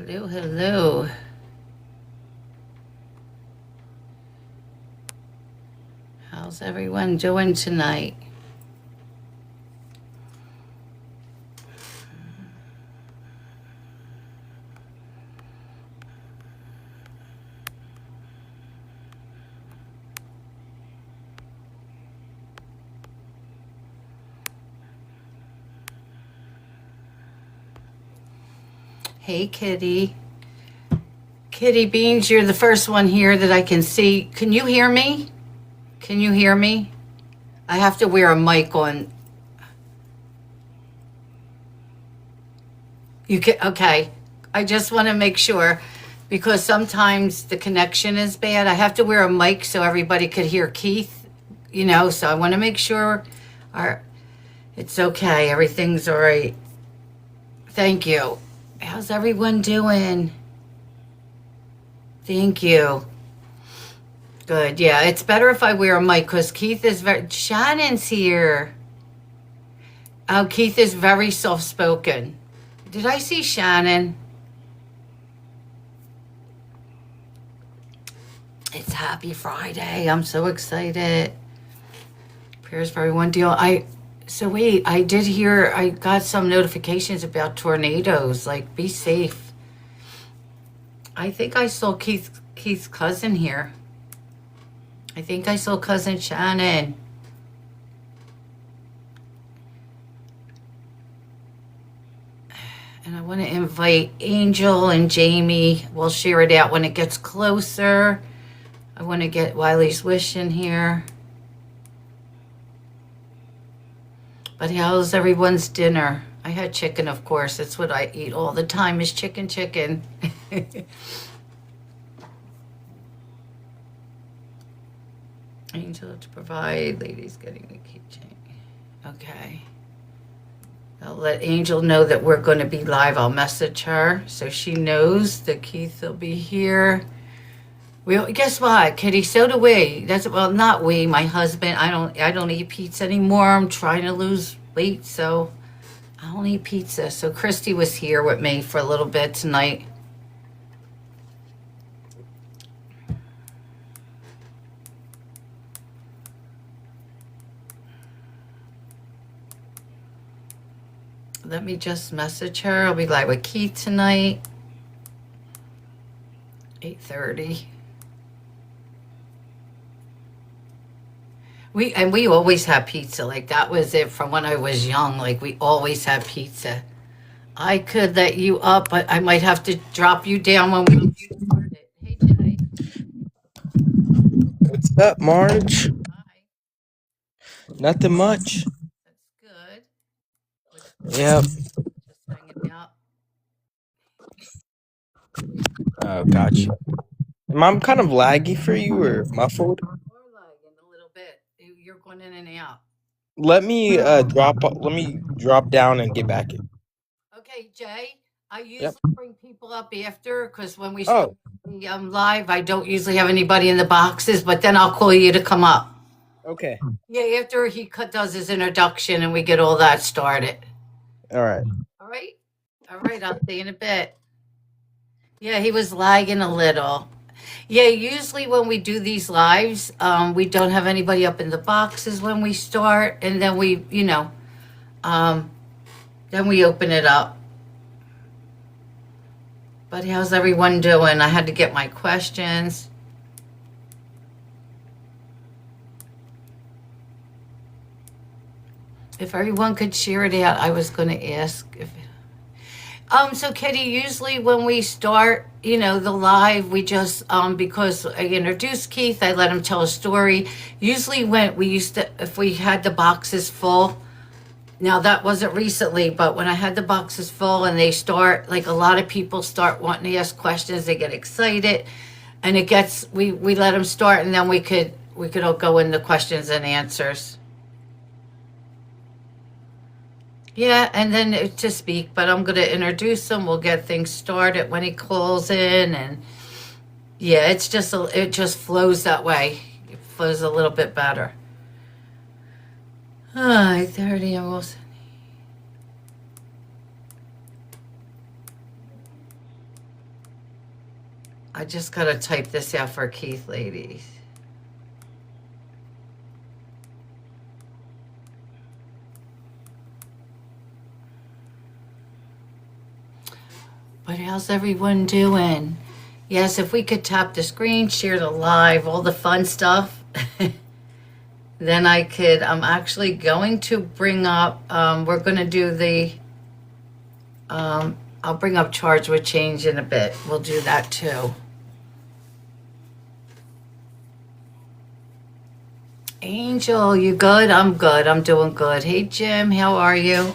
Hello, hello. How's everyone doing tonight? Hey, Kitty. Kitty Beans, you're the first one here that I can see. Can you hear me? Can you hear me? I have to wear a mic on. You can, okay. I just want to make sure because sometimes the connection is bad. I have to wear a mic so everybody could hear Keith, so I want to make sure our, it's okay. Everything's all right. Thank you. How's everyone doing? Thank you. Good. Yeah, it's better if I wear a mic because Keith is very. Shannon's here. Oh, Keith is very soft spoken. Did I see Shannon? It's Happy Friday. I'm so excited. Prayers for everyone. Wait, I did hear, I got some notifications about tornadoes. Like, be safe. I think I saw Keith's cousin here. I think I saw cousin Shannon. And I want to invite Angel and Jamie. We'll share it out when it gets closer. I want to get Wiley's Wish in here. But how's everyone's dinner? I had chicken, of course. That's what I eat all the time is chicken. Angel to provide. Ladies getting the keychain. Okay. I'll let Angel know that we're going to be live. I'll message her so she knows that Keith will be here. Guess what, Kitty? So do we. Not we. My husband. I don't eat pizza anymore. I'm trying to lose weight, so I don't eat pizza. So Christy was here with me for a little bit tonight. Let me just message her. I'll be live with Keith tonight. 8:30. We always have pizza. Like that was it from when I was young. Like we always have pizza. I could let you up, but I might have to drop you down when we get started. Hey, Jay. What's up, Marge? Hi. Nothing much. That's good. Yep. Just hanging out. Oh, gotcha. Am I kind of laggy for you or muffled? Or lagging a little bit. You're going in and out. Let me drop down and get back in. Okay, Jay. I Yep. usually bring people up after because when we start Oh, the live, I don't usually have anybody in the boxes, but then I'll call you to come up. okay. Yeah, after does his introduction and we get all that started. All right. All right. All right. I'll see you in a bit. Yeah, he was lagging a little. Yeah, usually when we do these lives, we don't have anybody up in the boxes when we start, and then then we open it up. But how's everyone doing? I had to get my questions. If everyone could share it out, I was going to ask if. So Kitty, usually when we start, the live, we just because I introduced Keith, I let him tell a story. Usually when we used to, if we had the boxes full, now that wasn't recently, but when I had the boxes full and they start, like a lot of people start wanting to ask questions, they get excited, and we let them start, and then we could all go into questions and answers. Yeah, and then to speak, but I'm going to introduce him. We'll get things started when he calls in, and yeah, it just flows that way. It flows a little bit better. 8:30 almost. I just got to type this out for Keith, ladies. But how's everyone doing? Yes, if we could tap the screen, share the live, all the fun stuff, then I could, I'm actually going to bring up, we're going to do the, I'll bring up charge with change in a bit. We'll do that too. Angel, you good? I'm good. I'm doing good. Hey, Jim, how are you?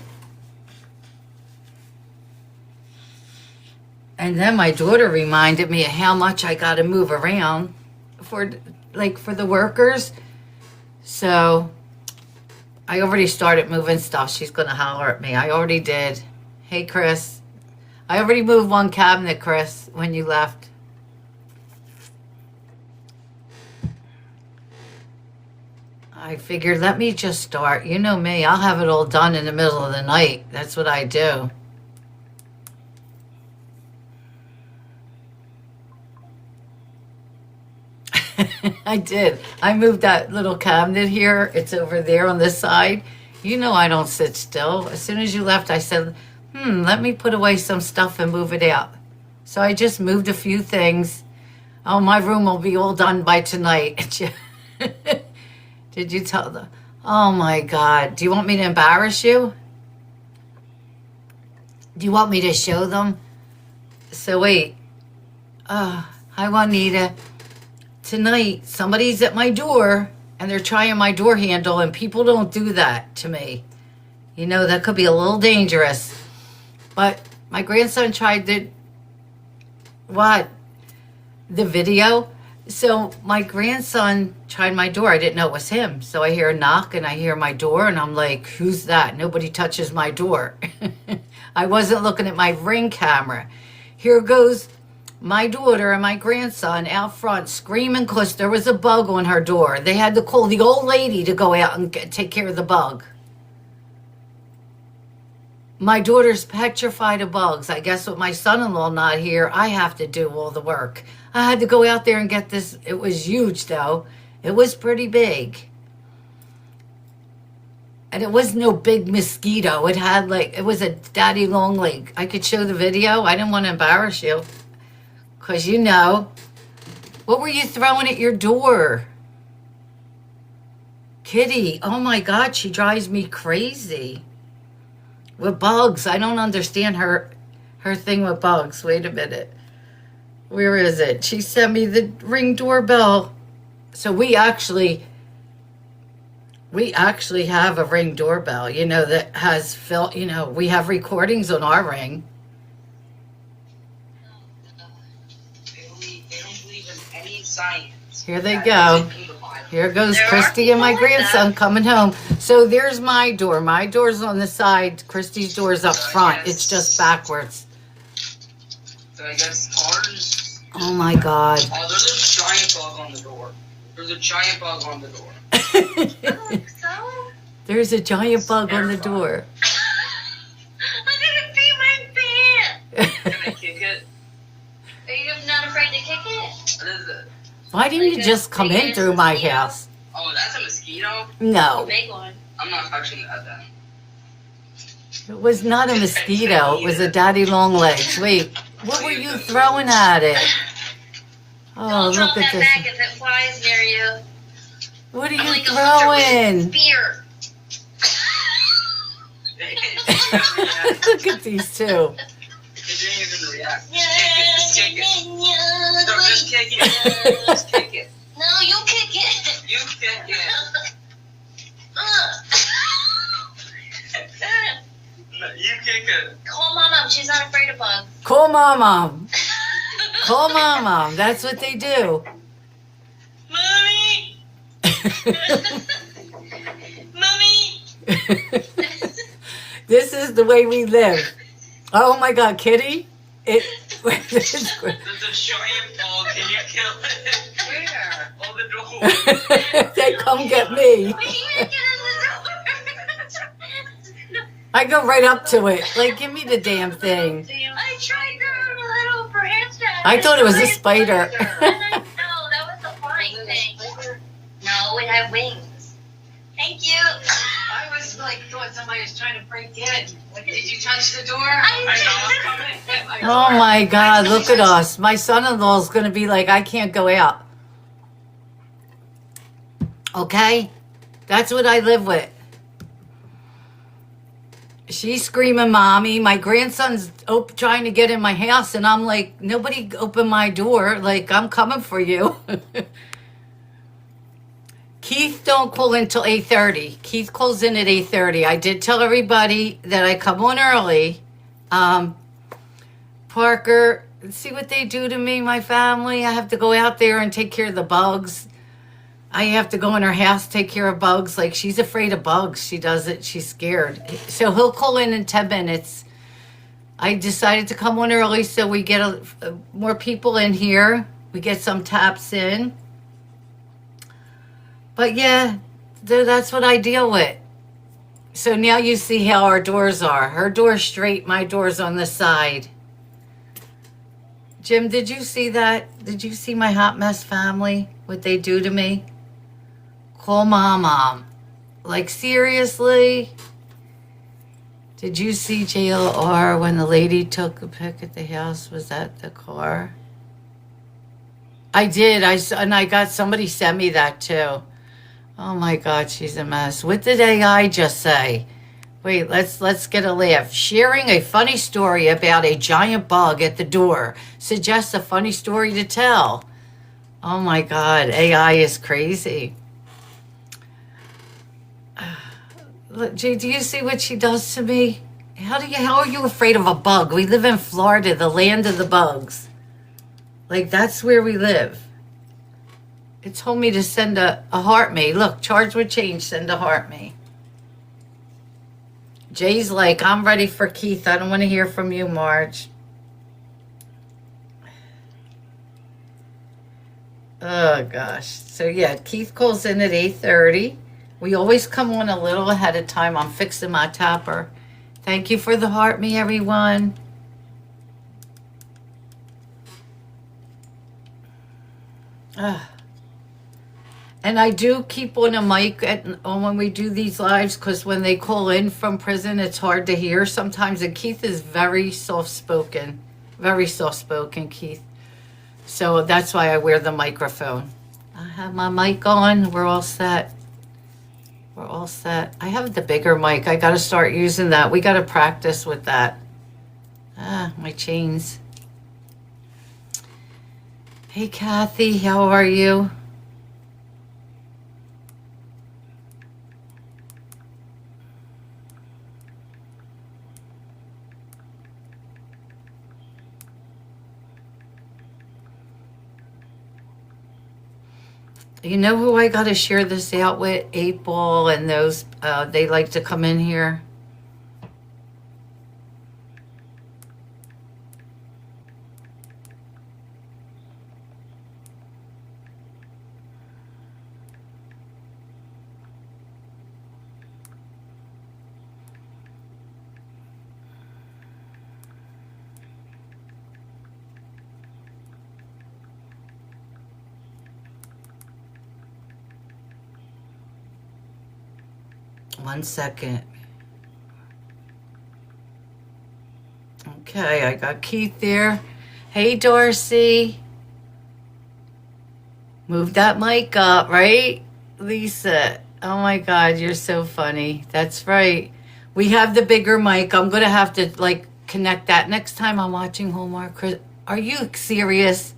And then my daughter reminded me of how much I got to move around for the workers. So I already started moving stuff. She's going to holler at me. I already did. Hey, Chris. I already moved one cabinet, Chris, when you left. I figured, let me just start. You know me. I'll have it all done in the middle of the night. That's what I do. I did. I moved that little cabinet here. It's over there on this side. You know I don't sit still. As soon as you left, I said, let me put away some stuff and move it out. So I just moved a few things. Oh, my room will be all done by tonight. Did you tell them? Oh, my God. Do you want me to embarrass you? Do you want me to show them? So wait. Hi, Juanita. Tonight, somebody's at my door, and they're trying my door handle, and people don't do that to me. You know, that could be a little dangerous. But my grandson tried the video. So my grandson tried my door. I didn't know it was him. So I hear a knock, and I hear my door, and I'm like, who's that? Nobody touches my door. I wasn't looking at my Ring camera. Here goes my daughter and my grandson out front screaming because there was a bug on her door. They had to call the old lady to go out and take care of the bug. My daughter's petrified of bugs. I guess with my son-in-law not here, I have to do all the work. I had to go out there and get this. It was huge, though. It was pretty big. And it was no big mosquito. It was a daddy long leg. I could show the video. I didn't want to embarrass you. Because you know, what were you throwing at your door? Kitty, oh my God, she drives me crazy. With bugs, I don't understand her thing with bugs. Wait a minute. Where is it? She sent me the Ring doorbell. So we actually have a Ring doorbell, you know, that has we have recordings on our Ring. Science. Here they go. Here goes Christy and my grandson coming home. So there's my door. My door's on the side. Christy's door's up front. It's just backwards. So I guess ours. Oh my God. Oh, there's a giant bug on the door. There's a giant bug on the door. So? There's a giant bug on the door. I'm gonna pee my pants. Can I kick it? Are you not afraid to kick it? What is it? Why didn't you just come in through my house? Oh, that's a mosquito? No, Big one. I'm not touching that then. it was not a mosquito. It was a daddy long legs. Wait, what were you throwing at it? Oh, Don't drop look at that this. bag if it flies near you. What are I'm you like a hunter with throwing? a spear. Look at these two. It didn't even react. Yeah, Just kick it. yeah, No, just kick it. Just kick it. No, you kick it. You kick it. No, you kick it. Call my mom. She's not afraid of bugs. Call mom. Call mom. That's what they do. Mommy. Mommy. This is the way we live. Oh my God, Kitty! There's a giant bug. Can you kill it? Where? On the door. They come get me. We can't get in the door. I go right up to it. Like, give me the damn thing. I tried going a little branch I thought it was a spider. No, that was a flying thing. No, it had wings. Thank you. I was like, thought somebody was trying to break in. Like, did you touch the door? I know. Oh my God, look at us. My son-in-law is going to be like, I can't go out. Okay? That's what I live with. She's screaming, Mommy. My grandson's trying to get in my house, and I'm like, nobody open my door. Like, I'm coming for you. Keith don't call in till 8:30. Keith calls in at 8:30. I did tell everybody that I come on early. Parker, see what they do to me, my family. I have to go out there and take care of the bugs. I have to go in her house, take care of bugs. Like, she's afraid of bugs. She does it. She's scared. So he'll call in 10 minutes. I decided to come on early so we get more people in here. We get some taps in. But yeah, that's what I deal with. So now you see how our doors are. Her door's straight, my door's on the side. Jim, did you see that? Did you see my hot mess family? What they do to me? Call Mom. Like, seriously? Did you see JLR when the lady took a pic at the house? Was that the car? I did. And I got somebody sent me that too. Oh my God, she's a mess. What did AI just say? Wait, let's get a laugh. Sharing a funny story about a giant bug at the door suggests a funny story to tell. Oh my God, AI is crazy. Look, Jay, do you see what she does to me? How are you afraid of a bug? We live in Florida, the land of the bugs. Like, that's where we live. It told me to send a heart me. Look, charge with change, send a heart me. Jay's like, I'm ready for Keith. I don't want to hear from you, Marge. Oh, gosh. So, yeah, Keith calls in at 8:30. We always come on a little ahead of time. I'm fixing my topper. Thank you for the heart me, everyone. And I do keep on a mic when we do these lives, because when they call in from prison, it's hard to hear sometimes. And Keith is very soft-spoken, Keith. So that's why I wear the microphone. I have my mic on. We're all set. I have the bigger mic. I got to start using that. We got to practice with that. My chains. Hey, Kathy, how are you? You know who I got to share this out with? 8 Ball and those, they like to come in here. One second. Okay, I got Keith there. Hey, Darcy. Move that mic up, right? Lisa. Oh my God, you're so funny. That's right. We have the bigger mic. I'm going to have to, like, connect that next time I'm watching Hallmark. Are you serious?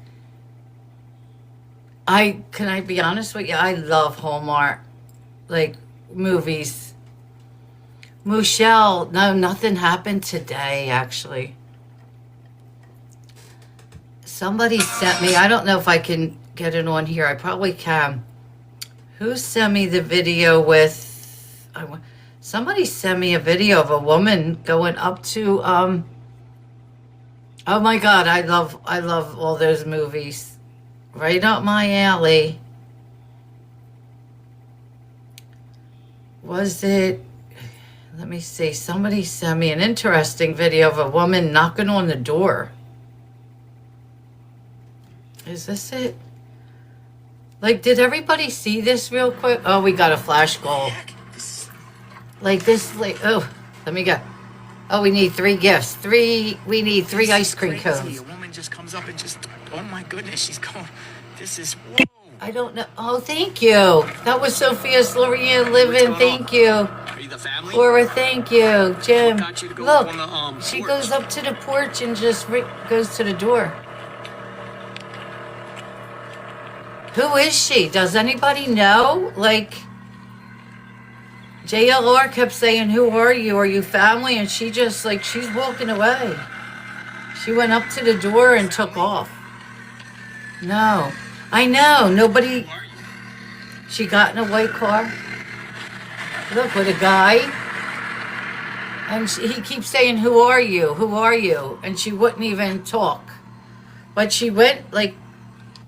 Can I be honest with you? I love Hallmark, like, movies. Michelle, no, nothing happened today, actually. Somebody sent me, I don't know if I can get it on here. I probably can. Who sent me the video with, somebody sent me a video of a woman going up to, oh my God, I love all those movies. Right up my alley. Was it, let me see, somebody sent me an interesting video of a woman knocking on the door. Is this it? Like, did everybody see this real quick? Oh, we got a flash goal. Like this, like, oh, let me go. Oh, we need 3 gifts. We need 3 ice cream cones. A woman just comes up and just, oh my goodness, she's going, this is, whoa. I don't know. Oh, thank you. That was Sophia Slorian Living. Thank you. Are you the family? Laura, thank you. Jim, Got you to go up on look, the, she porch. goes up to the porch and just goes to the door. Who is she? Does anybody know? Like, JLR kept saying, who are you? Are you family? And she just, like, she's walking away. She went up to the door and took off. No. I know. Nobody. She got in a white car. Look, with a guy. And he keeps saying, who are you? Who are you? And she wouldn't even talk. But she went, like,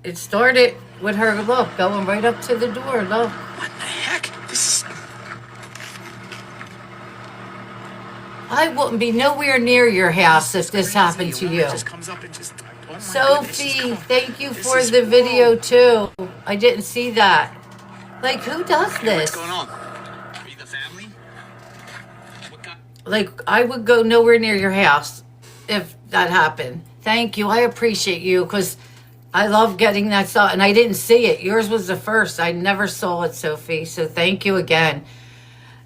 it started with her, look, going right up to the door. Look. What the heck? This is, I wouldn't be nowhere near your house if this crazy. happened A to woman you. just comes up and just, oh my goodness, she's Sophie, going. thank you This for is- the video whoa. too. I didn't see that. Like, who does Hey, this? what's going on? Are you the family? What kind? Like, I would go nowhere near your house if that happened. Thank you. I appreciate you because I love getting that stuff. And I didn't see it. Yours was the first. I never saw it, Sophie. So thank you again.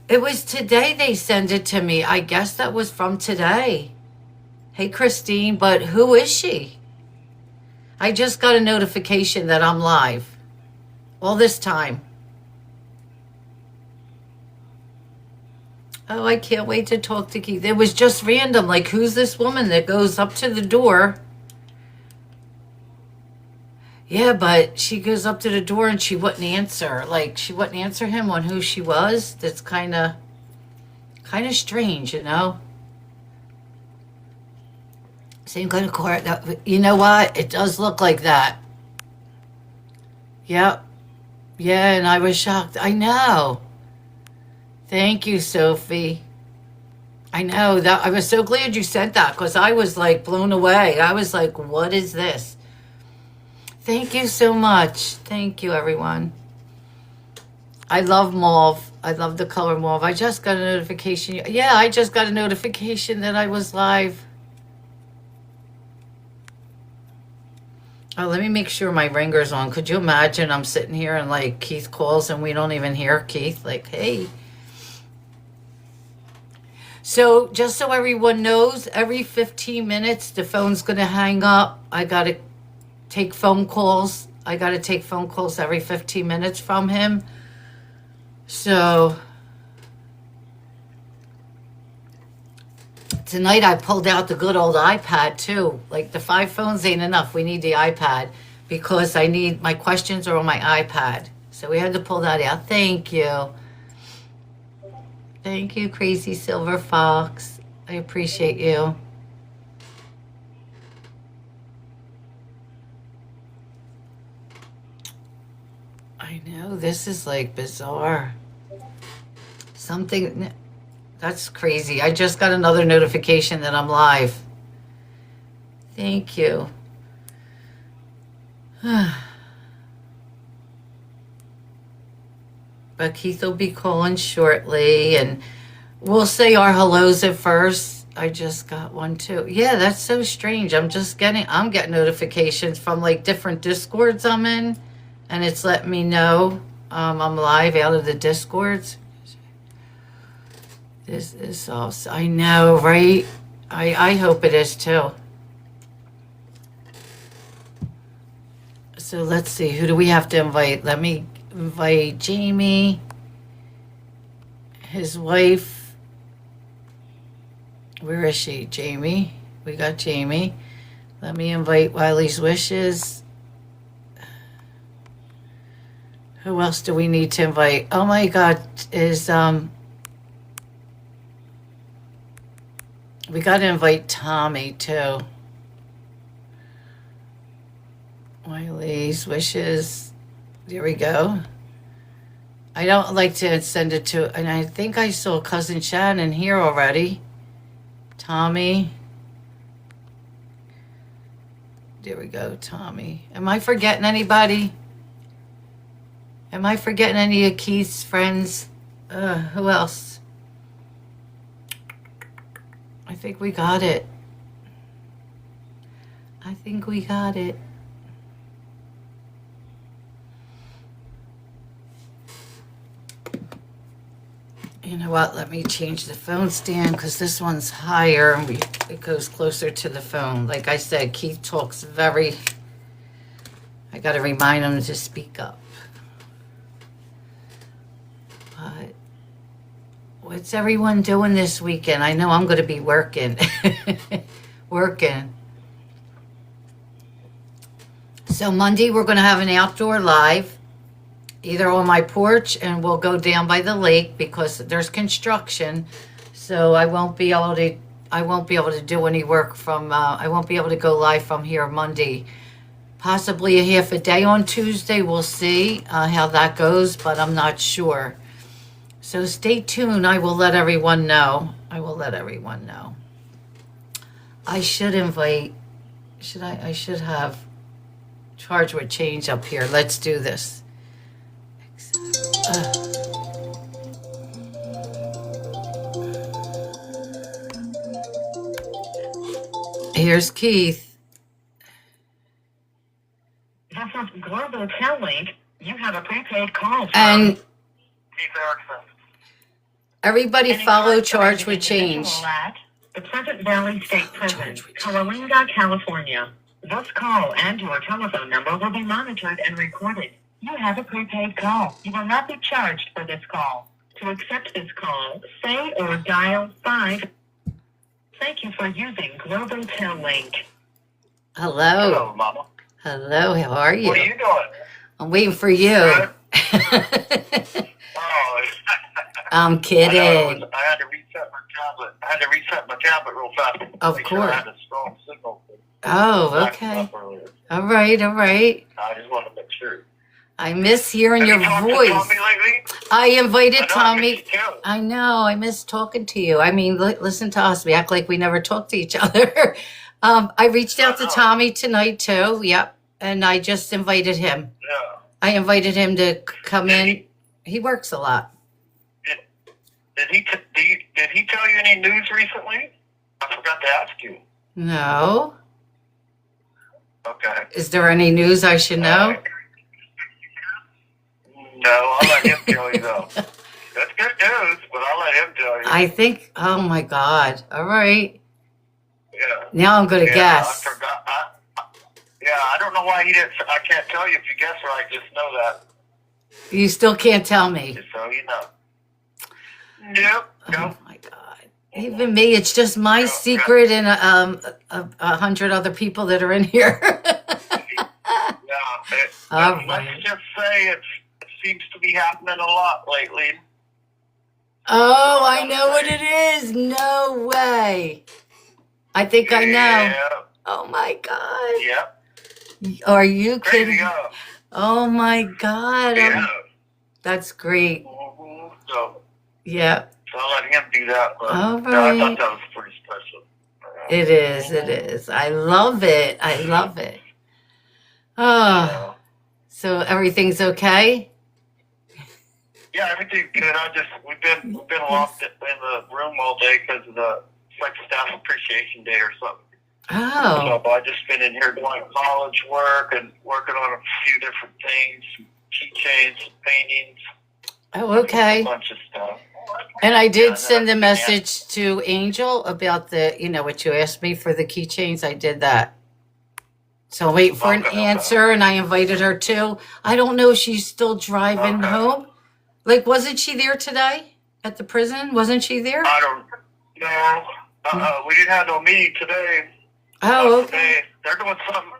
It was today they sent it to me. I guess that was from today. Hey, Christine, but who is she? I just got a notification that I'm live. All this time. Oh, I can't wait to talk to Keith. It was just random. Like, who's this woman that goes up to the door? Yeah, but she goes up to the door and she wouldn't answer. Like, she wouldn't answer him on who she was. That's kind of strange, you know? Same kind of car. You know what? It does look like that. Yep. Yeah, and I was shocked. I know. Thank you, Sophie. I know that. I was so glad you sent that because I was like blown away. I was like, what is this? Thank you so much. Thank you, everyone. I love mauve. I love the color mauve. I just got a notification. Yeah, I just got a notification that I was live. Oh, let me make sure my ringer's on. Could you imagine I'm sitting here and like Keith calls and we don't even hear Keith? Like, hey. So just so everyone knows, every 15 minutes, the phone's going to hang up. I got to take phone calls. I got to take phone calls every 15 minutes from him. So tonight I pulled out the good old iPad too. Like the 5 phones ain't enough. We need the iPad because I need, my questions are on my iPad. So we had to pull that out. Thank you. Thank you, Crazy Silver Fox. I appreciate you. I know, this is like bizarre. Something, that's crazy. I just got another notification that I'm live. Thank you. But Keith will be calling shortly, and we'll say our hellos at first. I just got one too. Yeah, that's so strange. I'm getting notifications from like different Discords I'm in, and it's letting me know I'm live out of the Discords. This is also, I know, right? I hope it is too. So let's see, who do we have to invite? Let me invite Jamie, his wife. Where is she? Jamie. We got Jamie. Let me invite Wiley's Wishes. Who else do we need to invite? Oh my God, we got to invite Tommy too. Wiley's Wishes. There we go. I don't like to send it to, and I think I saw Cousin Shannon here already. Tommy. There we go, Tommy. Am I forgetting anybody? Am I forgetting any of Keith's friends? Who else? I think we got it. I think we got it. You know what? Let me change the phone stand because this one's higher and it goes closer to the phone. Like I said, Keith talks very... I got to remind him to speak up. But what's everyone doing this weekend? I know I'm going to be working. Working. So Monday we're going to have an outdoor live, either on my porch, and we'll go down by the lake because there's construction. So I won't be able to do any work from. I won't be able to go live from here Monday. Possibly a half a day on Tuesday. We'll see how that goes, but I'm not sure. So stay tuned. I will let everyone know. I will let everyone know. I should invite. Should I? I should have. Charge with change up here. Let's do this. Here's Keith. This is Global Tel-Link. You have a prepaid call from And Keith Erickson. everybody follow Charge with Change. At the Pleasant Valley State Prison, Coalinga, California. This call and your telephone number will be monitored and recorded. You have a prepaid call. You will not be charged for this call. To accept this call, say or dial 5. Thank you for using Global Tel-Link. Hello. Hello, Mama. Hello, how are you? What are you doing? I'm waiting for you. Oh, I'm kidding. I had to reset my tablet. I had to reset my tablet real fast. Of Make sure I course. had a strong signal. Oh, okay. All right, all right. I just wanted to make sure. I miss hearing Have your you talked to voice. Tommy lately? I invited I know, I Tommy. miss you too. I know. I miss talking to you. I mean, listen to us. We act like we never talk to each other. I reached out to Tommy tonight too. Yep. And I just invited him. Yeah. I invited him to come in. He works a lot. Did he tell you any news recently? I forgot to ask you. No. Okay. Is there any news I should know? No, I'll let him tell you though. That's good news, but I'll let him tell you. I think, oh my God. All right. Yeah. Now I'm going to guess. I forgot. I don't know why he didn't. I can't tell you if you guess right. Just know that. You still can't tell me. Just so you know. Yep. Oh my God. Even me, it's just my secret and 100 other people that are in here. All right. Let's just say it seems to be happening a lot lately. Oh, I know what it is. No way. I think I know. Yeah. Oh my God. Yep. Are you Crazy, kidding? huh? Oh my God. Yeah. That's great. Mhm. So Yeah, I'll let him do that. But All I thought right. that was pretty special. it is. It is. I love it. I love it. Oh, so everything's okay? Yeah, everything's good. We've been locked in the room all day because of it's like Staff Appreciation Day or something. Oh, So I just been in here doing college work and working on a few different things, some keychains, some paintings, oh, a okay. bunch of stuff. And I Yeah, did send a yeah. message to Angel about what you asked me for the keychains. I did that. So I'm waiting for an Okay. answer, and I invited her too. I don't know if she's still driving Okay. home. Like, wasn't she there today at the prison? Wasn't she there? I don't know. We didn't have no meeting today. Oh, okay. Today. They're doing something.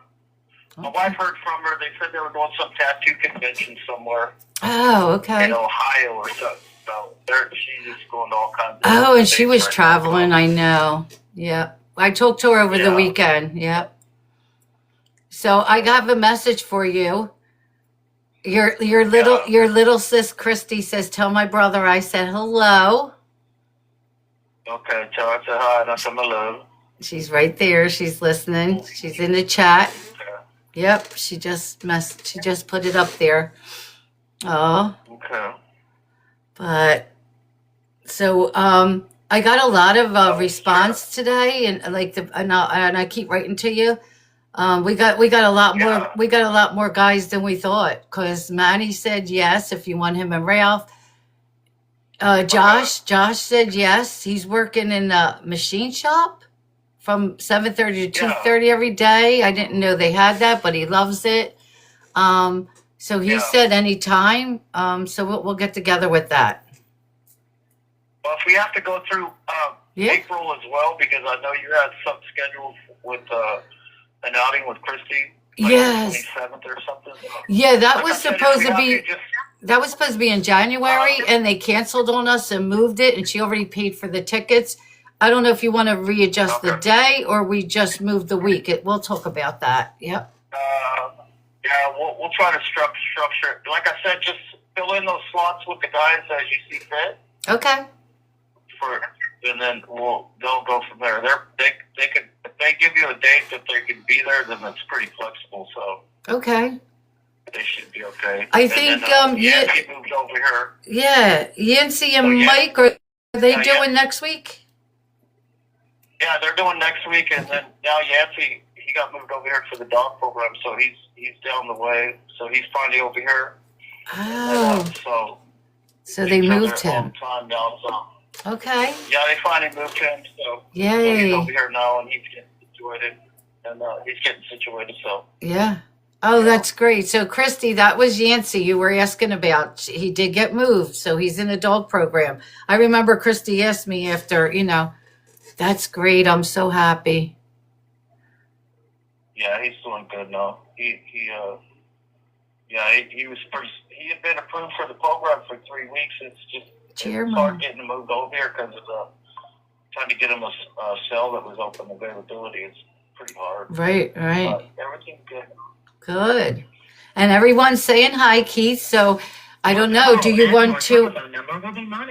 My wife heard from her. They said they were doing some tattoo convention somewhere Oh, okay. in Ohio or something. So she's just going to all kinds of Oh, and she things was right now. traveling. I know. Yeah. I talked to her over the Yeah. weekend. Yep. So I got a message for you. Your little sis Christy says, "Tell my brother I said hello." Okay, tell her I said hi and I said hello. She's right there. She's listening. She's in the chat. Okay. Yep, she just put it up there. Oh, Okay. but so I got a lot of response today, and I keep writing to you. We got a lot more. Yeah. We got a lot more guys than we thought. Because Manny said yes if you want him and Ralph. Josh said yes. He's working in a machine shop from 7:30 to 2:30 every day. I didn't know they had that, but he loves it. So he said anytime. So we'll get together with that. Well, if we have to go through April as well, because I know you had something scheduled with an outing with Christy. Like Yes. the 27th or something. Yeah, that Like was I said, if supposed we to have be. just- That was supposed to be in January, and they canceled on us and moved it, and she already paid for the tickets. I don't know if you want to readjust the day or we just move the week. We'll talk about that. Yep. Yeah, we'll try to structure it. Like I said, just fill in those slots with the guys as you see fit. Okay. And then they'll go from there. They could, if they give you a date that they can be there, then it's pretty flexible. So Okay. they should be okay. I And think then, Yancey moved over here. Yeah, Yancy and So, yeah. Mike, are they Yeah, doing next week? Yeah, they're doing next week, and then now Yancey, he got moved over here for the dog program, so he's down the way. So he's finally over here. Oh, so they he's moved there all him. the time now. So Okay. yeah, they finally moved him. So he's Yay. over here now, and he's getting situated. So Yeah. Oh, that's great. So, Christy, that was Yancey you were asking about. He did get moved, so he's in a dog program. I remember Christy asked me after, that's great. I'm so happy. yeah, he's doing good now. He was pretty. He had been approved for the program for 3 weeks. It's hard getting him moved over here because of trying to get him a cell that was open availability. It's pretty hard. Right. But everything's good. Good. And everyone's saying hi, Keith. So, I don't know. Do you want to?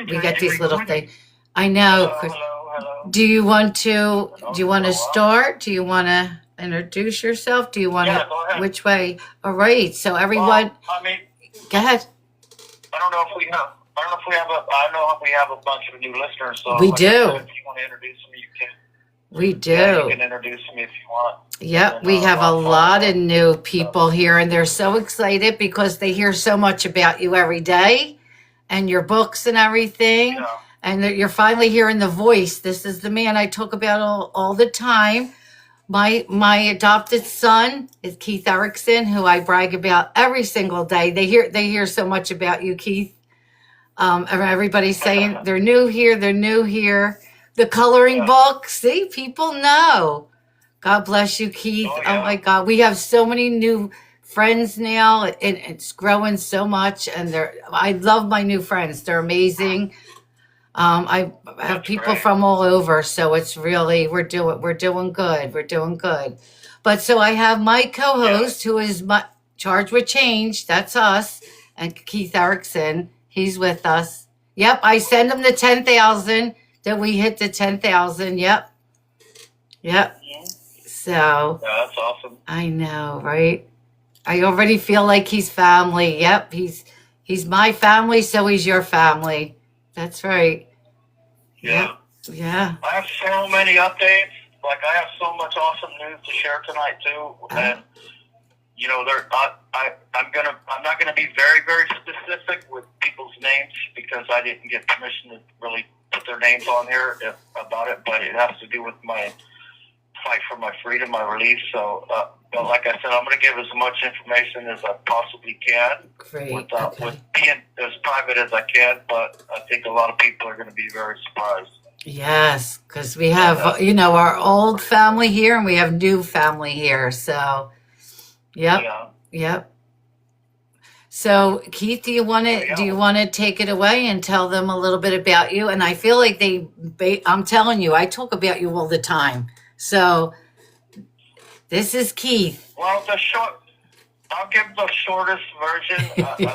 We got these little things. I know. Hello. Do you want to? Do you want to start? Do you want to introduce yourself? Do you want to? Yeah, go ahead. Which way? All right. So everyone, Well, I mean, go ahead. I don't know if we have. I don't know if we have a bunch of new listeners. So We like do. I said, if you want to introduce me, you can. We do. Yeah, you can introduce me if you want. Yep, we have a lot of new people here, and they're so excited because they hear so much about you every day and your books and everything. Yeah. And that you're finally hearing the voice. This is the man I talk about all the time. My adopted son is Keith Erickson, who I brag about every single day. They hear so much about you, Keith. Everybody's saying they're new here. The coloring book. See, people know. God bless you, Keith. Oh my God, we have so many new friends now, and it's growing so much. And I love my new friends. They're amazing. I have people from all over, so it's really we're doing good. But so I have my co-host who is charged with change. That's us, and Keith Erickson. He's with us. Yep, I send him the 10,000. That we hit the 10,000. Yep. So Yeah, that's awesome. I know, right? I already feel like he's family. Yep, he's my family, so he's your family. That's right. Yeah. Yeah. I have so many updates. Like I have so much awesome news to share tonight too, and I'm not gonna be very, very specific with people's names because I didn't get permission to really put their names on here about it, but it has to do with my fight for my freedom, my release. So, but like I said, I'm going to give as much information as I possibly can. Great. With being as private as I can, but I think a lot of people are going to be very surprised. Yes, because we have our old family here and we have new family here. So, yep. Yeah. Yep. So, Keith, do you want to take it away and tell them a little bit about you? And I feel like I'm telling you, I talk about you all the time. So, this is Keith. Well, the short I'll give the shortest version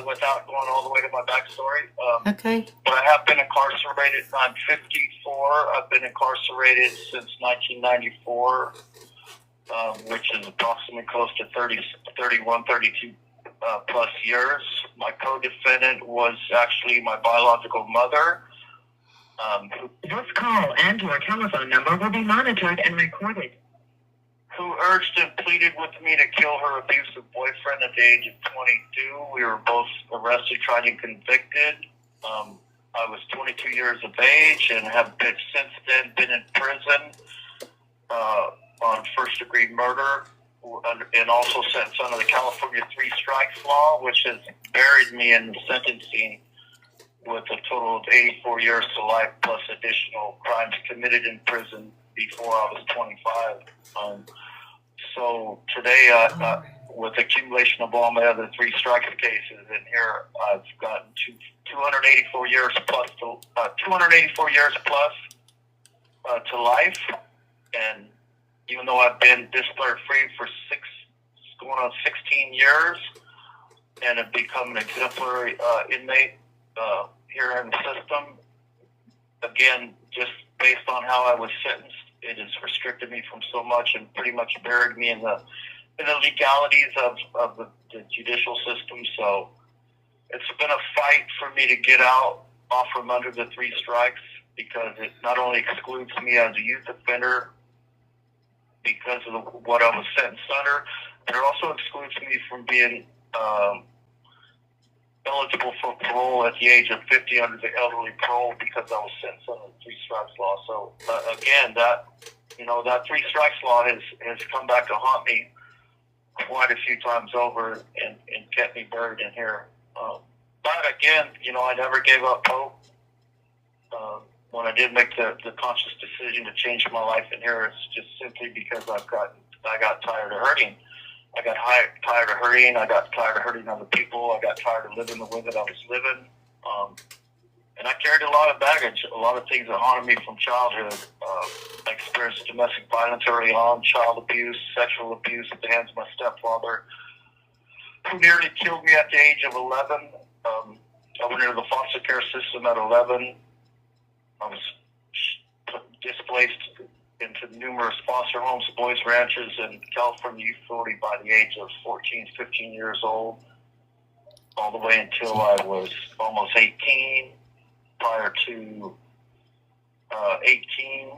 without going all the way to my backstory. Okay. But I have been incarcerated. I'm 54. I've been incarcerated since 1994, which is approximately close to 31, 32 plus years. My co-defendant was actually my biological mother. This call and your telephone number will be monitored and recorded. Who urged and pleaded with me to kill her abusive boyfriend at the age of 22. We were both arrested, tried, and convicted. I was 22 years of age and have since then been in prison on first-degree murder and also sentenced under the California Three Strikes Law, which has buried me in sentencing with a total of 84 years to life plus additional crimes committed in prison before I was 25. So today, with accumulation of all my other three strikes cases in here, I've gotten 284 years plus to life. And even though I've been disciplinary free for going on 16 years, and have become an exemplary inmate here in the system, again, just based on how I was sentenced, it has restricted me from so much and pretty much buried me in the legalities of the judicial system. So it's been a fight for me to get out off from under the three strikes, because it not only excludes me as a youth offender because of what I was sentenced under, but it also excludes me from being eligible for parole at the age of 50 under the elderly parole because I was sentenced under the three strikes law. So again, that three strikes law has come back to haunt me quite a few times over and kept me buried in here. But again, I never gave up hope. When I did make the conscious decision to change my life in here, it's just simply because I got tired of hurting. I got tired of hurting. I got tired of hurting other people. I got tired of living the way that I was living. And I carried a lot of baggage, a lot of things that haunted me from childhood. I experienced domestic violence early on, child abuse, sexual abuse at the hands of my stepfather, who nearly killed me at the age of 11. I went into the foster care system at 11. I was displaced into numerous foster homes, boys ranches, and California Youth Authority by the age of 14, 15 years old, all the way until I was almost 18. Prior to 18,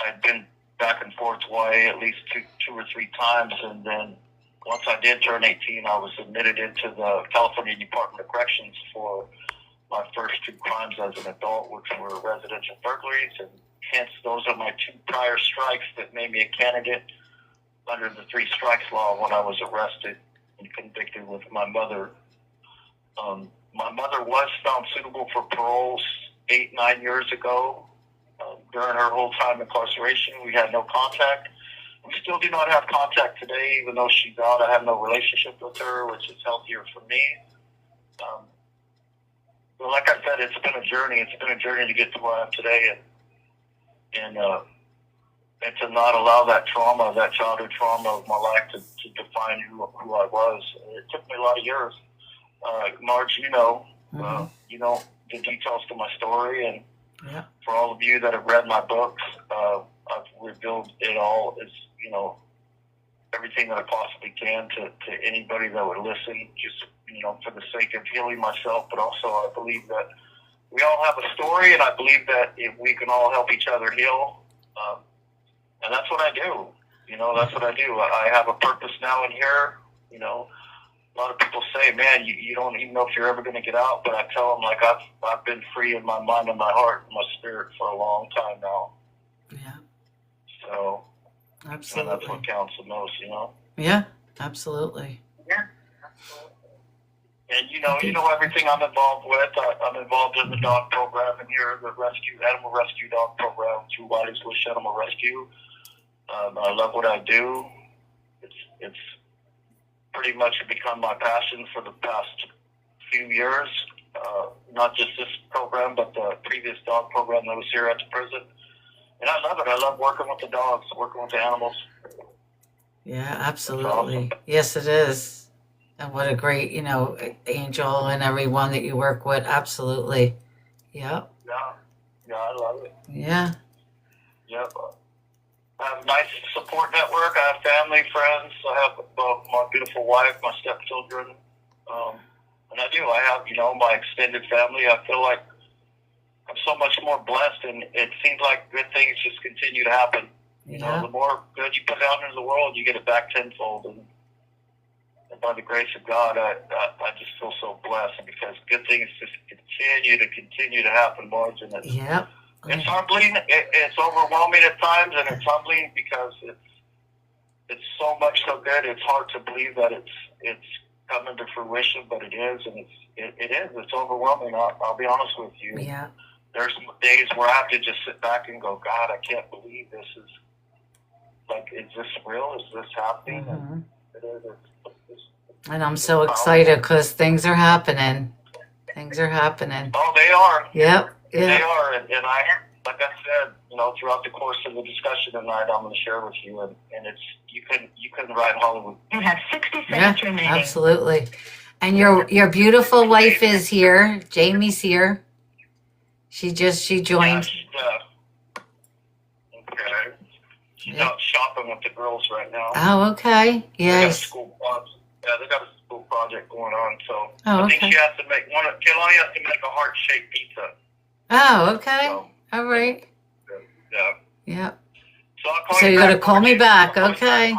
I'd been back and forth to YA at least two or three times, and then once I did turn 18, I was admitted into the California Department of Corrections for my first two crimes as an adult, which were residential burglaries, and hence those are my two prior strikes that made me a candidate under the three strikes law when I was arrested and convicted with my mother. My mother was found suitable for parole 8-9 years ago. During her whole time in incarceration, we had no contact. We still do not have contact today, even though she's out. I have no relationship with her, which is healthier for me. But like I said, it's been a journey. It's been a journey to get to where I am today, and to not allow that trauma, that childhood trauma of my life to define who I was. It took me a lot of years. Marge, you know the details to my story, and for all of you that have read my books, I've revealed it all as everything that I possibly can to anybody that would listen, just for the sake of healing myself, but also I believe that we all have a story, and I believe that if we can all help each other heal, and that's what I do. That's what I do. I have a purpose now in here. A lot of people say, man, you don't even know if you're ever going to get out, but I tell them, like, I've been free in my mind and my heart and my spirit for a long time now. Yeah. So, absolutely. And that's what counts the most, Yeah, absolutely. Yeah, absolutely. And you know everything I'm involved with. I'm involved in the dog program in here, the animal rescue dog program through Wiley's Wish Animal Rescue. I love what I do. It's pretty much become my passion for the past few years. Not just this program, but the previous dog program that was here at the prison. And I love it. I love working with the dogs, working with the animals. Yeah, absolutely. Awesome. Yes, it is. And what a great, Angel and everyone that you work with. Absolutely. Yep. Yeah, I love it. Yeah. Yep. I have a nice support network. I have family, friends. I have my beautiful wife, my stepchildren. And I do. I have, my extended family. I feel like I'm so much more blessed, and it seems like good things just continue to happen. The more good you put out into the world, you get it back tenfold. And by the grace of God, I just feel so blessed because good things just continue to happen, Marge. And it's humbling. It's overwhelming at times, and it's humbling because it's so much so good. It's hard to believe that it's coming to fruition, but it is, and it is. It's overwhelming. I'll be honest with you. Yeah. There's days where I have to just sit back and go, God, I can't believe this is. Like, is this real? Is this happening? Mm-hmm. It is. And I'm so excited because things are happening. Things are happening. Oh, they are. Yep. Yeah. They are. And I, like I said, throughout the course of the discussion tonight, I'm going to share with you. And it's, you couldn't write Hollywood. You have 60 seconds remaining. Absolutely. And your beautiful wife is here. Jamie's here. She joined. Okay. She's out shopping with the girls right now. Oh, okay. Yes. They got a school project going on, so I think she has to make Kelani has to make a heart-shaped pizza. Oh, okay. All right. Yeah. Yeah. So I'll call So you you back. got to call me back, okay?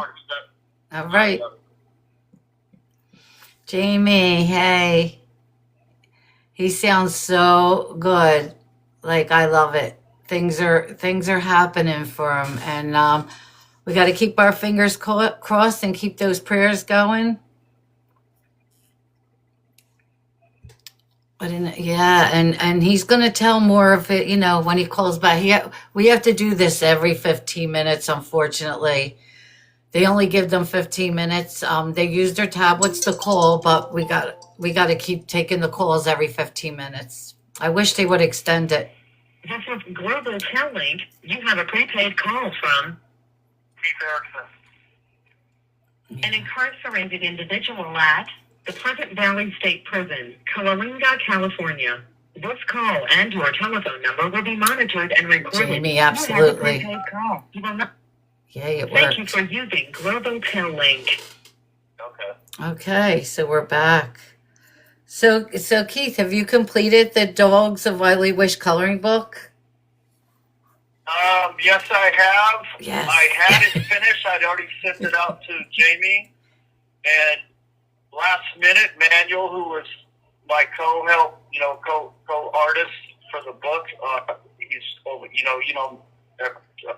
All right. Jamie, hey. He sounds so good. Like, I love it. Things are happening for him, and we got to keep our fingers crossed and keep those prayers going. But and he's going to tell more of it, when he calls back. We have to do this every 15 minutes, unfortunately. They only give them 15 minutes. They use their tablets to call, but we got to keep taking the calls every 15 minutes. I wish they would extend it. This is Global Tel Link. You have a prepaid call from Erickson. an incarcerated individual at the Pleasant Valley State Prison, Coalinga, California. This call and your telephone number will be monitored and recorded. Jamie, absolutely. You have a prepaid call. You will not. Yay, it Thank you worked. for using Global Tel Link. Okay. Okay, so we're back. So Keith, have you completed the Dogs of Wiley Wish coloring book? Yes, I have. Yes. I had it finished. I'd already sent it out to Jamie, and last minute, Manuel, who was my co-artist for the book, he's over.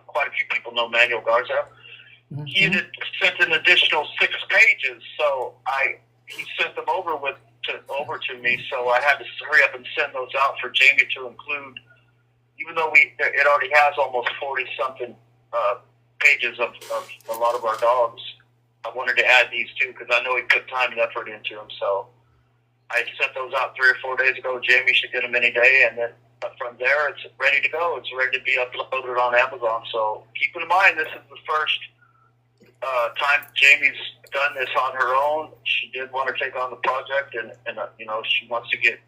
Quite a few people know Manuel Garza. Mm-hmm. He had sent an additional 6 pages, so he sent them over to me. So I had to hurry up and send those out for Jamie to include. Even though it already has almost 40-something pages of a lot of our dogs, I wanted to add these too because I know he put time and effort into them. So I sent those out 3 or 4 days ago. Jamie should get them any day, and then from there it's ready to go. It's ready to be uploaded on Amazon. So keep in mind, this is the first time Jamie's done this on her own. She did want to take on the project, and she wants to get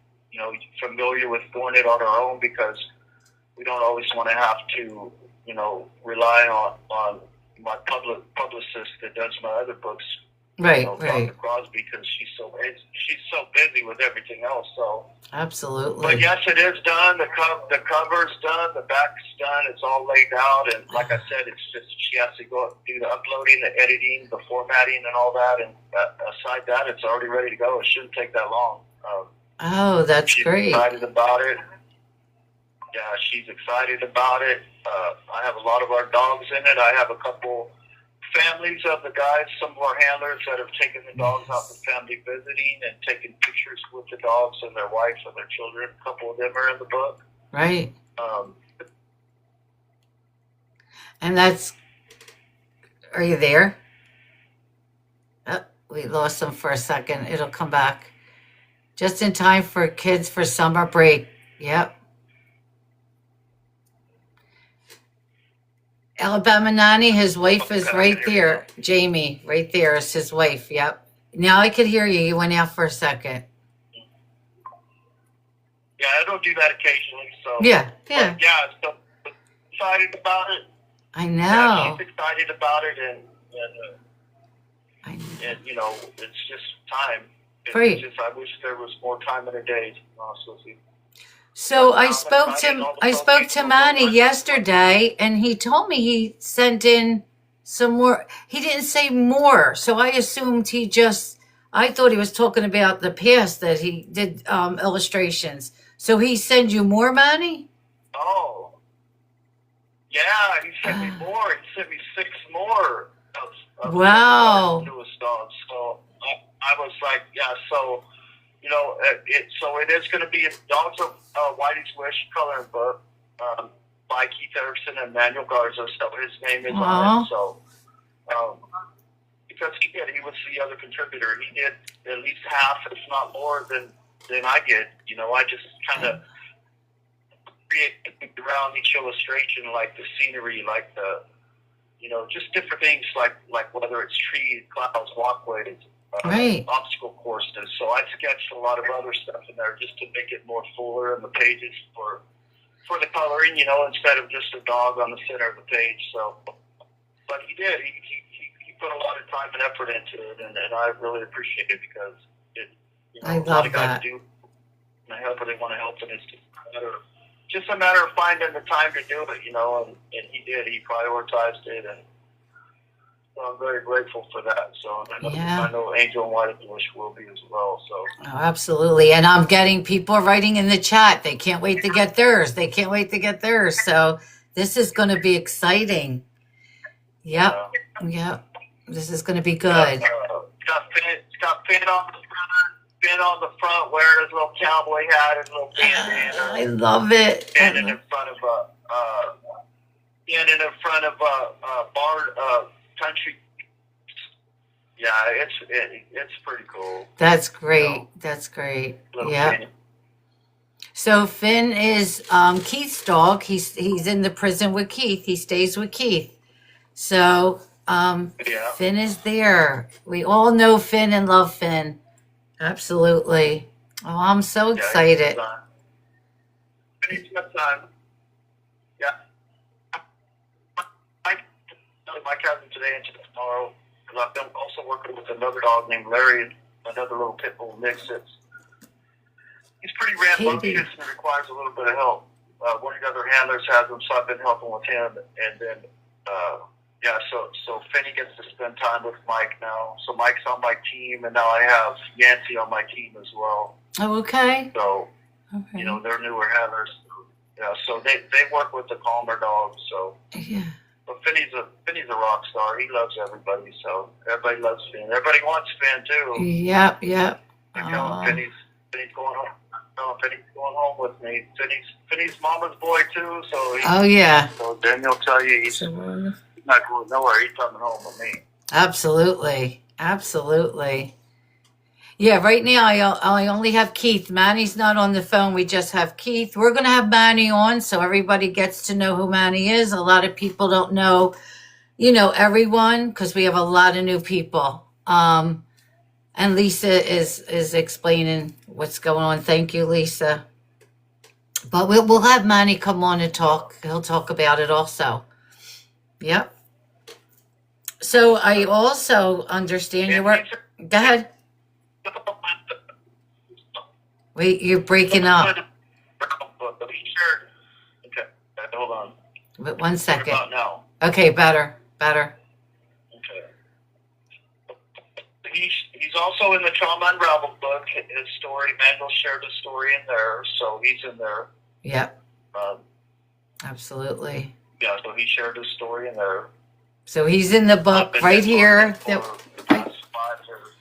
familiar with doing it on her own because we don't always want to have to rely on my publicist that does my other books, Right. Dr. Crosby, because she's so busy with everything else. So Absolutely. but yes, it is done. The cover's done. The back's done. It's all laid out. And like I said, it's just she has to go do the uploading, the editing, the formatting, and all that. And aside that, it's already ready to go. It shouldn't take that long. Oh, that's she's great. excited about it. Yeah, she's excited about it. I have a lot of our dogs in it. I have a couple families of the guys, some of our handlers that have taken the dogs out for family visiting and taken pictures with the dogs and their wives and their children. A couple of them are in the book. Right. And that's, are you there? Oh, we lost him for a second. It'll come back. Just in time for kids for summer break. Yep. Alabama Nani, his wife is right there. Jamie, right there is his wife. Yep. Now I could hear you. You went out for a second. Yeah, I don't do that occasionally, so. Yeah. But yeah, so excited about it. I Yeah, know. she's excited about it, and I know. you know, it's just time. Right. It's just, I wish there was more time in a day, to be honest with you. So I spoke to Manny yesterday, and he told me he sent in some more. He didn't say more, so I assumed I thought he was talking about the past that he did illustrations. So he sent you more, Manny? Oh. Yeah, he sent me more. He sent me 6 more of Wow. the newest dogs. So I was like, yeah, so, you know, so it is going to be Dogs of Whitey's Wish coloring book by Keith Erickson and Manuel Garza. So his name is on it. So, because he was the other contributor. He did at least half, if not more, than I did. You know, I just kind of create around each illustration, like the scenery, like the, you know, just different things, like whether it's trees, clouds, walkways, Right. obstacle courses. So I sketched a lot of other stuff in there just to make it more fuller in the pages for the coloring, you know, instead of just a dog on the center of the page. So, but he did. He put a lot of time and effort into it, and I really appreciate it because it, you know, I a lot love of guys that. do help or they want to help, and it's just a matter of finding the time to do it, you know, and he did. He prioritized it, and so I'm very grateful for that. So Yeah. I know Angel and White Wish will be as well. So Oh, absolutely. And I'm getting people writing in the chat. They can't wait to get theirs. They can't wait to get theirs. So this is going to be exciting. Yep. Yep. This is going to be good. It's got Finn on the front, wearing his little cowboy hat and little bandana. I love it. Standing in front of a bar country. Yeah, it's pretty cool. That's great. You know, That's great. little Yeah. Finn. So Finn is Keith's dog. He's in the prison with Keith. He stays with Keith. So Yeah. Finn is there. We all know Finn and love Finn. Absolutely. Oh, I'm so Yeah, excited. He's got time. Yeah. My cousin today and tomorrow, because I've been also working with another dog named Larry, another little pit bull mix. He's pretty rambunctious and requires a little bit of help. One of the other handlers has him, so I've been helping with him. And then, yeah, so Finney gets to spend time with Mike now. So Mike's on my team, and now I have Yancy on my team as well. Oh, okay. So, Okay. you know, they're newer handlers. Yeah, so they work with the calmer dogs. So, Yeah. but Finney's a rock star. He loves everybody. So everybody loves Finn. Everybody wants Finn too. Yep. Yep. I tell him Finney's going home. Finney's going home with me. Finney's mama's boy too. So Oh, yeah. so then he'll tell you he's not going nowhere. He's coming home with me. Absolutely. Absolutely. Yeah, right now I only have Keith. Manny's not on the phone. We just have Keith. We're going to have Manny on so everybody gets to know who Manny is. A lot of people don't know, you know, everyone because we have a lot of new people. And Lisa is explaining what's going on. Thank you, Lisa. But we'll have Manny come on and talk. He'll talk about it also. Yep. So I also understand your work. Go ahead. Wait, you're breaking up. Okay, hold on. But 1 What second. about now? Okay, better. Okay. He's also in the Trauma Unraveled book. His story, Manuel shared a story in there, so he's in there. Yep, Um, absolutely. yeah, so he shared his story in there. So he's in the book I've been right here. for the past 5 years.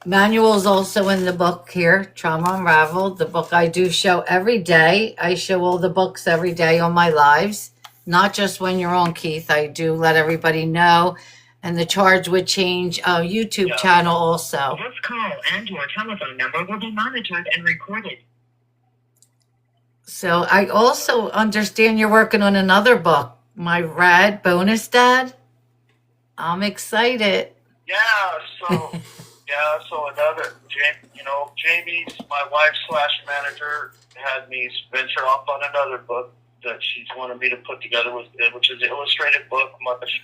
Manuel's also in the book here, Trauma Unraveled, the book I do show every day. I show all the books every day on my lives, not just when you're on, Keith. I do let everybody know. And the Charge Would Change YouTube Yeah. channel also. This call and your telephone number will be monitored and recorded. So I also understand you're working on another book, My Rad Bonus Dad. I'm excited. Yeah, so Yeah, so Jamie's my wife slash manager had me venture off on another book that she's wanted me to put together with, which is an illustrated book, much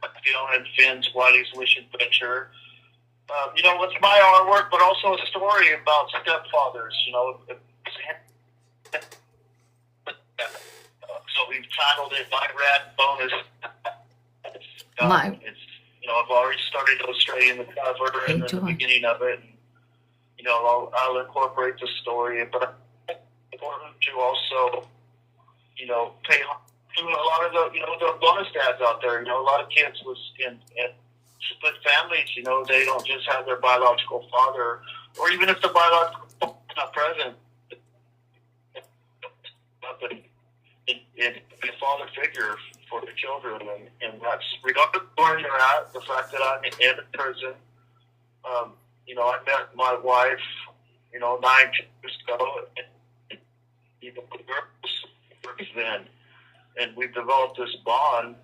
like Fiona and Finn's Wiley's Wish Adventure. It's my artwork, but also a story about stepfathers. So we've titled it My Rad Bonus. I've already started illustrating the cover and then the beginning of it. And, I'll incorporate the story, but it's important to also, pay to a lot of the bonus dads out there. A lot of kids in split families, they don't just have their biological father, or even if the biological father is not present, be a father figure for the children, and that's regardless of where you're at. The fact that I'm in prison, I met my wife, 9 years ago, and the girls then, and we've developed this bond,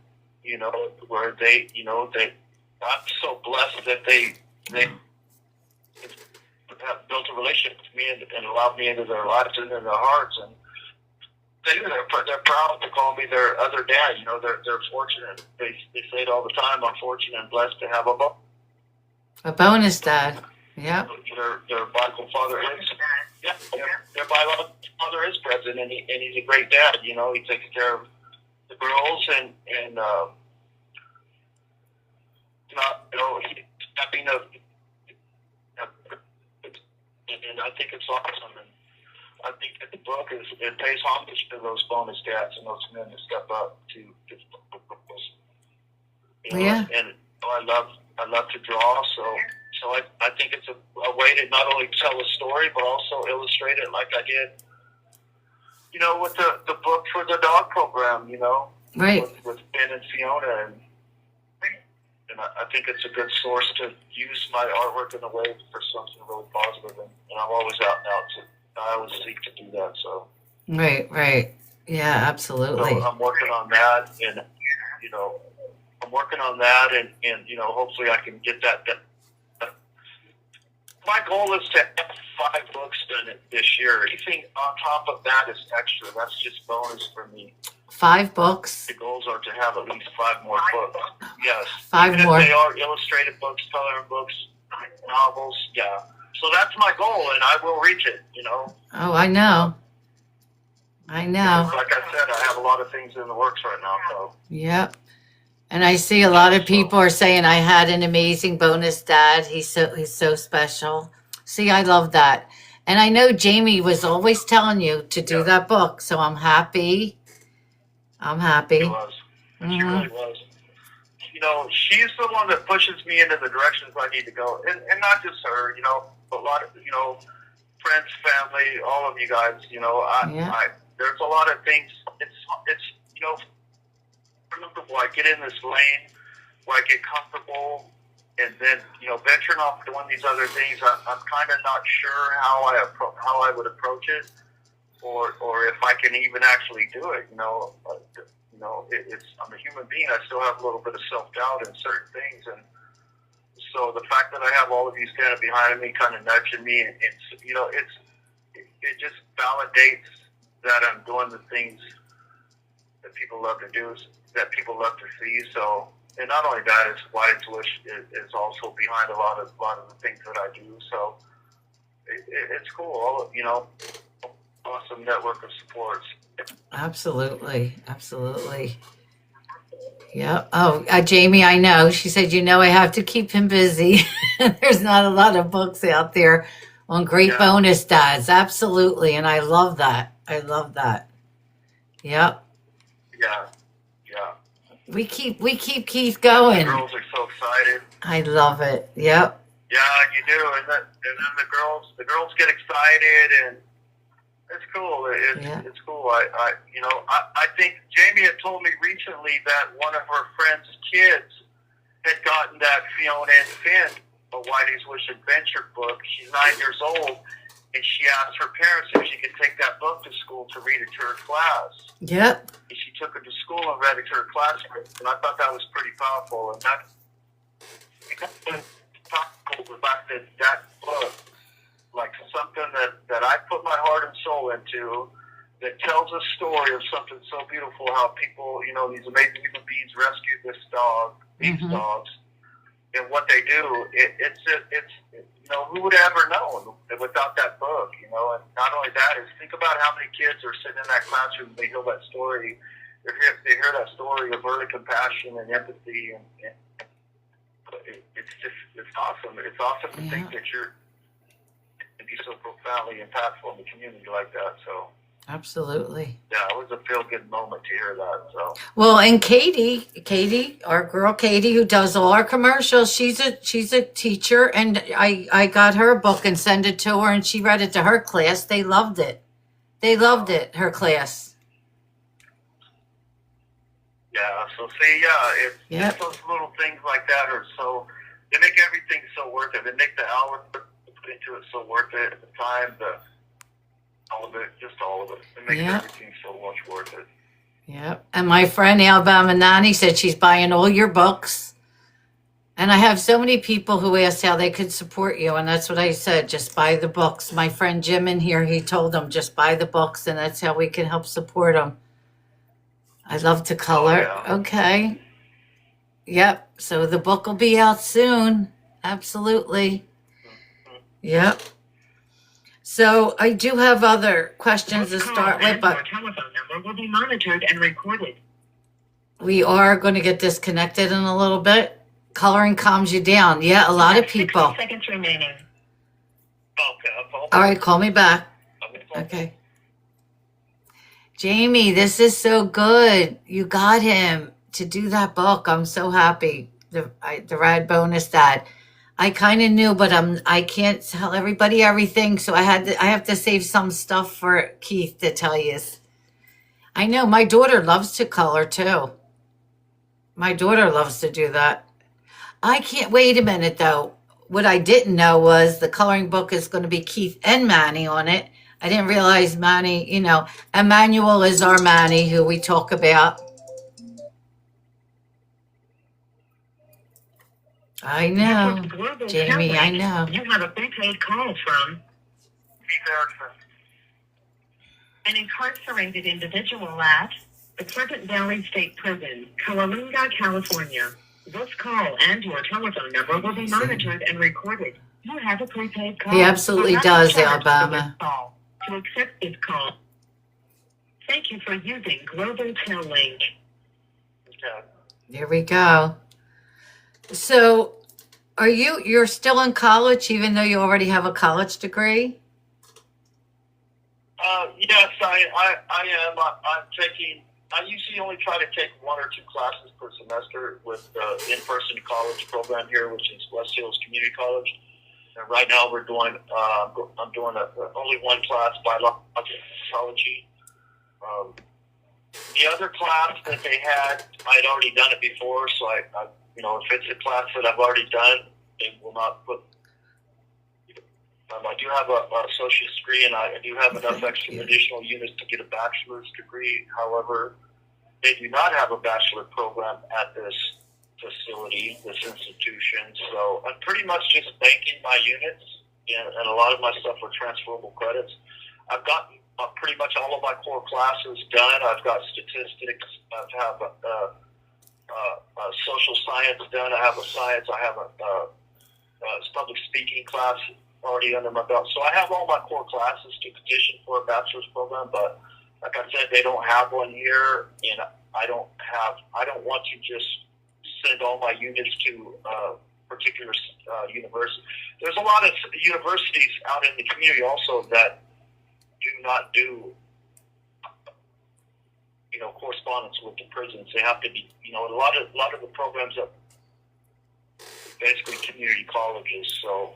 where I'm so blessed that they have built a relationship with me and allowed me into their lives and into their hearts, and they're proud to call me their other dad. They're fortunate. They say it all the time. I'm fortunate and blessed to have a bonus dad. Yeah. Their biological father is. Yeah. Their biological father is present, and he's a great dad. He takes care of the girls and he's stepping up. And I think it's awesome. And I think that the book it pays homage to those bonus dads and those men that step up to Yeah. And I love to draw, so I think it's a way to not only tell a story but also illustrate it like I did, with the book for the dog program, Right. with Ben and Fiona, and I think it's a good source to use my artwork in a way for something really positive, and I'm always out and out I always seek to do that. So Right. Yeah, absolutely. So I'm working on that, and hopefully I can get that done. My goal is to have 5 books done this year. Anything on top of that is extra. That's just bonus for me. 5 books. The goals are to have at least 5 more books. Yes. 5 Even more. if they are illustrated books, coloring books, novels, yeah. So that's my goal, and I will reach it, Oh, I know. Like I said, I have a lot of things in the works right now, so. Yep. And I see a lot of people are saying I had an amazing bonus dad. He's so special. See, I love that. And I know Jamie was always telling you to do that book, so I'm happy. It was. She really was. She's the one that pushes me into the directions I need to go. And not just her, a lot of, friends, family, all of you guys, there's a lot of things. It's where I get in this lane, where I get comfortable, and then, venturing off doing these other things, I'm kind of not sure how I would approach it, or if I can even actually do it, I'm a human being. I still have a little bit of self-doubt in certain things, and so the fact that I have all of you standing behind me, kind of nudging me, and it just validates that I'm doing the things that people love to do, that people love to see. So, and not only that, it's White's Wish is also behind a lot of the things that I do. So it's cool. Awesome network of supports. Absolutely. Yeah. Oh, Jamie, I know. She said, I have to keep him busy. There's not a lot of books out there on great bonus dads. Absolutely. And I love that. Yep. Yeah. We keep Keith going. The girls are so excited. I love it. Yep. Yeah, you do. And then the girls get excited, and it's cool. It's cool. I think Jamie had told me recently that one of her friend's kids had gotten that Fiona and Finn, a Whitey's Wish Adventure book. She's 9 years old, and she asked her parents if she could take that book to school to read it to her class. Yep. And she took it to school and read it to her classmates, and I thought that was pretty powerful. And that powerful the fact that that book, like something that I put my heart and soul into, that tells a story of something so beautiful, how people, you know, these amazing human beings rescued this dog, these dogs, and what they do. It's you know, who would have ever known without that book, you know? And not only that, is think about how many kids are sitting in that classroom, they hear that story, they hear that story of early compassion and empathy, and it's awesome. It's awesome to think that you're to be so profoundly impactful in the community like that. So Absolutely. yeah, it was a feel good moment to hear that. So Well, and Katie, our girl Katie, who does all our commercials, she's a teacher, and I got her a book and sent it to her, and she read it to her class. They loved it. Her class. yeah, so see, yeah, it's those little things like that are so, they make everything so worth it. They make the hour put into it so worth it. The time, all of it, just all of it. It makes everything so much worth it. Yep. And my friend Alabama Nani said she's buying all your books. And I have so many people who asked how they could support you, and that's what I said. Just buy the books. My friend Jim in here, he told them just buy the books, and that's how we can help support them. I love to color. Oh, yeah. Okay. Yep. So the book will be out soon. Absolutely. Yep. So I do have other questions to This call start with, and but your telephone number will be monitored and recorded. we are going to get disconnected in a little bit. Coloring calms you down. Yeah, a lot of people. 60 seconds remaining. Okay, All right, call me back. Okay. Jamie, this is so good. You got him to do that book. I'm so happy. The rad bonus that I kind of knew, but I can't tell everybody everything. So I have to save some stuff for Keith to tell you. I know my daughter loves to color too. My daughter loves to do that. I can't wait a minute though. What I didn't know was the coloring book is going to be Keith and Manny on it. I didn't realize Manny, you know, Emmanuel is our Manny who we talk about. I know, Network Global Jamie, I Telling. know. You have a prepaid call from Keith Erickson. an incarcerated individual at the Pleasant Valley State Prison, Coalinga, California. This call and your telephone number will be monitored and recorded. You have a prepaid call. He absolutely You will not does, be charged for Alabama. this call. To accept this call, thank you for using Global Tel Link. Okay. There we go. So you're still in college even though you already have a college degree? Yes, I am. I'm taking. I usually only try to take 1 or 2 classes per semester with the in-person college program here, which is West Hills Community College. And right now we're doing. I'm doing only one class, biological psychology. The other class that they had, I'd already done it before, so I you know, if it's a class that I've already done, they will not put. I do have an associate's degree, and I do have enough extra additional units to get a bachelor's degree. However, they do not have a bachelor program at this facility, this institution. So I'm pretty much just banking my units, and a lot of my stuff are transferable credits. I've gotten pretty much all of my core classes done. I've got statistics. I have social science done. I have a science. I have a public speaking class already under my belt. So I have all my core classes to petition for a bachelor's program, but like I said, they don't have one here, and I don't want to just send all my units to particular university. There's a lot of universities out in the community also that do not do, you know, correspondence with the prisons. They have to be, you know, a lot of the programs are basically community colleges. So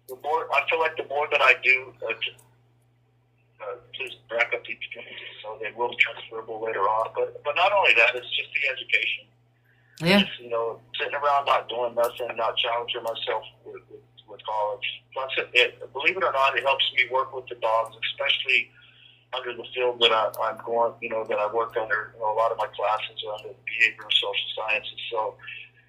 the more, I feel like the more that I do to rack up the experiences, so they will be transferable later on. But not only that, it's just the education. Yeah. Just, you know, sitting around not doing nothing, not challenging myself with college. Plus, believe it or not, it helps me work with the dogs, especially under the field that I'm going, you know, that I work under. You know, a lot of my classes are under behavioral social sciences. So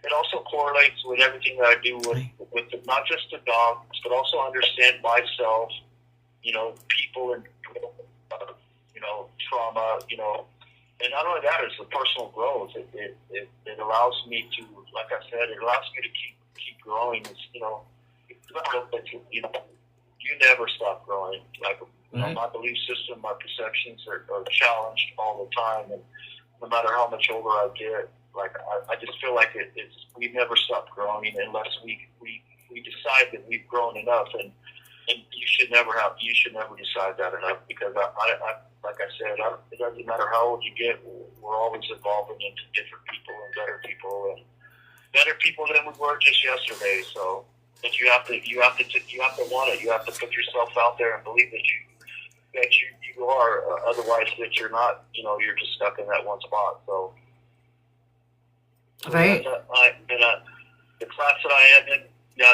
it also correlates with everything that I do with not just the dogs, but also understand myself, people and, trauma, and not only that, it's the personal growth. It allows me to, like I said, it allows me to keep growing. It's, you never stop growing. Like, my belief system, my perceptions are challenged all the time, and no matter how much older I get, like I just feel like we never stop growing unless we decide that we've grown enough, and you should never decide that enough, because I like I said, it doesn't matter how old you get, we're always evolving into different people and better people than we were just yesterday. So, but you have to want it. You have to put yourself out there and believe that you are. Otherwise, that you're not. You're just stuck in that one spot. So, Right. The class that I am in,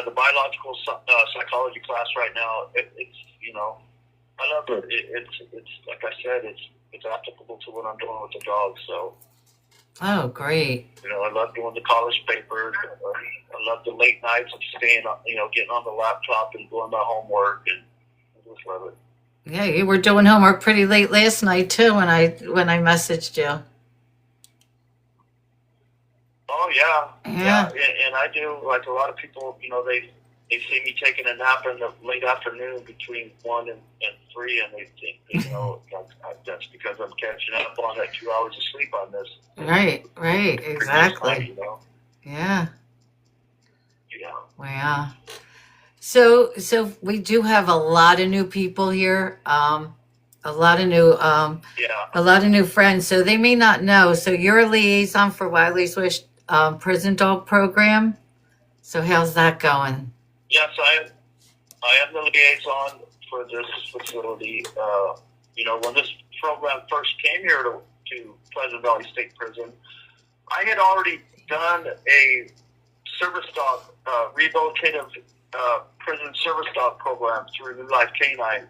the biological psychology class right now, it's I love it. It's like I said, it's applicable to what I'm doing with the dogs. So. Oh, great. I love doing the college papers. I love the late nights of staying, getting on the laptop and doing my homework, and I just love it. Yeah, you were doing homework pretty late last night too when I messaged you. Oh yeah. And I do, like a lot of people, they see me taking a nap in the late afternoon between 1 and 3, and they think, that's because I'm catching up on that 2 hours of sleep on this. Right, exactly. Night, Yeah. Yeah. Wow. So we do have a lot of new people here. A lot of new friends. So they may not know. So you're a liaison for Wiley's Wish prison dog program. So how's that going? Yes, I am the liaison for this facility. When this program first came here to Pleasant Valley State Prison, I had already done a service dog, rehabilitative prison service dog program through New Life Canine.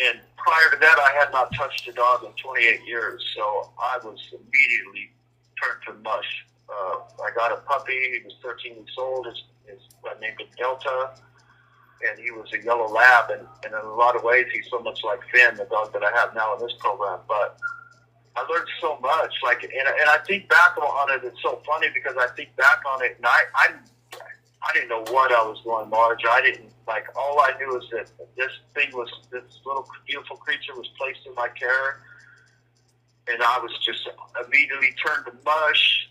And prior to that, I had not touched a dog in 28 years, so I was immediately turned to mush. I got a puppy. He was 13 weeks old. I named him Delta, and he was a yellow lab. And in a lot of ways, he's so much like Finn, the dog that I have now in this program. But I learned so much. And I think back on it. It's so funny because I think back on it, and I didn't know what I was doing, Marge. I didn't all I knew is that this little beautiful creature was placed in my care, and I was just immediately turned to mush.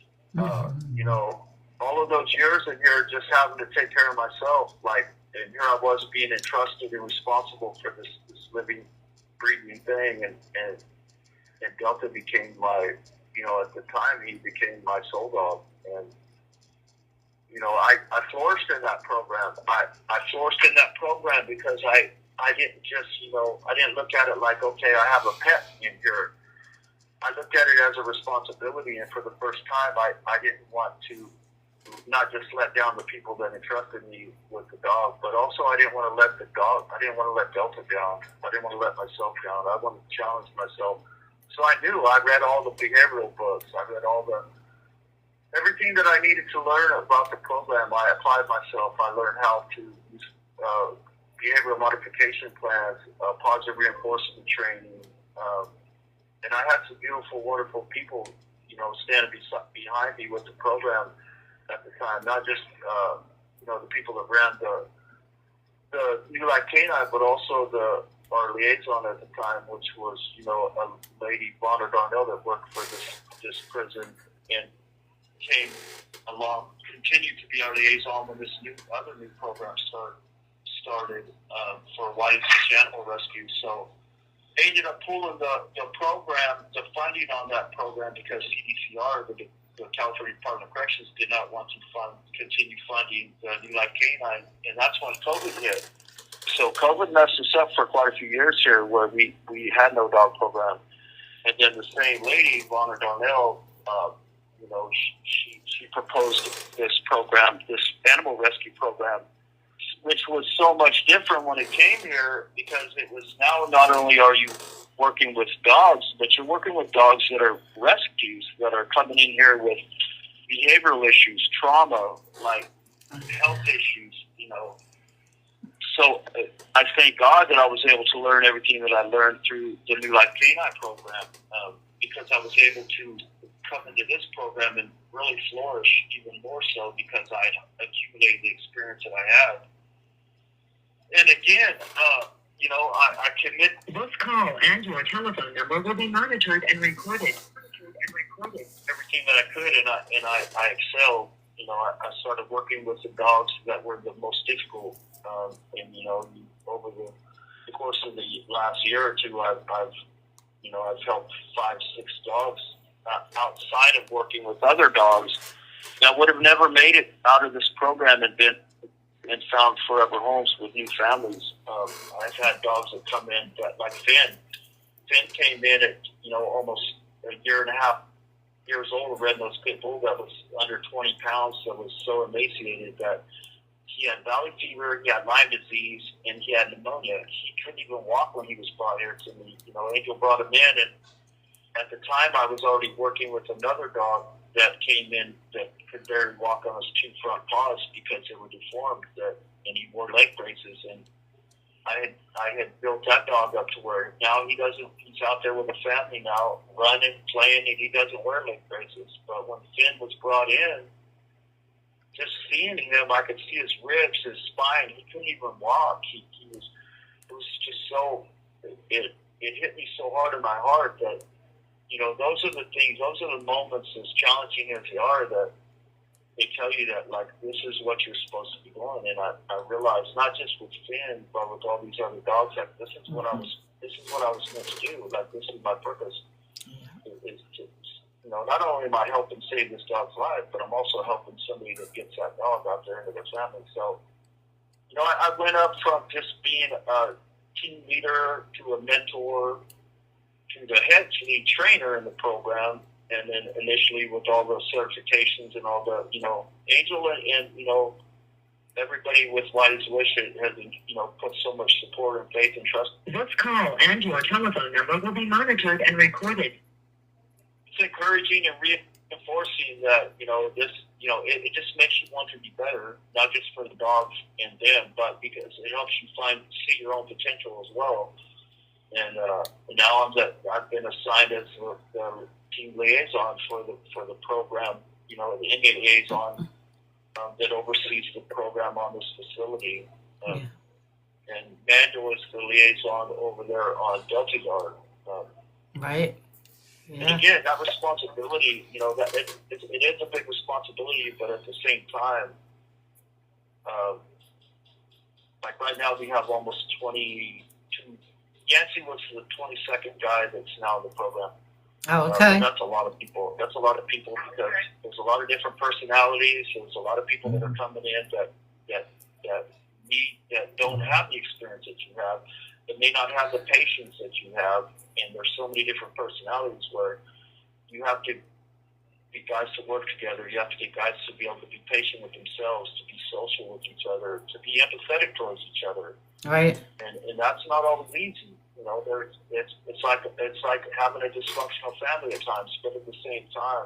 All of those years in here just having to take care of myself, and here I was being entrusted and responsible for this living, breathing thing, and Delta became my, at the time he became my soul dog, and I flourished in that program. I flourished in that program because I didn't just, I didn't look at it like, okay, I have a pet in here. I looked at it as a responsibility, and for the first time, I didn't want to not just let down the people that entrusted me with the dog, but also I didn't want to let Delta down. I didn't want to let myself down. I wanted to challenge myself. So I read all the behavioral books. I read everything that I needed to learn about the program. I applied myself. I learned how to use behavioral modification plans, positive reinforcement training, and I had some beautiful, wonderful people, standing behind me with the program at the time. Not just, the people that ran the New Life Canine, but also our liaison at the time, which was, a lady, Vonda Darnell, that worked for this prison and came along, continued to be our liaison when this other new program started for Wiley's Animal Rescue. So they ended up pulling the program, the funding on that program, because CDCR, the California Department of Corrections, did not want to continue funding the New Life Canine, and that's when COVID hit. So COVID messed us up for quite a few years here, where we had no dog program. And then the same lady, Vonda Darnell, she proposed this program, this animal rescue program, which was so much different when it came here, because it was now not only are you working with dogs, but you're working with dogs that are rescues, that are coming in here with behavioral issues, trauma, like health issues, you know. So I thank God that I was able to learn everything that I learned through the New Life Canine program, because I was able to come into this program and really flourish even more so because I accumulated the experience that I had. And again, you know, I commit. This call and your telephone number will be monitored and recorded. Everything that I could, and I excelled. You know, I started working with the dogs that were the most difficult. And you know, over the course of the last year or two, I've helped 5-6 dogs outside of working with other dogs that would have never made it out of this program and and found forever homes with new families. I've had dogs that come in that, like Finn. Finn came in at, you know, almost a year and a half years old, a red-nosed pit bull that was under 20 pounds, that was so emaciated that he had valley fever, he had Lyme disease, and he had pneumonia. He couldn't even walk when he was brought here to me. You know, Angel brought him in, and at the time I was already working with another dog that came in that could barely walk on his 2 front paws because they were deformed, and he wore leg braces. And I had built that dog up to where now he's out there with a family now, running, playing, and he doesn't wear leg braces. But when Finn was brought in, just seeing him, I could see his ribs, his spine. He couldn't even walk. It was just so, it hit me so hard in my heart that, you know, those are the things, those are the moments, as challenging as they are, that they tell you that, like, this is what you're supposed to be doing. And I realized, not just with Finn, but with all these other dogs, like, this is what I was meant to do. Like, this is my purpose. Is to, you know, not only am I helping save this dog's life, but I'm also helping somebody that gets that dog out there into their family. So, you know, I went up from just being a team leader to a mentor to the head lead trainer in the program, and then initially with all those certifications and all the, you know, Angel and you know, everybody with Whitey's Wish has, you know, put so much support and faith and trust. This call and your telephone number will be monitored and recorded. It's encouraging and reinforcing that, you know, this, you know, it just makes you want to be better, not just for the dogs and them, but because it helps you see your own potential as well. And now I've been assigned as the team liaison for the program, you know, the inmate liaison that oversees the program on this facility. And Manuel is the liaison over there on Delta Guard. Right. Yeah. And again, that responsibility, you know, that it is a big responsibility, but at the same time, like right now we have almost 22. Yancey was the 22nd guy that's now in the program. Oh, okay. That's a lot of people. That's a lot of people because there's a lot of different personalities. There's a lot of people that are coming in that don't have the experience that you have, that may not have the patience that you have, and there's so many different personalities where you have to be guys to work together. You have to get guys to be able to be patient with themselves, to be social with each other, to be empathetic towards each other. Right. And that's not always easy. You know, it's like having a dysfunctional family at times, but at the same time,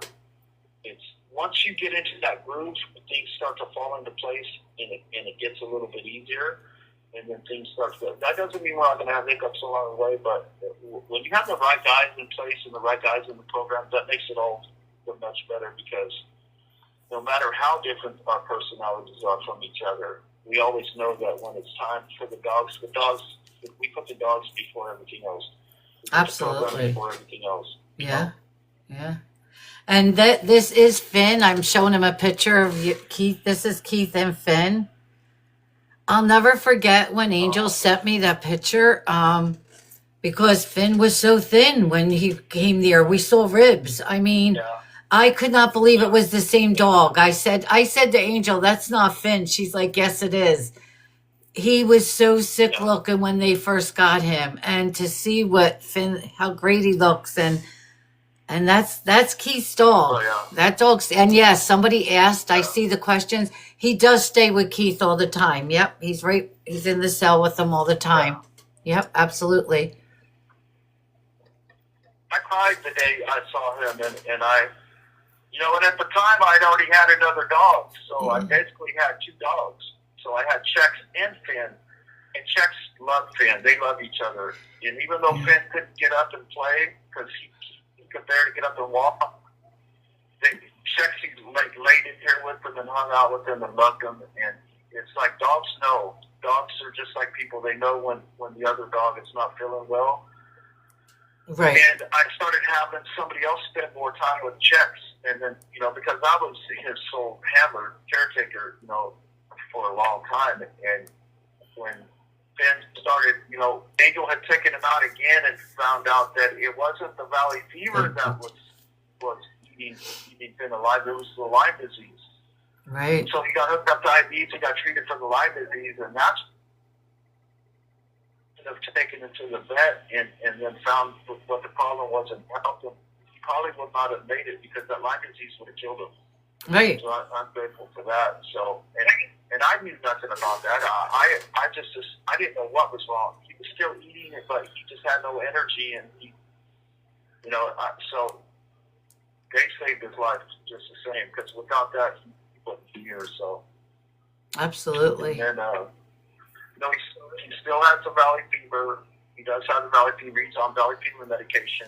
it's once you get into that groove, things start to fall into place, and it gets a little bit easier, and then things start to. That doesn't mean we're not going to have hiccups along the way, but when you have the right guys in place and the right guys in the program, that makes it all much better, because no matter how different our personalities are from each other, we always know that when it's time for the dogs, we put the dogs before everything else. Absolutely. Before everything else. Yeah. Yeah. And this is Finn. I'm showing him a picture of Keith. This is Keith and Finn. I'll never forget when Angel sent me that picture, because Finn was so thin when he came there. We saw ribs. I mean, I could not believe it was the same dog. I said to Angel, "That's not Finn." She's like, "Yes, it is." He was so sick looking when they first got him, and to see how great he looks, and that's Keith's dog. Oh, yeah. That dog's, and yes, somebody asked. I see the questions. He does stay with Keith all the time. Yep, he's in the cell with them all the time. Yep, absolutely. I cried the day I saw him, and I, You know, and at the time I'd already had another dog, so I basically had 2 dogs. So I had Chex and Finn, and Chex loved Finn. They love each other. And even though Finn couldn't get up and play because he could barely get up and walk, Chex laid in here with them and hung out with them and loved them. And it's like dogs know. Dogs are just like people. They know when the other dog is not feeling well. Right. And I started having somebody else spend more time with Chex. And then, you know, because I was his sole handler, caretaker, you know, for a long time. And when Finn started, you know, Angel had taken him out again and found out that it wasn't the valley fever that was eating Finn alive. It was the Lyme disease. Right. So he got hooked up to IVs. He got treated for the Lyme disease, and that's of taking him to the vet and then found what the problem was and helped him. He probably would not have made it because that Lyme disease would have killed him. Right. So I'm grateful for that. So and I knew nothing about that. I didn't know what was wrong. He was still eating it, but he just had no energy, and he, you know, so they saved his life just the same because without that he wouldn't be here. So Absolutely. and you know, he still has the valley fever. He does have the valley fever. He's on valley fever medication.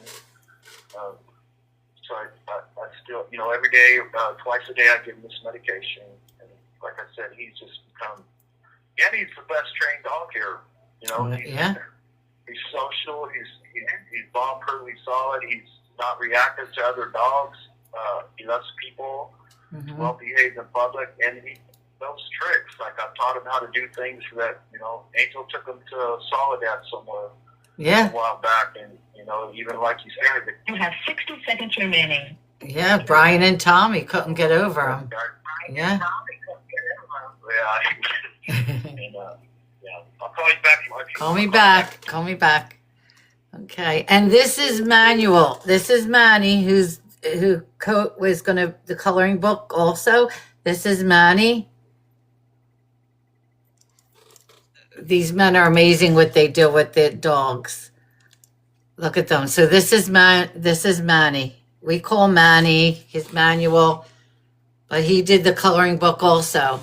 So I still, you know, every day, twice a day, I give him this medication. And like I said, he's just become, and he's the best trained dog here. You know, he's social. He's bomb-proof. He's solid. He's not reactive to other dogs. He loves people. Well behaved in public, and he knows tricks. Like I've taught him how to do things that, you know, Angel took him to Soledad somewhere a while back, and you know, even like you said, You have 60 seconds remaining. Yeah, Brian and Tommy couldn't get over him. Yeah. And, I'll call you back. Call me back. Call me back. Okay. And this is Manuel. This is Manny, who was going to the coloring book also. This is Manny. These men are amazing what they do with their dogs. Look at them. So this is Manny. We call Manny his Manuel, but he did the coloring book also.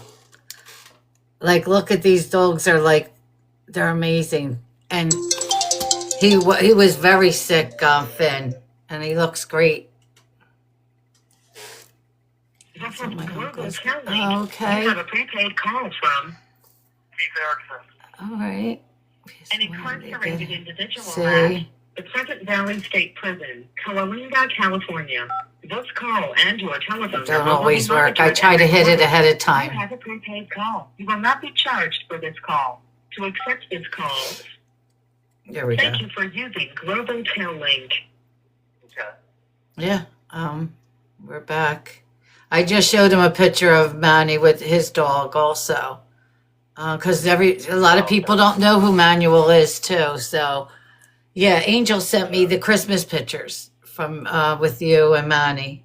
Like, look at these dogs are like, they're amazing. And he was very sick, Finn, and he looks great. This is Global Telling. Oh, okay. You have a prepaid call from Keith Erickson. All right. an incarcerated individual See? at the Pleasant Valley State Prison, Coalinga, California. This call and your telephone Don't number always will be work. I monitored try to and hit it recorded. ahead of You time. have a prepaid call. You will not be charged for this call. To accept this call, There we go. thank you for using Global Tel Link. Okay. Yeah. We're back. I just showed him a picture of Manny with his dog also. Because a lot of people don't know who Manuel is too. So, yeah, Angel sent me the Christmas pictures from with you and Manny.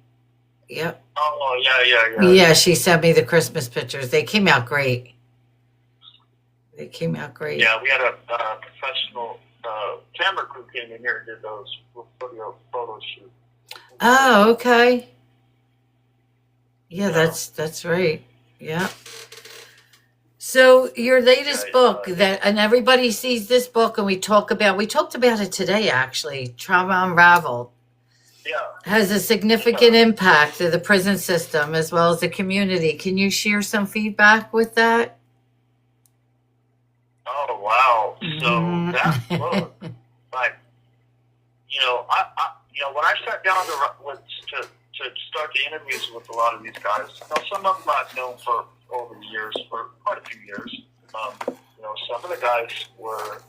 Yep. Oh, yeah. Yeah, she sent me the Christmas pictures. They came out great. They came out great. Yeah, we had a professional camera crew came in here and did those photo shoot. Oh, okay. Yeah, that's right. Yeah. So your latest book and everybody sees this book, and we talked about it today actually. Trauma Unraveled. Yeah. Has a significant impact to the prison system as well as the community. Can you share some feedback with that? Oh wow! So that book, like, I when I sat down to start the interviews with a lot of these guys, some of them I've known for over the years, for quite a few years. Some of the guys were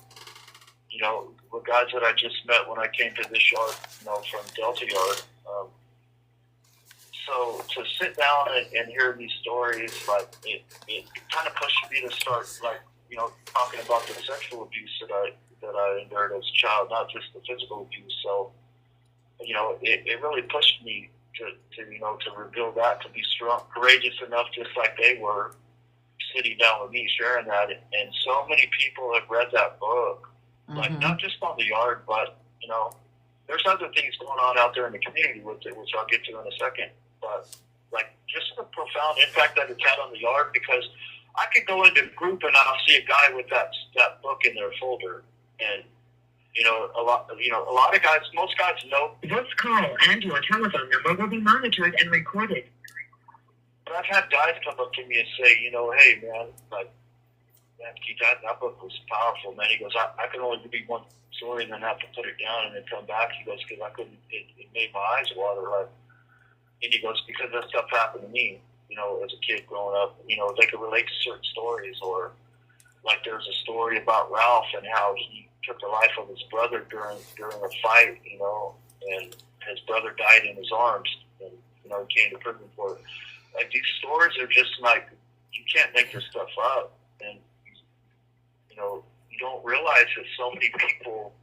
guys that I just met when I came to this yard, from Delta Yard. So to sit down and hear these stories, like it kind of pushed me to start, talking about the sexual abuse that I endured as a child, not just the physical abuse. So, it really pushed me to reveal that, to be strong, courageous enough, just like they were, sitting down with me, sharing that. And so many people have read that book, like not just on the yard, but there's other things going on out there in the community with it, which I'll get to in a second. But but like just the profound impact that it's had on the yard, because I could go into a group and I'll see a guy with that book in their folder, and a lot of guys, most guys know. This call and your telephone number will be monitored and recorded. But I've had guys come up to me and say, hey man, like, man, Keith, that book was powerful, man. He goes, I can only read one story and then have to put it down and then come back. He goes, because I couldn't, it made my eyes water. Like, and he goes, because that stuff happened to me, as a kid growing up. They could relate to certain stories, or like there's a story about Ralph and how he took the life of his brother during a fight, and his brother died in his arms, and he came to prison for it. Like, these stories are just like, you can't make this stuff up, and you don't realize that so many people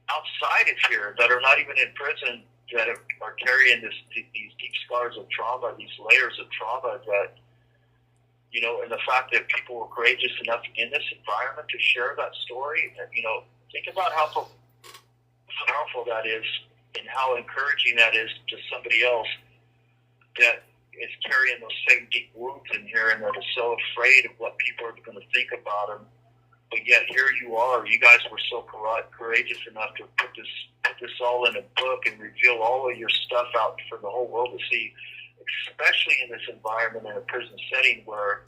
outside of here that are not even in prison that are carrying these deep scars of trauma, these layers of trauma that, and the fact that people were courageous enough in this environment to share that story, and, think about how powerful that is and how encouraging that is to somebody else that is carrying those same deep wounds in here and that is so afraid of what people are going to think about them. But yet here you are. You guys were so courageous enough to put this all in a book and reveal all of your stuff out for the whole world to see, especially in this environment in a prison setting where,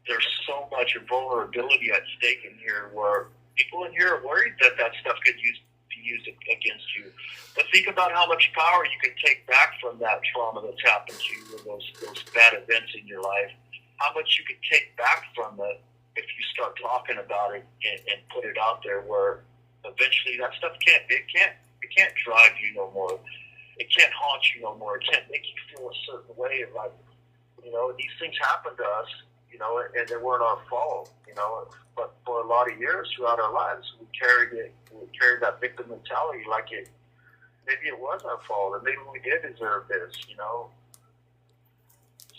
there's so much vulnerability at stake in here, where people in here are worried that stuff could be used against you. But think about how much power you can take back from that trauma that's happened to you and those bad events in your life. How much you can take back from it if you start talking about it and put it out there, where eventually that stuff can't drive you no more. It can't haunt you no more. It can't make you feel a certain way. Like, these things happen to us, and they weren't our fault, but for a lot of years throughout our lives, we carried that victim mentality like maybe it was our fault, and maybe we did deserve this,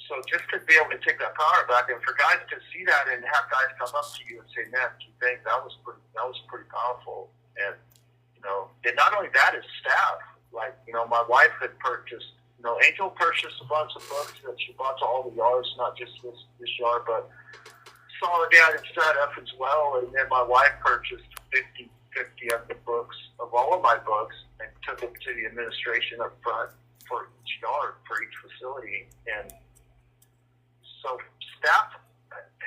So just to be able to take that power back, and for guys to see that and have guys come up to you and say, man, Keith, that was pretty powerful. And, and not only that, is staff. Like, my wife had purchased, Angel purchased a bunch of books that she bought to all the yards, not just this yard, but Soledad and Setup as well. And then my wife purchased 50 of the books, of all of my books, and took them to the administration up front for each yard, for each facility. And so staff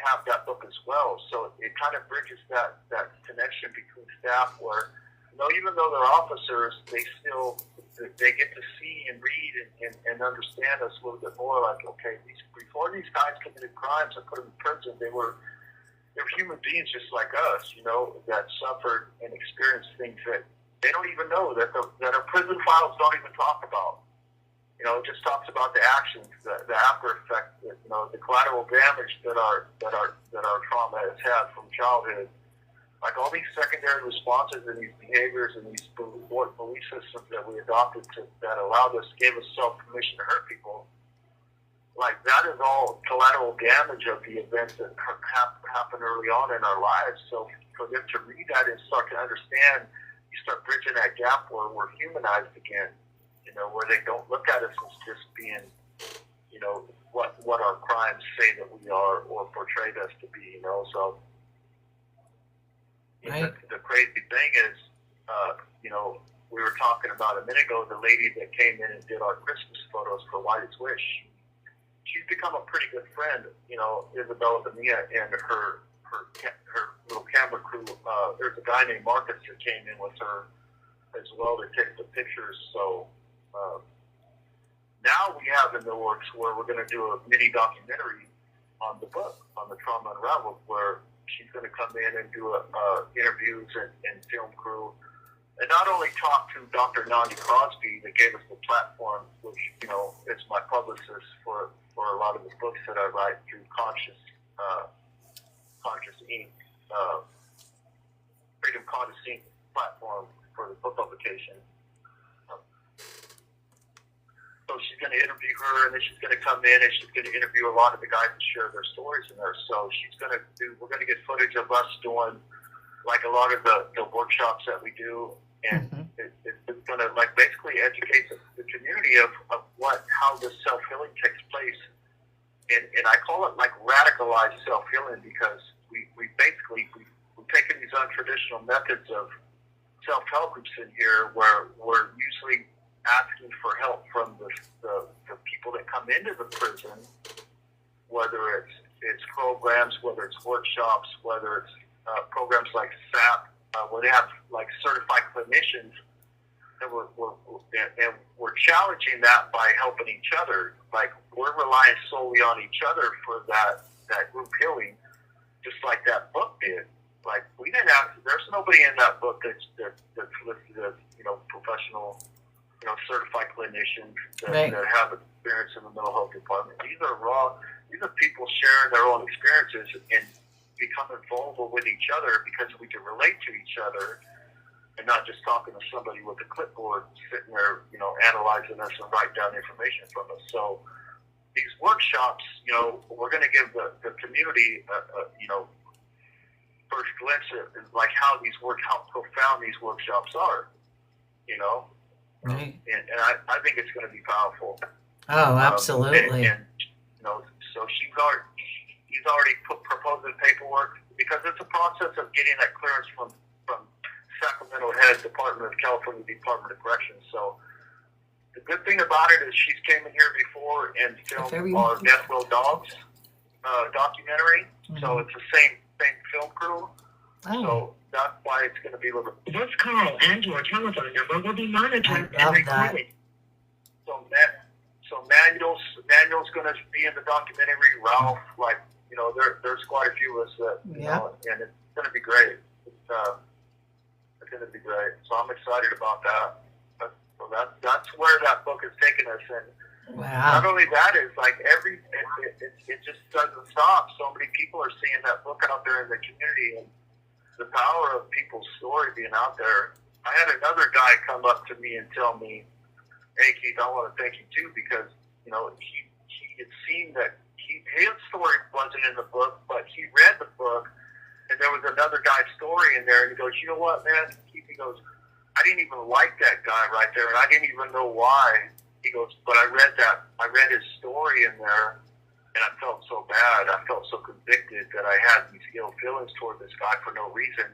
have that book as well. So it kind of bridges that connection between staff where, even though they're officers, they get to see and read and understand us a little bit more. Like, okay, before these guys committed crimes and put them in prison, they're human beings just like us, that suffered and experienced things that they don't even know, that our prison files don't even talk about. It just talks about the actions, the after effect, the collateral damage that our trauma has had from childhood. Like all these secondary responses and these behaviors and these belief systems that we adopted that allowed us, gave us self-permission to hurt people, like that is all collateral damage of the events that happened early on in our lives. So for them to read that and start to understand, you start bridging that gap where we're humanized again, where they don't look at us as just being, what our crimes say that we are or portrayed us to be, so. Right. The crazy thing is, we were talking about a minute ago, the lady that came in and did our Christmas photos for Whitey's Wish. She's become a pretty good friend, Isabella Bonilla and her little camera crew. There's a guy named Marcus that came in with her as well to take the pictures. So now we have in the works where we're going to do a mini documentary on the book, on the Trauma Unraveled, where she's going to come in and do interviews and film crew, and not only talk to Dr. Nandi Crosby that gave us the platform, which is my publicist for a lot of the books that I write through Conscious Inc. Freedom Conscious Inc. platform for the book publication. So she's going to interview her, and then she's going to come in and she's going to interview a lot of the guys and share their stories in there. So we're going to get footage of us doing like a lot of the workshops that we do, and it's going going to like basically educate the community of how this self-healing takes place. And I call it like radicalized self-healing because we've taken these untraditional methods of self-help groups in here where we're usually asking for help from the people that come into the prison, whether it's programs, whether it's workshops, whether it's programs like SAP, where they have like certified clinicians, and we're challenging that by helping each other. Like we're relying solely on each other for that group healing, just like that book did. Like we didn't have. There's nobody in that book that's listed as professional, certified clinicians that have experience in the mental health department. These are people sharing their own experiences and becoming vulnerable with each other because we can relate to each other and not just talking to somebody with a clipboard sitting there, analyzing us and write down information from us. So these workshops, we're going to give the community, first glimpse of like how profound these workshops are, Right. And I think it's going to be powerful. Oh, absolutely. And so he's already proposed the paperwork because it's a process of getting that clearance from Sacramento Head Department of California Department of Corrections. So the good thing about it is she's came in here before and filmed our Death Row Dogs documentary. Mm-hmm. So it's the same film crew. Oh. So that's why it's going to be a little bit. This call and your telephone number will be monitored and recorded. So Manuel's going to be in the documentary. Ralph, there's quite a few of us that, and it's going to be great. It's going to be great. So I'm excited about that. So that's where that book is taking us. And not only that, is like it just doesn't stop. So many people are seeing that book out there in the community, and the power of people's story being out there. I had another guy come up to me and tell me, "Hey Keith, I want to thank you too because he had seen that his story wasn't in the book, but he read the book, and there was another guy's story in there, and he goes, you know what, man, Keith, he goes, I didn't even like that guy right there, and I didn't even know why. He goes, but I read his story in there, and I felt so bad. I felt so convicted that I had these ill feelings toward this guy for no reason.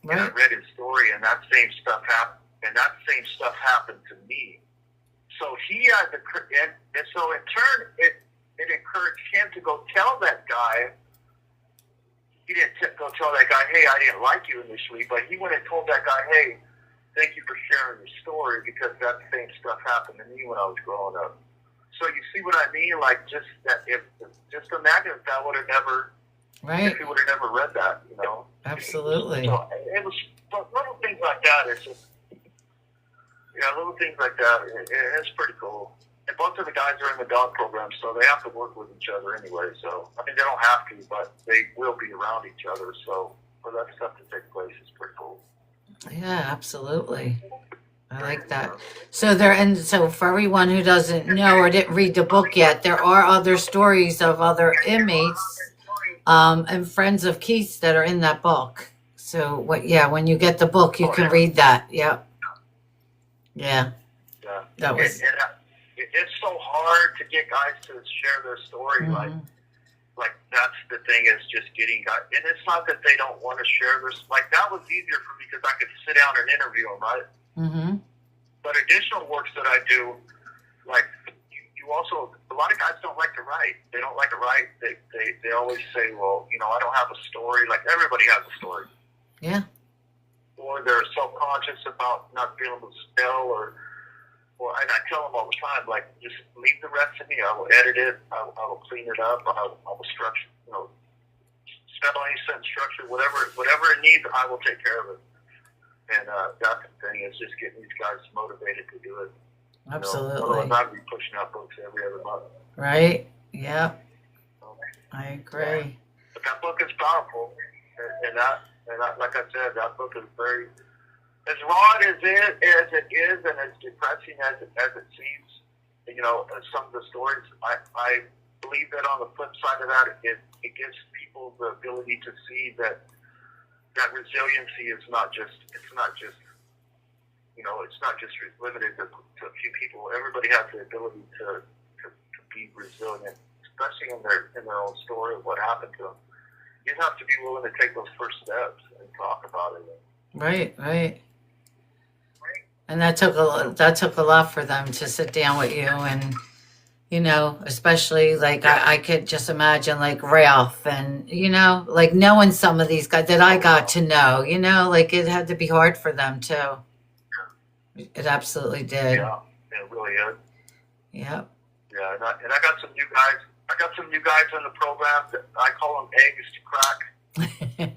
Right. And I read his story, and that same stuff happened. And that same stuff happened to me. So he had the, and so in turn, it encouraged him to go tell that guy. He didn't go tell that guy, hey, I didn't like you initially, but he went and told that guy, hey, thank you for sharing your story because that same stuff happened to me when I was growing up. So you see what I mean? Like just imagine if that would have never, if he would have never read that, Absolutely. So it was little things like that. It's just, little things like that. It's pretty cool. And both of the guys are in the dog program, so they have to work with each other anyway. So I mean, they don't have to, but they will be around each other. So for that stuff to take place is pretty cool. Yeah, absolutely. I like that. So so for everyone who doesn't know or didn't read the book yet, there are other stories of other inmates and friends of Keith's that are in that book. So when you get the book, you can read that. Yep. Yeah. Yeah. That was. It's so hard to get guys to share their story. Mm-hmm. Like that's the thing is just getting guys. And it's not that they don't want to share their. Like that was easier for me because I could sit down and interview them, right? Mm-hmm. But additional works that I do, like you also, a lot of guys don't like to write. They don't like to write. They always say, well, I don't have a story. Like everybody has a story. Yeah. Or they're self-conscious about not being able to spell and I tell them all the time, like, just leave the rest to me. I will edit it. I will clean it up. I will structure, spelling, sentence structure, whatever it needs, I will take care of it. And that's the thing is just getting these guys motivated to do it. Absolutely. Otherwise, I'd be pushing out books every other month. Right. Yeah. I agree. But that book is powerful, and like I said, that book is very. As raw as it is, and as depressing as it seems, some of the stories, I believe that on the flip side of that, it gives people the ability to see that resiliency is not just it's not just limited to a few people. Everybody has the ability to be resilient, especially in their own story of what happened to them. You have to be willing to take those first steps and talk about it. Right. And that took a lot for them to sit down with you, and especially like I could just imagine like Ralph, and like knowing some of these guys that I got to know, like it had to be hard for them too. It absolutely did. Yeah, it really is. Yep. Yeah, and I got some new guys. I got some new guys in the program that I call them eggs to crack. Yeah.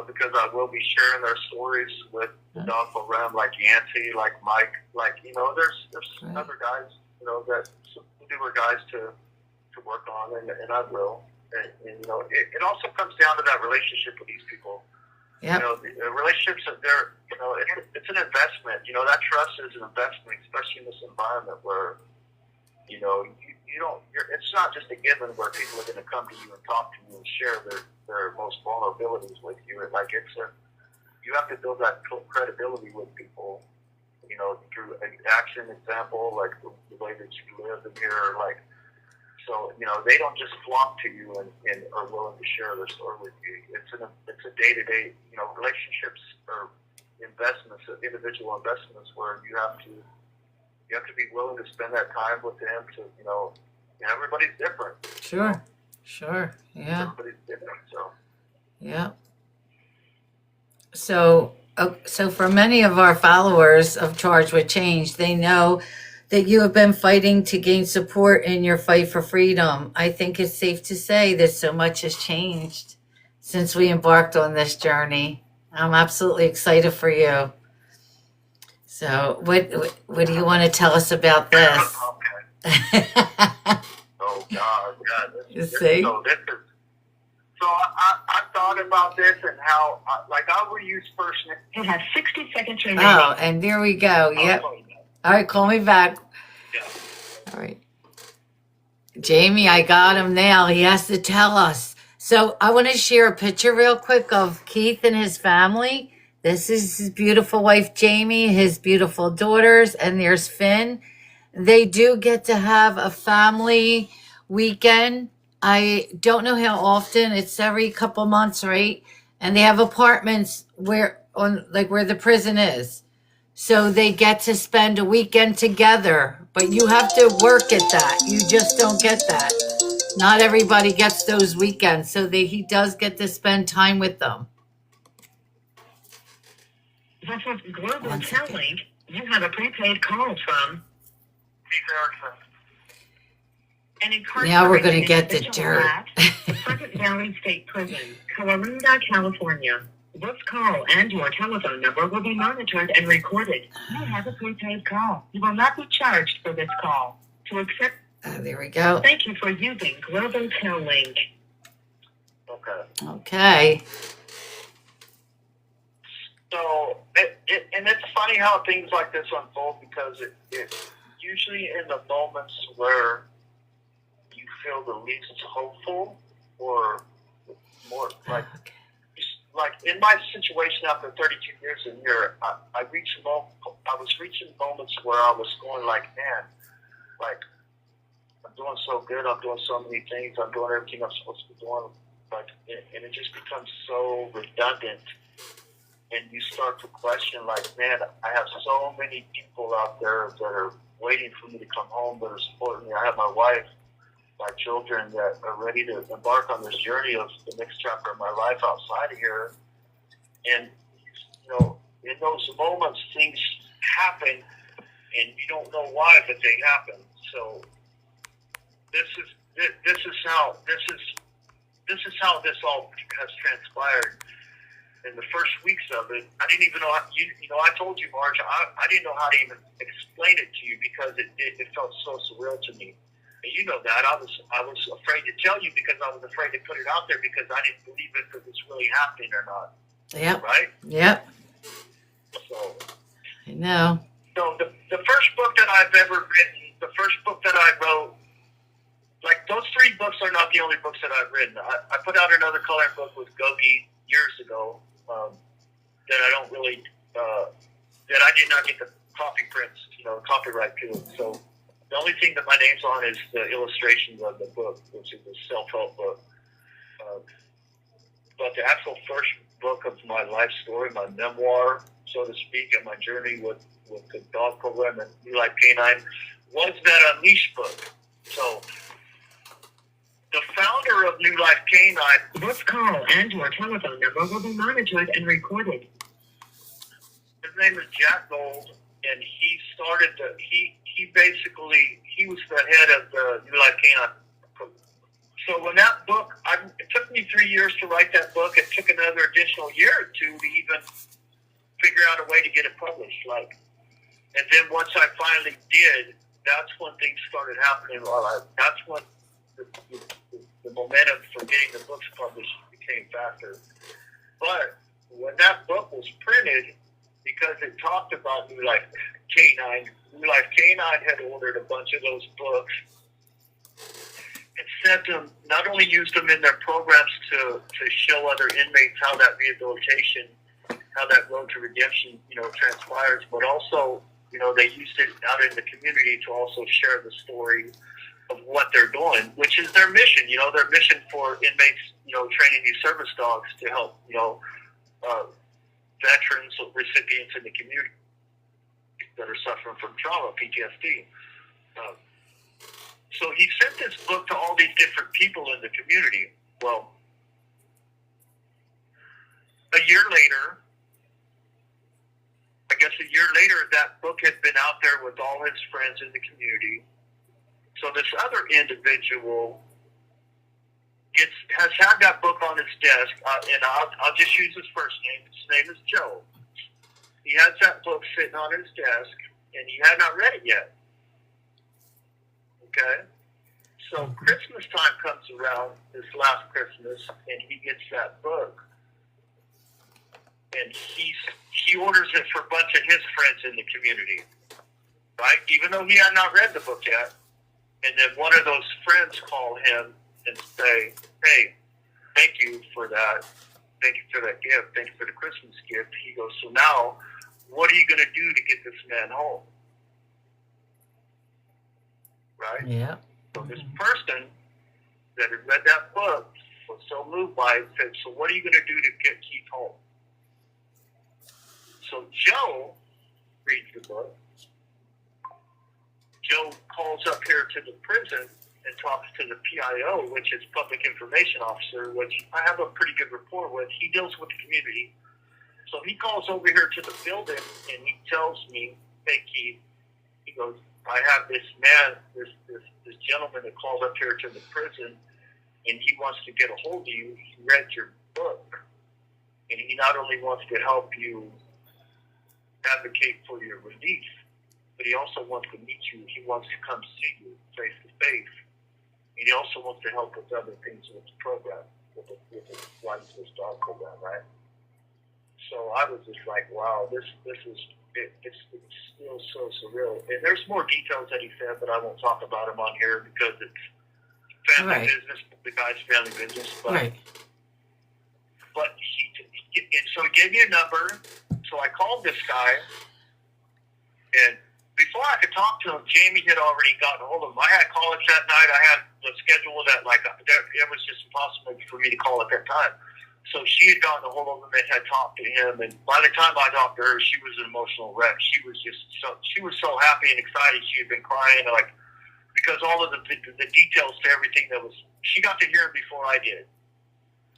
Because I will be sharing their stories with Uncle Rem, like Yancey, like Mike, there's Right. other guys, that some newer guys to work on, and I will. And it also comes down to that relationship with these people. Yep. The relationships that they're, it's an investment. That trust is an investment, especially in this environment where, you don't. It's not just a given where people are going to come to you and talk to you and share their most vulnerabilities with you. You have to build that credibility with people, through an action example, like the way that you live in here, so they don't just flock to you and are willing to share their story with you. It's a day-to-day, relationships or investments, individual investments, where you have to be willing to spend that time with them. Everybody's different. Sure. Yeah. Everybody's different. So. Yeah. So for many of our followers of Charged with Change, they know that you have been fighting to gain support in your fight for freedom. I think it's safe to say that so much has changed since we embarked on this journey. I'm absolutely excited for you. So what do you want to tell us about this? Okay. Oh God. You see? So I thought about this and how I will use first. You have 60 seconds remaining. Oh, and there we go. Yep. All right, call me back. Yeah. All right. Jamie, I got him now. He has to tell us. So I want to share a picture real quick of Keith and his family. This is his beautiful wife, Jamie, his beautiful daughters, and there's Finn. They do get to have a family weekend. I don't know how often. It's every couple months, right? And they have apartments where the prison is. So they get to spend a weekend together, but you have to work at that. You just don't get that. Not everybody gets those weekends. So he does get to spend time with them. This is Global Tellink. You have a prepaid call from Erickson. an incarcerated Now we're going to get the individual dirt. at the Pleasant Valley State Prison, Cowalunga, California. This call and your telephone number will be monitored and recorded. You have a prepaid call. You will not be charged for this call. To accept. There we go. Thank you for using Global Tellink. Okay. Okay. So, and it's funny how things like this unfold, because it usually in the moments where you feel the least hopeful or more like in my situation after 32 years in here, I was reaching moments where I was going like, man, like I'm doing so good, I'm doing so many things, I'm doing everything I'm supposed to be doing, and it just becomes so redundant. And you start to question, like, man, I have so many people out there that are waiting for me to come home, that are supporting me. I have my wife, my children that are ready to embark on this journey of the next chapter of my life outside of here. And, in those moments, things happen, and you don't know why, but they happen. So this is how this all has transpired. In the first weeks of it, I didn't even know how, I told you, Marge, I didn't know how to even explain it to you, because it felt so surreal to me. And you know that. I was afraid to tell you, because I was afraid to put it out there, because I didn't believe it was really happening or not. Yep. Right? Yep. So I know. So the first book that I've ever written, the first book that I wrote, like those 3 books are not the only books that I've written. I put out another coloring book with Gogi years ago, that I don't really that I did not get the copy prints, copyright to it. So the only thing that my name's on is the illustrations of the book, which is a self-help book. But the actual first book of my life story, my memoir, so to speak, and my journey with the dog program and New Life Canine was that Unleashed book. So the founder of New Life Canine. This call and your telephone number will be monitored and recorded. His name is Jack Gold, and he started he was the head of the New Life Canine. So when that book, it took me 3 years to write that book. It took another additional year or two to even figure out a way to get it published. And then once I finally did, that's when things started happening. That's when the momentum for getting the books published became faster. But when that book was printed, because it talked about New Life Canine, New Life Canine had ordered a bunch of those books and sent them, not only used them in their programs to show other inmates how that rehabilitation, how that road to redemption, transpires, but also, they used it out in the community to also share the story of what they're doing, which is their mission. Their mission for inmates, training these service dogs to help, veterans or recipients in the community that are suffering from trauma, PTSD. So he sent this book to all these different people in the community. Well, a year later, that book had been out there with all his friends in the community. So this other individual has had that book on his desk, and I'll just use his first name. His name is Joe. He has that book sitting on his desk, and he had not read it yet. Okay? So Christmas time comes around, this last Christmas, and he gets that book. And he orders it for a bunch of his friends in the community, right? Even though he had not read the book yet. And then one of those friends call him and say, hey, thank you for that. Thank you for that gift. Thank you for the Christmas gift. He goes, so now, what are you going to do to get this man home? Right? Yeah. So this person that had read that book was so moved by it, said, so what are you going to do to get Keith home? So Joe reads the book. Joe calls up here to the prison and talks to the PIO, which is Public Information Officer, which I have a pretty good rapport with. He deals with the community. So he calls over here to the building and he tells me, hey, Keith, he goes, I have this man, this gentleman that called up here to the prison, and he wants to get a hold of you. He read your book, and he not only wants to help you advocate for your release, but he also wants to meet you. He wants to come see you face to face, and he also wants to help with other things with the program, with the licensed dog program, right? So I was just like, wow, this is. It's still so surreal. And there's more details that he said, but I won't talk about him on here because it's family business, the guy's family business. But, but so he gave me a number. So I called this guy, and before I could talk to him, Jamie had already gotten a hold of him. I had college that night. I had the schedule that, it was just impossible for me to call at that time. So she had gotten a hold of him and had talked to him, and by the time I talked to her, she was an emotional wreck. She was so happy and excited. She had been crying, because all of the details to everything she got to hear it before I did.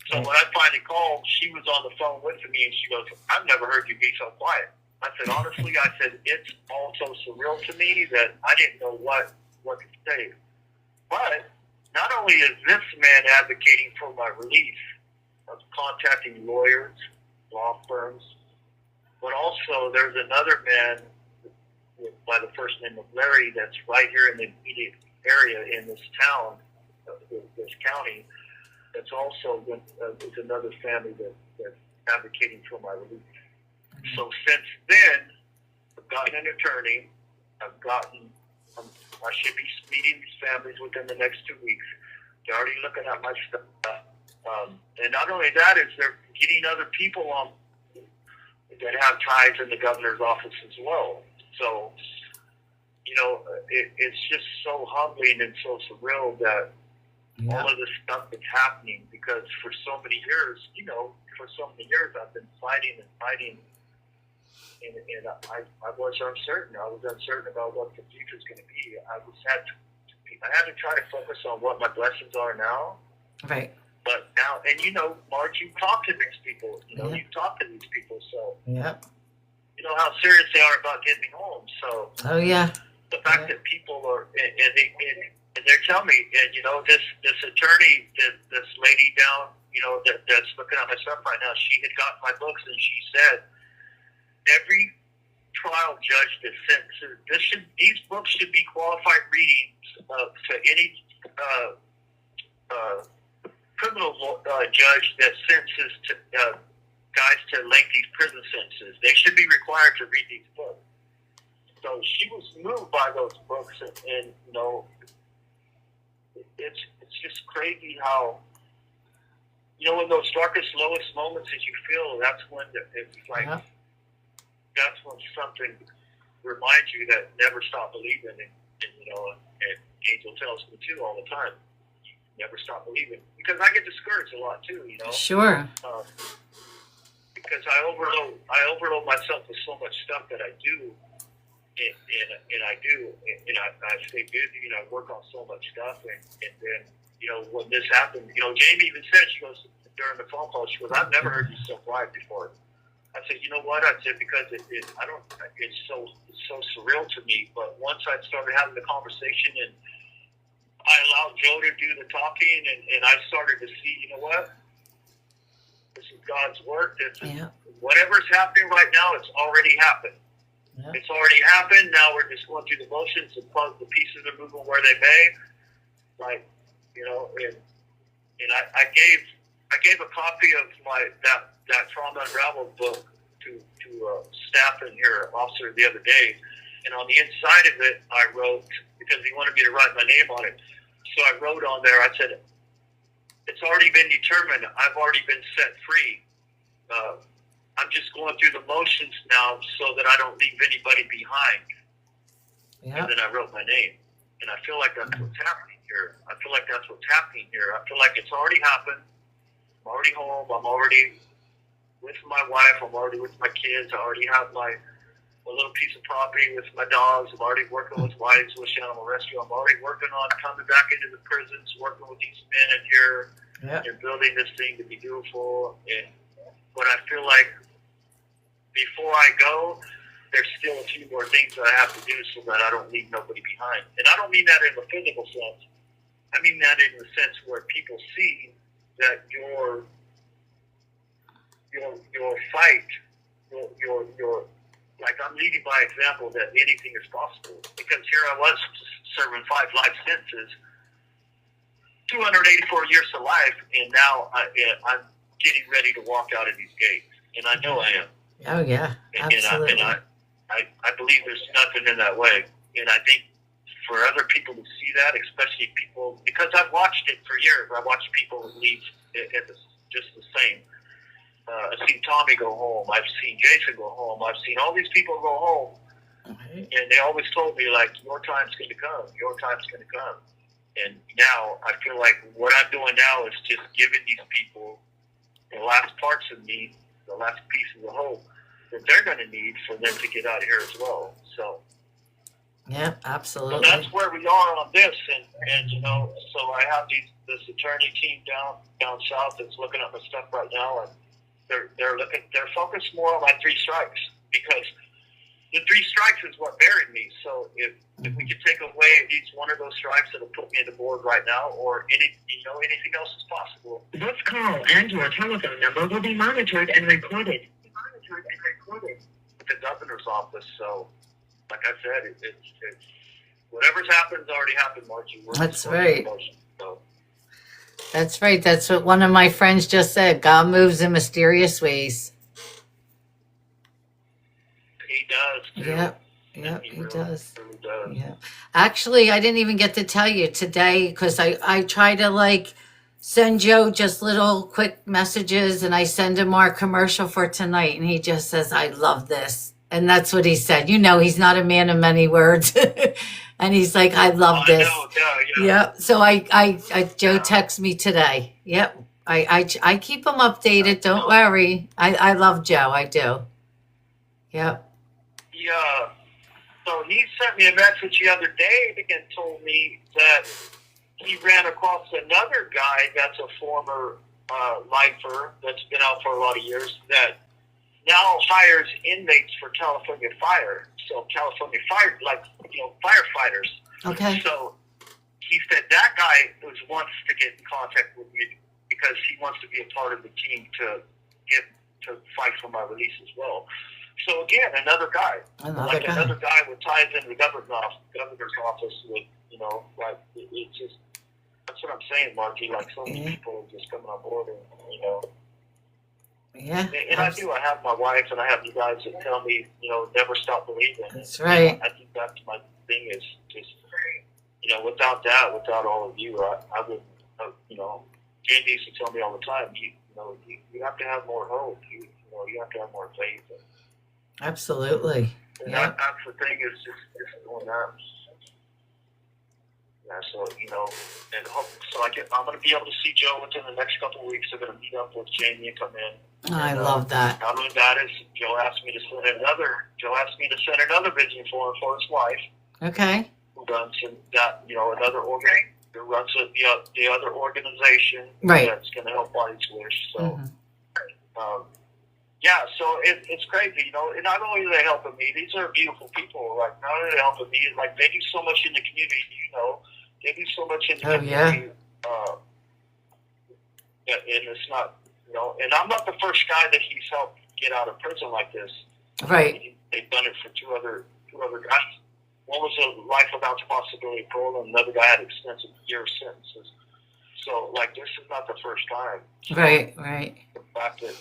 So when I finally called, she was on the phone with me, and she goes, I've never heard you be so quiet. I said, honestly, it's all so surreal to me that I didn't know what to say. But not only is this man advocating for my release, of contacting lawyers, law firms, but also there's another man by the first name of Larry that's right here in the immediate area in this town, this county, that's also with another family that's advocating for my release. So since then, I've gotten an attorney. I should be meeting these families within the next 2 weeks. They're already looking at my stuff. And not only that, is they're getting other people on. that have ties in the governor's office as well. So, it's just so humbling and so surreal that all of this stuff is happening, because for so many years, I've been fighting and fighting, and I was uncertain. I was uncertain about what the future is going to be. I had to try to focus on what my blessings are now. Right. But now, and Marge, you talk to these people. You talk to these people, so you know how serious they are about getting me home. So, oh yeah, the fact that people are, and they're telling me, and this attorney, this lady down, that's looking at my stuff right now, she had gotten my books, and she said every trial judge that sentences these books should be qualified readings to any criminal judge that sentences to guys to lengthy prison sentences. They should be required to read these books. So she was moved by those books, and it's just crazy how, in those darkest, lowest moments that you feel, that's when it's like, that's when something reminds you that never stop believing, and Angel tells me too all the time, never stop believing, because I get discouraged a lot too, Sure. Because I overload myself with so much stuff that I do. And I do, and I stay busy, and I work on so much stuff, and then, when this happened, Jamie even said, she goes, during the phone call, she goes, I've never heard you so quiet before. I said, you know what? I said, because it's so surreal to me, but once I started having the conversation, and I allowed Joe to do the talking, and I started to see, you know what? This is God's work. Whatever's happening right now, it's already happened. Yeah. It's already happened. Now we're just going through the motions, and the pieces are moving where they may. And I gave a copy of that Trauma Unraveled book to staff in here, officer, the other day, and on the inside of it, I wrote, because he wanted me to write my name on it. So I wrote on there, I said, it's already been determined. I've already been set free. I'm just going through the motions now so that I don't leave anybody behind. Yep. And then I wrote my name. And I feel like that's what's happening here. I feel like it's already happened. I'm already home. I'm already with my wife. I'm already with my kids. I already have my little piece of property with my dogs. I'm already working with Whites, with Animal Rescue. I'm already working on coming back into the prisons, working with these men in here, and building this thing to be beautiful. But I feel like before I go, there's still a few more things that I have to do so that I don't leave nobody behind. And I don't mean that in the physical sense. I mean that in the sense where people see that your fight, your like, I'm leading by example that anything is possible. Because here I was serving 5 life sentences, 284 years to life, and now I'm getting ready to walk out of these gates. And I know I am. Oh, yeah, absolutely. And I believe there's nothing in that way. And I think for other people to see that, especially people, because I've watched it for years. I watched people leave just the same. I've seen Tommy go home. I've seen Jason go home. I've seen all these people go home. Okay. And they always told me, like, your time's going to come. Your time's going to come. And now I feel like what I'm doing now is just giving these people the last parts of me, the last piece of the hope that they're going to need for them to get out of here as well. So, yeah, absolutely. So that's where we are on this, and so I have this attorney team down south that's looking at my stuff right now, and they're focused more on my 3 strikes, because the 3 strikes is what buried me. So if we could take away at least one of those strikes, it'll put me in the board right now, or anything else is possible. This call and your telephone number will be monitored and recorded. The governor's office. So, like I said, it's whatever's happened's already happened, Margie. That's right. So. That's right. That's what one of my friends just said. God moves in mysterious ways. He does. Yep. Yep, he does. Really does. Yeah. Actually, I didn't even get to tell you today, because I try to, like, send Joe just little quick messages, and I send him our commercial for tonight, and he just says, I love this. And that's what he said. You know, he's not a man of many words. And he's like, I love this. I know, yeah. Yep. So Joe texted me today. Yep. I keep him updated. Don't worry. I love Joe. I do. Yep. Yeah. So he sent me a message the other day and told me that he ran across another guy that's a former lifer that's been out for a lot of years that now hires inmates for California Fire. So California Fire, firefighters. Okay. So he said that guy wants to get in contact with me because he wants to be a part of the team to fight for my release as well. So again, another guy with ties in the governor's office with, it's just, that's what I'm saying, Marky. Like, so many people are just coming on board and, Yeah. And I do. I have my wife and I have you guys that tell me, never stop believing. That's right. I think that's my thing is just, without that, without all of you, I wouldn't, Jamie used to tell me all the time, you have to have more hope. You have to have more faith. Absolutely. And Yeah. that's the thing is just doing that. Yeah, so, and I'm going to be able to see Joe within the next couple of weeks. I'm going to meet up with Jamie and come in. I love that. Not only that is Joe asked me to send another vision for his wife. Okay. Who runs another organ who runs the other organization Right. that's going to help Body's Wish. So so it's crazy, and not only are they helping me, these are beautiful people. Like, not only are they helping me, like, they do so much in the community, they do so much in the community. And it's not, and I'm not the first guy that he's helped get out of prison like this. Right. They've done it for two other guys. One was a life without the possibility of parole, and another guy had extensive year sentences. So, like, this is not the first time. So Right. the fact that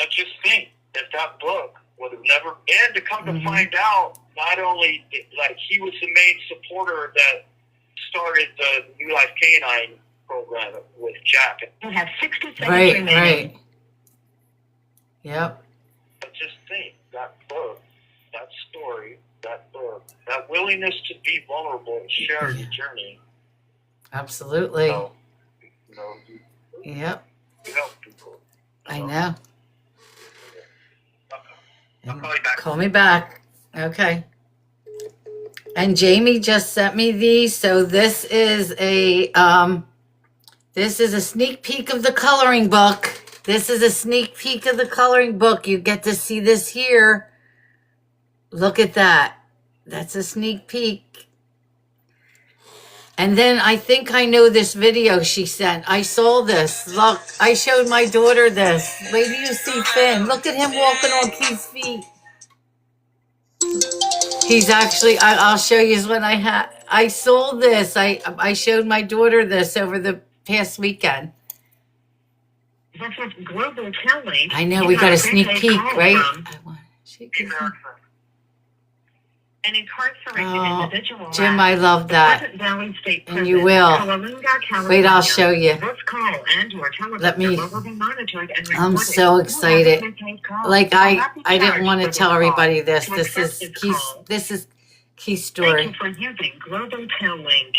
I just think that book would have never, and to come to find out, not only, he was the main supporter that started the New Life Canine program with Jack. You have 60 seconds Right. remaining. Right. Yep. I just think that book, that story, that book, that willingness to be vulnerable and share your journey. Absolutely. You Yep. help people. I know. I'll call you back. Call me back. Okay. And Jamie just sent me these. So this is a sneak peek of the coloring book. This is a sneak peek of the coloring book. You get to see this here. Look at that. That's a sneak peek. And then I think I know this video she sent. I saw this. Look, I showed my daughter this. Wait till you see Finn. Look at him walking on Keith's feet. He's actually, I'll show you when I saw this. I showed my daughter this over the past weekend. This is Global Telly. I know, we got a sneak peek, right? An incarcerated individual. Jim, I love that. Pleasant Valley State And you Prison, will. Cowalunga, California. Wait, I'll show you. This call and your telephone Let me- number will be monitored and I'm recorded. so You excited. have a prepaid call. Like You will not be I didn't charged want to for tell call. everybody this. To This accept is call, Keith's Thank story. you for using Global Tel Link.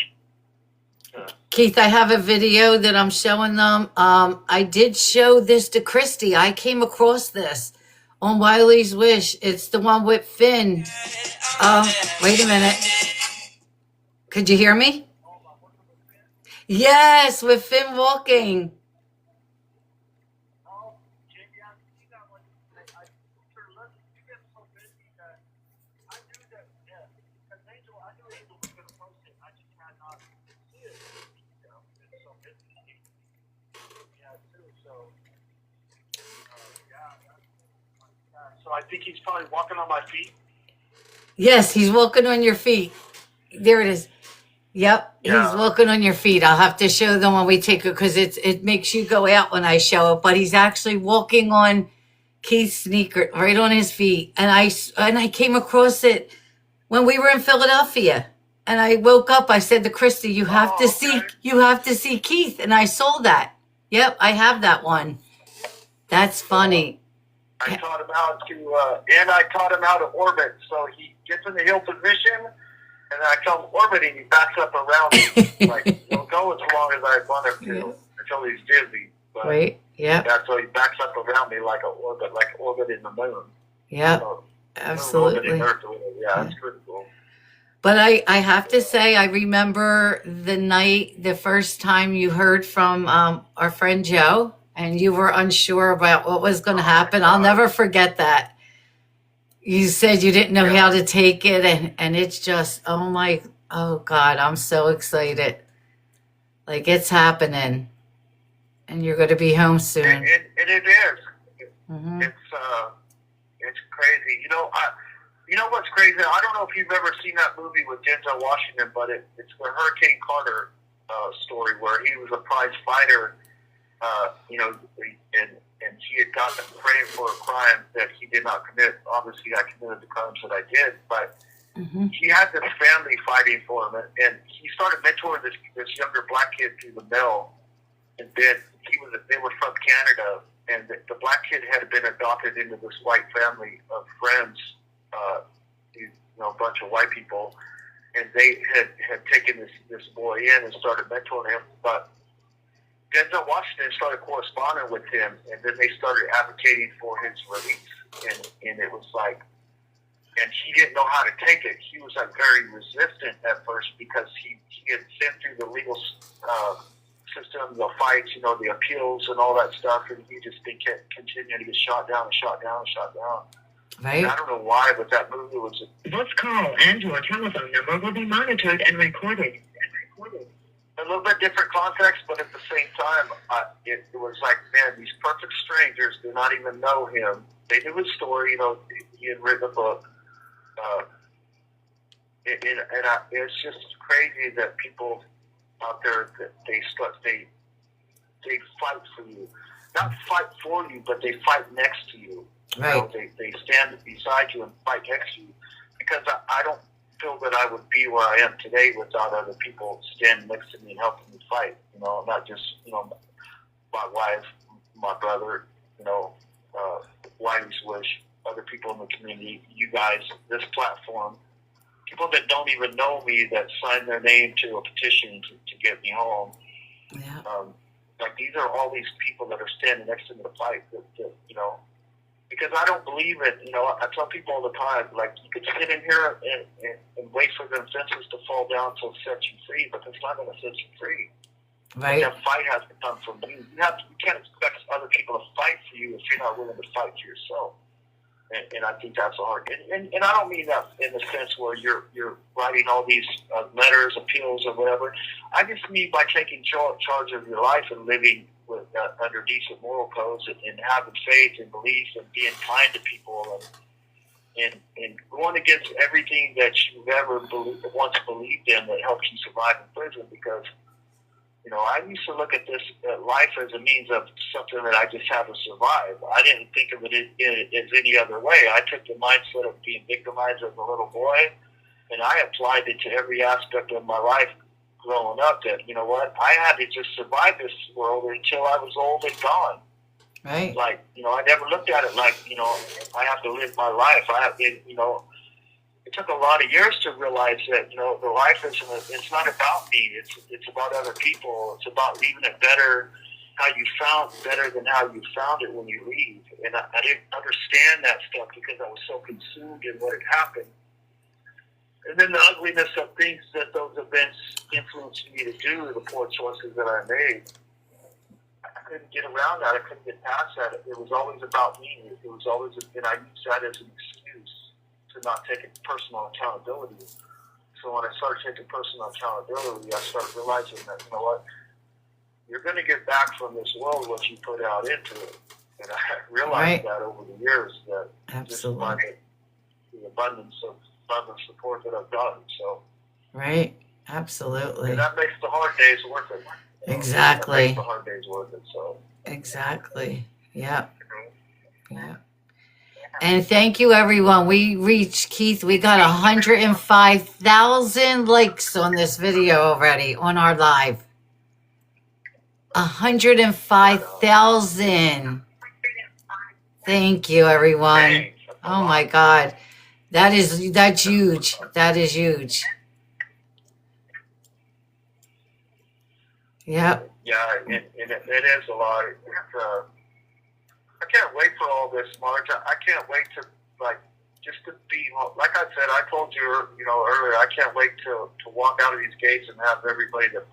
Keith, I have a video that I'm showing them. I did show this to Christy. I came across this on Wiley's Wish. It's the one with Finn. Wait a minute. Could you hear me? Yes, with Finn walking. So I think he's probably walking on my feet. Yes, he's walking on your feet. There it is. Yep, Yeah. he's walking on your feet. I'll have to show them when we take it because it makes you go out when I show it. But he's actually walking on Keith's sneaker, right on his feet. And I came across it when we were in Philadelphia. And I woke up, I said to Christy, you have to see, okay. you have to see Keith. And I saw that. Yep, I have that one. That's funny. I taught him how to, and I taught him how to orbit. So he gets in the hill position, and I tell him orbiting, he backs up around me. Like, he'll go as long as I want him to until he's dizzy. But Right, yep, yeah, so he backs up around me like orbit in the moon. yep, So, absolutely. orbiting Earth, yeah, that's pretty cool. But I have to say, I remember the first time you heard from our friend Joe, and you were unsure about what was going to happen. I'll never forget that. You said you didn't know how to take it, and it's just, oh God, I'm so excited. Like, it's happening, and you're going to be home soon. And it is. Hmm. It's crazy. You know what's crazy? I don't know if you've ever seen that movie with Denzel Washington, but it's the Hurricane Carter story where he was a prize fighter, and he had gotten framed for a crime that he did not commit. Obviously, I committed the crimes that I did, but he had this family fighting for him, and he started mentoring this younger black kid through the mail, and then they were from Canada, and the black kid had been adopted into this white family of friends, a bunch of white people, and they had taken this boy in and started mentoring him. But Denzel Washington started corresponding with him, and then they started advocating for his release, and it was like, and he didn't know how to take it. He was very resistant at first because he had sent through the legal system, the fights, the appeals and all that stuff, and he just kept continuing to get shot down and shot down and shot down. Right. I don't know why, but that movie was. This call and your telephone number will be monitored and recorded. A little bit different context, but at the same time, it was like, man, these perfect strangers do not even know him. They knew his story, he had written a book. It's just crazy that people out there, that they fight for you. Not fight for you, but they fight next to you. Right. They stand beside you and fight next to you. Because I don't feel that I would be where I am today without other people standing next to me and helping me fight. Not just, my wife, my brother, Whitey's Wish, other people in the community, you guys, this platform, people that don't even know me that sign their name to a petition to get me home. Yeah. These are all these people that are standing next to me to fight, because I don't believe it. I tell people all the time, you could sit in here and wait for the fences to fall down to set you free, but that's not going to set you free. Right. That fight has to come from you. You can't expect other people to fight for you if you're not willing to fight for yourself. And I think that's hard. And I don't mean that in the sense where you're writing all these letters, appeals, or whatever. I just mean by taking charge of your life and living with under decent moral codes and having faith and belief and being kind to people and going against everything that you've ever once believed in that helps you survive in prison. Because I used to look at this life as a means of something that I just have to survive. I didn't think of it as any other way. I took the mindset of being victimized as a little boy, and I applied it to every aspect of my life growing up. That, I had to just survive this world until I was old and gone. Right. I never looked at it like, I have to live my life. It took a lot of years to realize that, the life it's not about me. It's about other people. It's about leaving it better better than how you found it when you leave. And I didn't understand that stuff because I was so consumed in what had happened. And then the ugliness of things that those events influenced me to do, the poor choices that I made. I couldn't get around that. I couldn't get past that. It was always about me. It was always, and I used that as an excuse to not take personal accountability. So when I started taking personal accountability, I started realizing that, you're going to get back from this world what you put out into it. And I realized that over the years, that Absolutely. just by the abundance support that I've gotten. So Right. Absolutely. and that makes the hard days worth it. Exactly. That makes the hard days worth it. So Exactly. Yeah. Yeah. And thank you, everyone. We reached, Keith, we got 105,000 likes on this video already on our live. 105,000. Thank you, everyone. Thanks. That's a Oh lot. my God. That's huge. That is huge. Yep. Yeah, it is a lot. I can't wait for all this, Marge. I can't wait to, like, just to be, like I said, I told you, earlier, I can't wait to walk out of these gates and have everybody that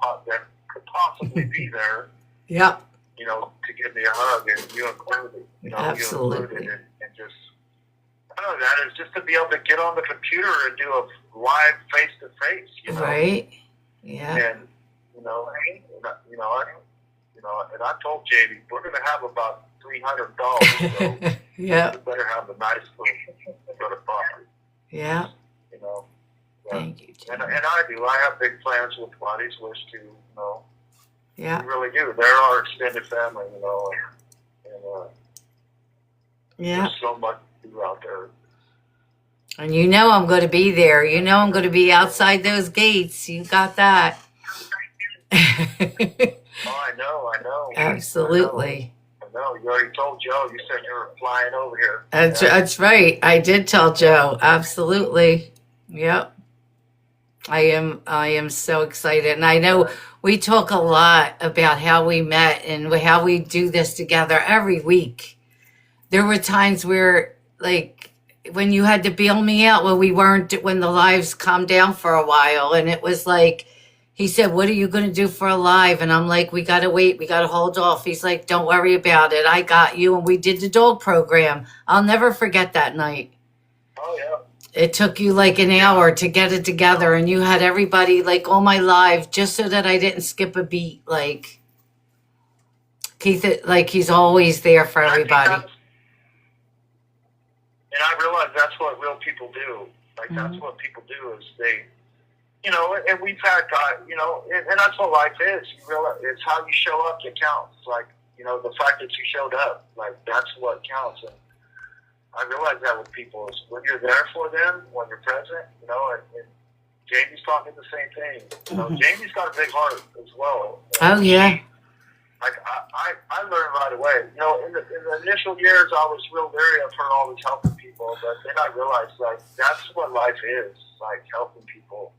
could possibly be there, Yep. to give me a hug, and you included, Absolutely. you included, and just, I don't know, that is just to be able to get on the computer and do a live face-to-face, Right. Yeah. And, and I told JD, we're going to have about $300, so Yeah. we better have a nice little property, Yeah. Yeah. Thank you, And Jim. I do. I have big plans with Monty's Wish to, Yeah. we really do. They're our extended family, and Yeah. there's so much to do out there. And I'm going to be there. I'm going to be outside those gates. You got that. Oh, I know. Absolutely. I know. You already told Joe. You said you were flying over here. That's right. I did tell Joe. Absolutely. Yep. I am so excited. And I know we talk a lot about how we met and how we do this together every week. There were times where, like, when you had to bail me out when the lives calmed down for a while, and it was like, he said, what are you going to do for a live? And I'm like, we got to wait. We got to hold off. He's like, don't worry about it. I got you. And we did the dog program. I'll never forget that night. Oh, yeah. It took you like an hour to get it together, and you had everybody like on my live just so that I didn't skip a beat. Like, Keith, like, he's always there for everybody. And I realize that's what real people do. Like, that's what people do is they, and we've had guys, and that's what life is. You realize it's how you show up that counts. Like, the fact that you showed up, like, that's what counts. And I realize that with people is when you're there for them, when you're present, and Jamie's taught me the same thing. Jamie's got a big heart as well. Oh, yeah. Like, I learned right away. In the initial years, I was real leery of her always helping people, but then I realized, like, that's what life is, like, helping people,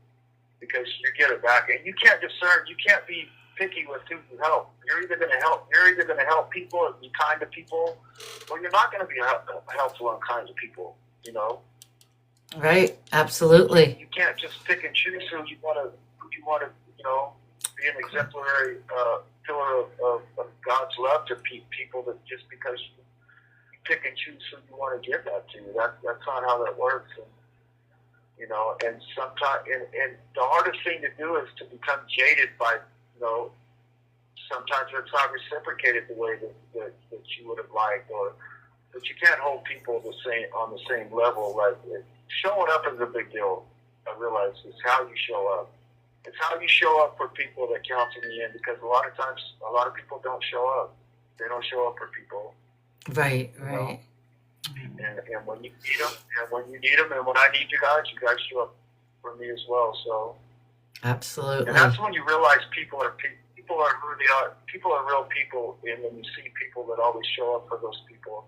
because you get it back. And you can't discern, you can't be picky with who you help. You're either going to help people and be kind to people, or you're not going to be helpful and kind to people, Right. Absolutely. You can't just pick and choose who you want to, be an exemplary pillar of God's love to people, that just because you pick and choose who you want to give that to. That's not how that works. And, and sometimes, and the hardest thing to do is to become jaded by, sometimes it's not reciprocated the way that you would have liked, but you can't hold people on the same level. Like, showing up is a big deal. I realize it's how you show up. It's how you show up for people that counts in the end, because a lot of times, a lot of people don't show up. They don't show up for people. Right. And when you need them, and when I need you guys show up for me as well. So, Absolutely. and that's when you realize people are who they are. People are real people, and when you see people that always show up for those people,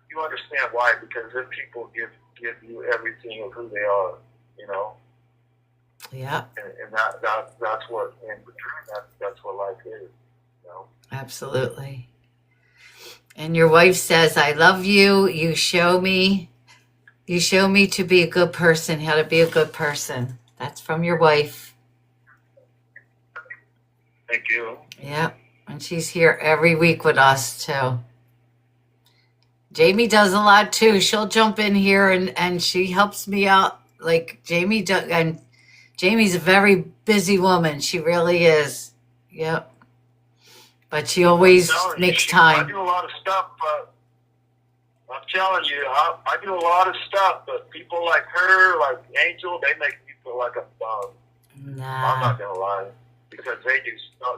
you understand why. Because then people give you everything of who they are. Yeah. And that's what, in return, that's what life is. Absolutely. And your wife says, I love you. You show me to be a good person, how to be a good person. That's from your wife. Thank you. Yep. And she's here every week with us too. Jamie does a lot too. She'll jump in here and she helps me out. Like Jamie does, and Jamie's a very busy woman. She really is. Yep. But she always makes time. I do a lot of stuff, but I'm telling you, I do a lot of stuff, but people like her, like Angel, they make me feel like a bum. Nah. I'm not going to lie. Because they do,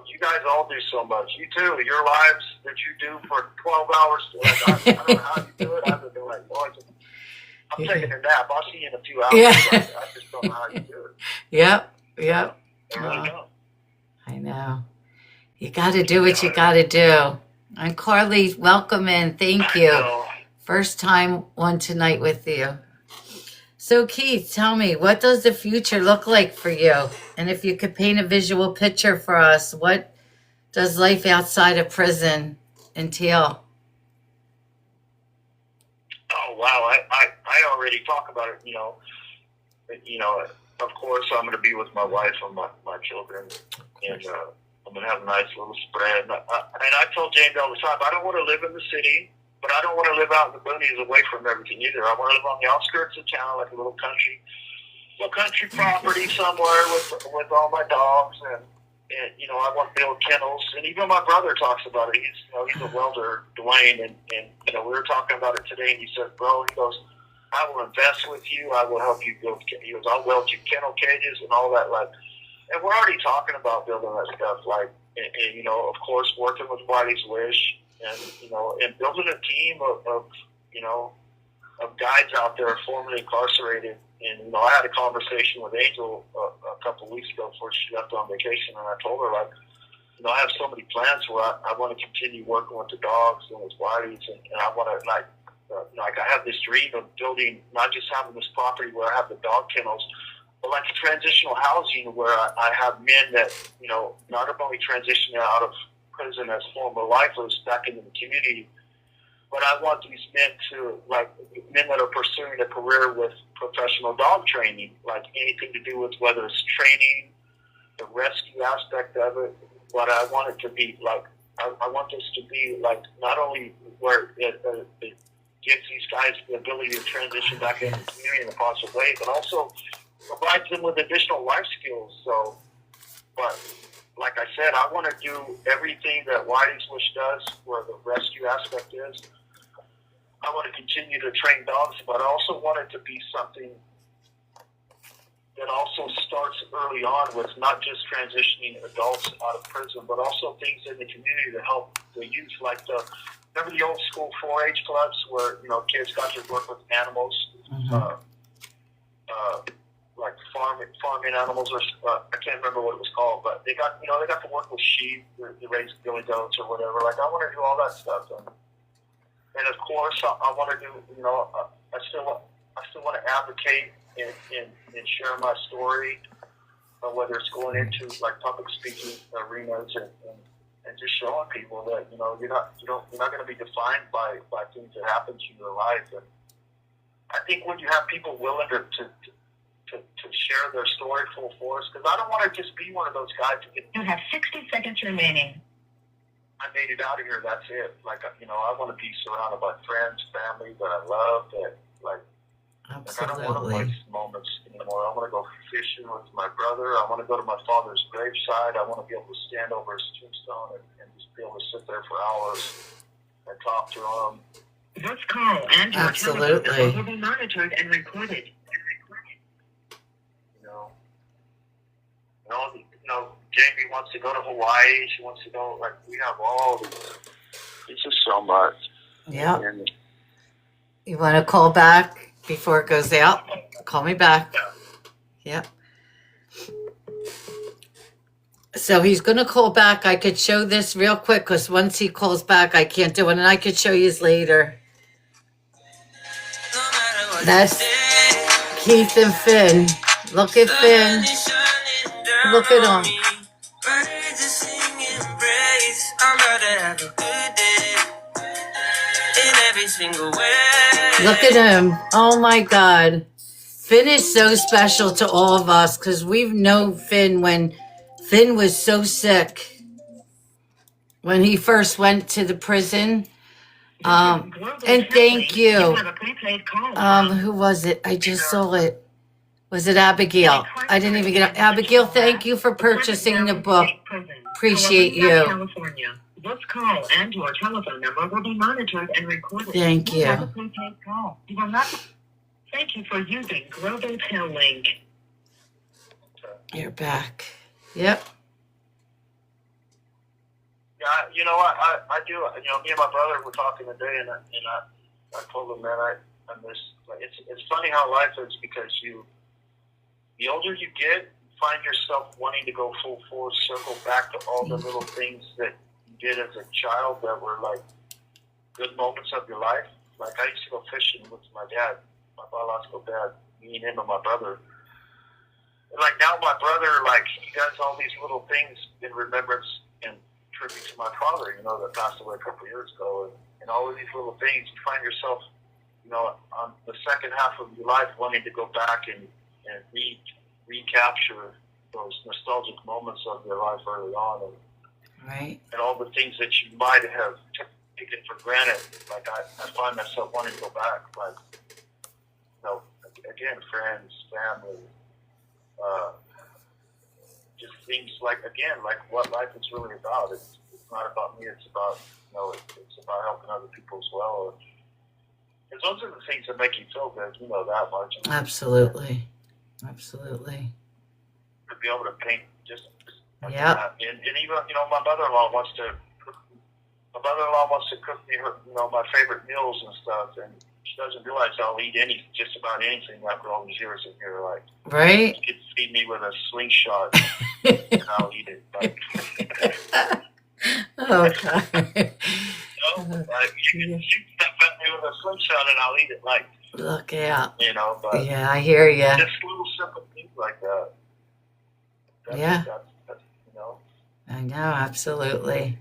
you guys all do so much. You too, your lives that you do for 12 hours. Like, I don't know how you do it. I've been like, boy, I'm taking a nap. I'll see you in a few hours. Yeah. I just don't know how you do it. Yep. I really don't. I know. You got to do what you got to do. And Carly, welcome in. Thank you. So, First time on tonight with you. So Keith, tell me, what does the future look like for you? And if you could paint a visual picture for us, what does life outside of prison entail? oh wow, I already talk about it. Of course, I'm going to be with my wife and my children, and I'm going to have a nice little spread. And I told James all the time, I don't want to live in the city, but I don't want to live out in the boonies away from everything either. I want to live on the outskirts of town, like a little country property somewhere with all my dogs, and I want to build kennels. And even my brother talks about it. He's a welder, Dwayne, and we were talking about it today. And he said, "Bro," he goes, "I will invest with you. I will help you build." He goes, "I'll weld you kennel cages and all that." Like, and we're already talking about building that stuff. Like, and of course, working with Wiley's Wish, and and building a team of guides out there formerly incarcerated. And I had a conversation with Angel a couple of weeks ago before she left on vacation, and I told her, like, I have so many plans where I want to continue working with the dogs and with Wiley's, and I want to I have this dream of building, not just having this property where I have the dog kennels, but like a transitional housing where I have men that not only transitioning out of prison as former lifers back into the community, but I want these men men that are pursuing a career with professional dog training, like anything to do with whether it's training, the rescue aspect of it. But I want it to be like, I want this to be like not only where it gives these guys the ability to transition back into the community in a positive way, but also provides them with additional life skills. So, but like I said, I want to do everything that Wiley's Wish does, where the rescue aspect is. I want to continue to train dogs, but I also want it to be something that also starts early on with not just transitioning adults out of prison, but also things in the community to help the youth. Like remember the old school 4-H clubs where kids got to work with animals, like farming animals, or I can't remember what it was called, but they got to work with sheep, they raise billy goats or whatever. Like, I want to do all that stuff. And of course, I want to do, I still want to advocate and share my story, whether it's going into like public speaking arenas and just showing people that you're not going to be defined by things that happen to your life. And I think when you have people willing to share their story full force, because I don't want to just be one of those guys who get. You have 60 seconds remaining. I made it out of here. That's it. Like, I want to be surrounded by friends, family that I love. That I don't want to waste moments anymore. I want to go fishing with my brother. I want to go to my father's graveside. I want to be able to stand over his tombstone and just be able to sit there for hours and talk to him. This call and your telephone will be monitored and recorded. Jamie wants to go to Hawaii. She wants to go. Like, we have all these. It's just so much. Yeah. You want to call back before it goes out? Call me back. Yep. So he's going to call back. I could show this real quick because once he calls back, I can't do it. And I could show you later. That's Keith and Finn. Look at Finn. Look at him. Look at him. Oh my God. Finn is so special to all of us because we've known Finn when Finn was so sick. When he first went to the prison. And thank you. Who was it? I just saw it. Was it Abigail? I didn't even get it. Abigail, thank you for purchasing the book. Appreciate you. California. This call and your telephone number will be monitored and recorded. Thank you. Have a prepaid call. You will not. Thank you for using Global Tel Link. You're back. Yep. Yeah, I do. Me and my brother were talking today, and I told him, man, I miss. Like, it's funny how life is because the older you get, you find yourself wanting to go full force, circle back to all the little things that you did as a child that were like good moments of your life. Like I used to go fishing with my dad, my biological dad, me and him and my brother. And like now my brother, like he does all these little things in remembrance and tribute to my father, you know, that passed away a couple of years ago. And all of these little things, you find yourself, you know, on the second half of your life wanting to go back and recapture those nostalgic moments of your life early on. And all the things that you might have taken for granted. Like I find myself wanting to go back, like, you know, again, friends, family, just things like, again, like what life is really about. It's not about me, it's about, you know, it's about helping other people as well. Because those are the things that make you feel good, you know that much. Absolutely. To be able to paint just like Yeah. that. And even, you know, my mother-in-law wants to cook me her, you know, my favorite meals and stuff, and she doesn't realize I'll eat just about anything after all these years in here. Like, Right? you could feed me with a slingshot, and I'll eat it. Like, Oh, God. you know, like you can shoot stuff at me with a slingshot, and I'll eat it. Like, Look out. you know, but Yeah, I hear you. just little simple things like that. Yeah. That's, you know. I know, absolutely.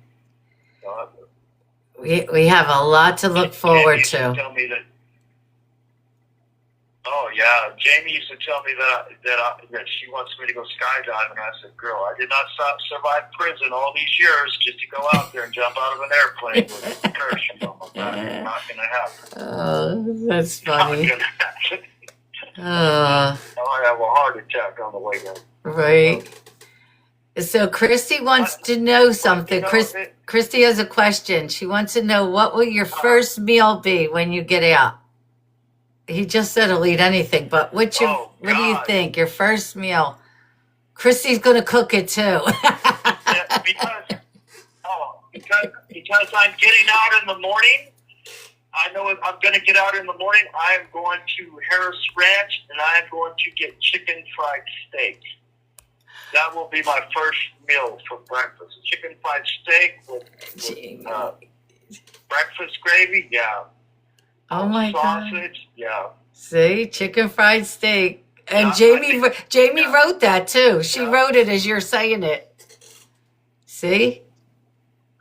Uh, We have a lot to look forward Jamie used to. tell me that. Oh yeah, Jamie used to tell me that she wants me to go skydiving. I said, "Girl, I did not survive prison all these years just to go out there and jump out of an airplane with a parachute on my back. Not gonna happen." Oh, that's Not funny. gonna happen. Oh, I have a heart attack on the way there. right. So Christy wants to know something. You know, Christy has a question. She wants to know, what will your first meal be when you get out? He just said he'll eat anything, but what do you God. think? Your first meal? Christy's going to cook it too. Yeah, because I'm getting out in the morning. I know if I'm going to get out in the morning. I am going to Harris Ranch, and I am going to get chicken fried steak. That will be my first meal for breakfast. Chicken fried steak with breakfast gravy, yeah. Oh my God. Sausage, yeah. See, chicken fried steak. And Yeah, Jamie wrote that too. She wrote it as you're saying it. See?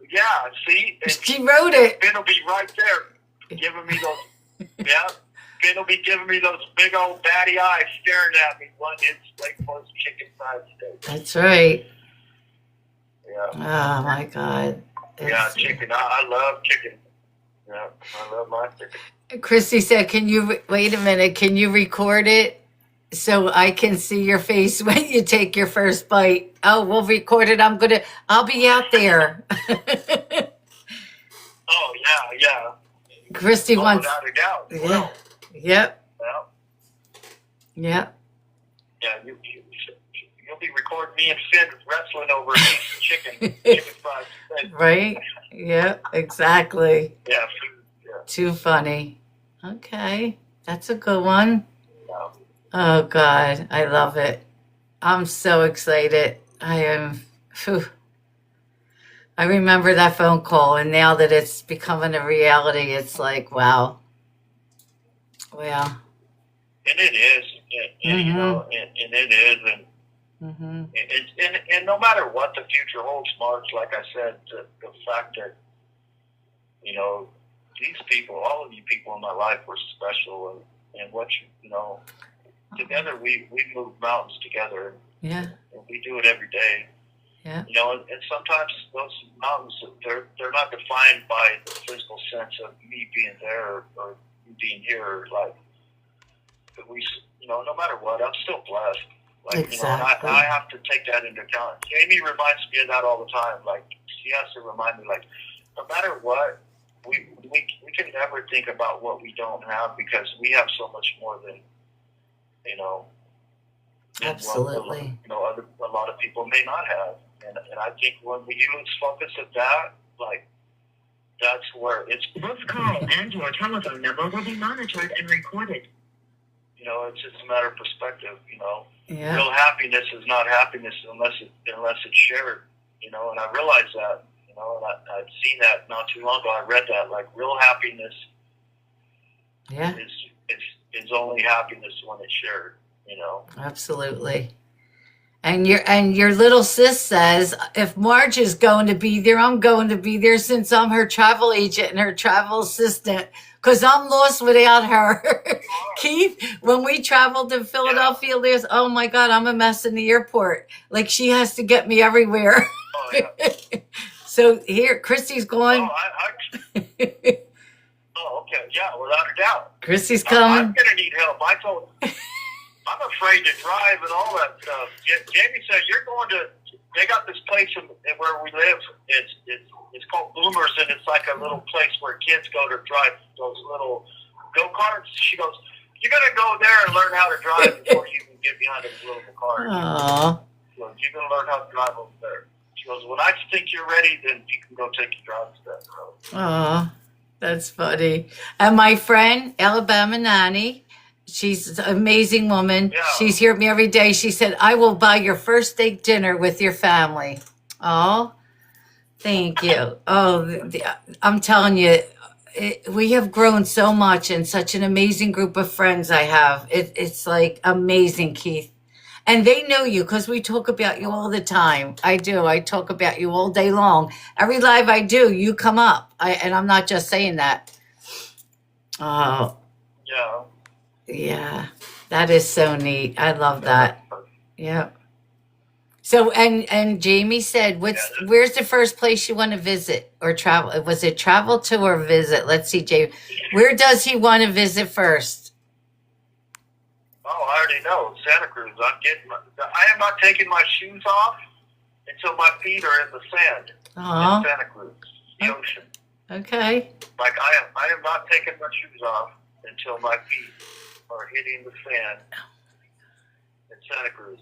Yeah, see? And She wrote it. Ben will be right there giving me those, yeah. Ben will be giving me those big old batty eyes staring at me wanting his Lake Forest chicken fried steak. That's right. Yeah. Oh my God. Yeah, chicken. I love chicken. Yeah, I love my chicken. Christy said, wait a minute, can you record it so I can see your face when you take your first bite? Oh, we'll record it. I'll be out there. Oh, yeah. Christy wants. Without a doubt. Yeah. Well, Yep. well, Yep. yeah, you'll be recording me and Finn wrestling over a piece of chicken fried steak. Right? Yep, exactly. Yeah, food. Yeah. Too funny. Okay. That's a good one. Yeah. Oh, God. I love it. I'm so excited. I am. Whew. I remember that phone call, and now that it's becoming a reality, it's like, wow. Well. And it is, and you know, and it is, and no matter what the future holds, Marge, like I said, the fact that, you know, these people, all of you people in my life were special, and what you know, together we move mountains together. Yeah. And we do it every day. Yeah. You know, and sometimes those mountains, they're not defined by the physical sense of me being there or you being here. Like, but we, you know, no matter what, I'm still blessed. Like, Exactly. you know, and I have to take that into account. Jamie reminds me of that all the time. Like, she has to remind me, like, no matter what, we can never think about what we don't have because we have so much more than, you know, Absolutely. you know, a lot of people may not have. And I think when we lose focus of that, like, that's where it's. This call and your telephone number will be monitored and recorded. You know, it's just a matter of perspective. You know, Yeah. real happiness is not happiness unless it's shared. You know, and I realized that. You know, and I'd seen that not too long ago. I read that, like, real happiness Yeah. is only happiness when it's shared. You know. Absolutely. And your little sis says, if Marge is going to be there, I'm going to be there since I'm her travel agent and her travel assistant. Because I'm lost without her. Keith, when we traveled to Philadelphia, there's, oh my God, I'm a mess in the airport. Like, she has to get me everywhere. Oh yeah. So here, Christy's going. Oh, okay. Yeah, without a doubt. Christy's I'm coming. gonna need help. I'm afraid to drive and all that stuff. Jamie said you're going to. They got this place where we live. It's called Boomers, and it's like a little place where kids go to drive those little go-karts. She goes, you got to go there and learn how to drive before you can get behind a little car. Aww. She goes, you're going to learn how to drive over there. She goes, when I think you're ready, then you can go take your drive to that road. Aw, that's funny. And my friend, Alabama Nanny, she's an amazing woman. Yeah. She's here with me every day. She said, I will buy your first steak dinner with your family. Oh, thank you. Oh, I'm telling you, we have grown so much and such an amazing group of friends I have. It's like amazing, Keith. And they know you because we talk about you all the time. I do. I talk about you all day long. Every live I do, you come up. And I'm not just saying that. Oh, Yeah. yeah. That is so neat. I love that. Yeah. So and Jamie said, where's the first place you want to visit or travel? Was it travel to or visit? Let's see, Jamie. Where does he want to visit first? Oh, I already know. Santa Cruz. I am not taking my shoes off until my feet are in the sand. Aw. In Santa Cruz, the ocean. Okay. Like I am not taking my shoes off until my feet are hitting the sand in Santa Cruz.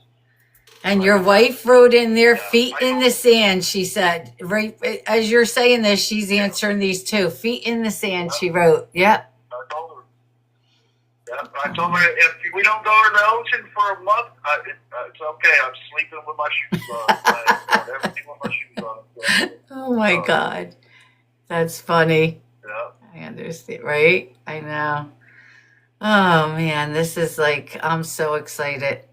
And your wife wrote in there, Yeah, feet I in know. the sand, she said. Right as you're saying this, she's answering these too. Feet in the sand, she wrote. Yep. I told her. Yeah, I told her if we don't go to the ocean for a month, it's okay. I'm sleeping with my shoes on. I want everything with my shoes on. Oh my God. That's funny. Yeah. I understand, right? I know. Oh man, this is like, I'm so excited.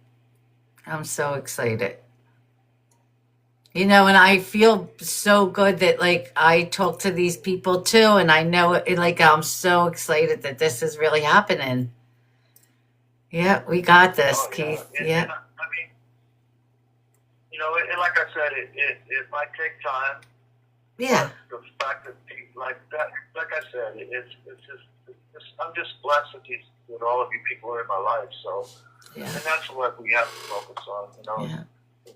I'm so excited. You know, and I feel so good that like I talk to these people too, and I know it, like I'm so excited that this is really happening. Yeah, we got this, Oh, yeah. Keith. And, Yeah. I mean, you know, and like I said, it might take time. Yeah. But the fact that people like that, like I said, it's I'm just blessed that all of you people are in my life. So, Yeah. and that's what we have to focus on. You know, Yeah.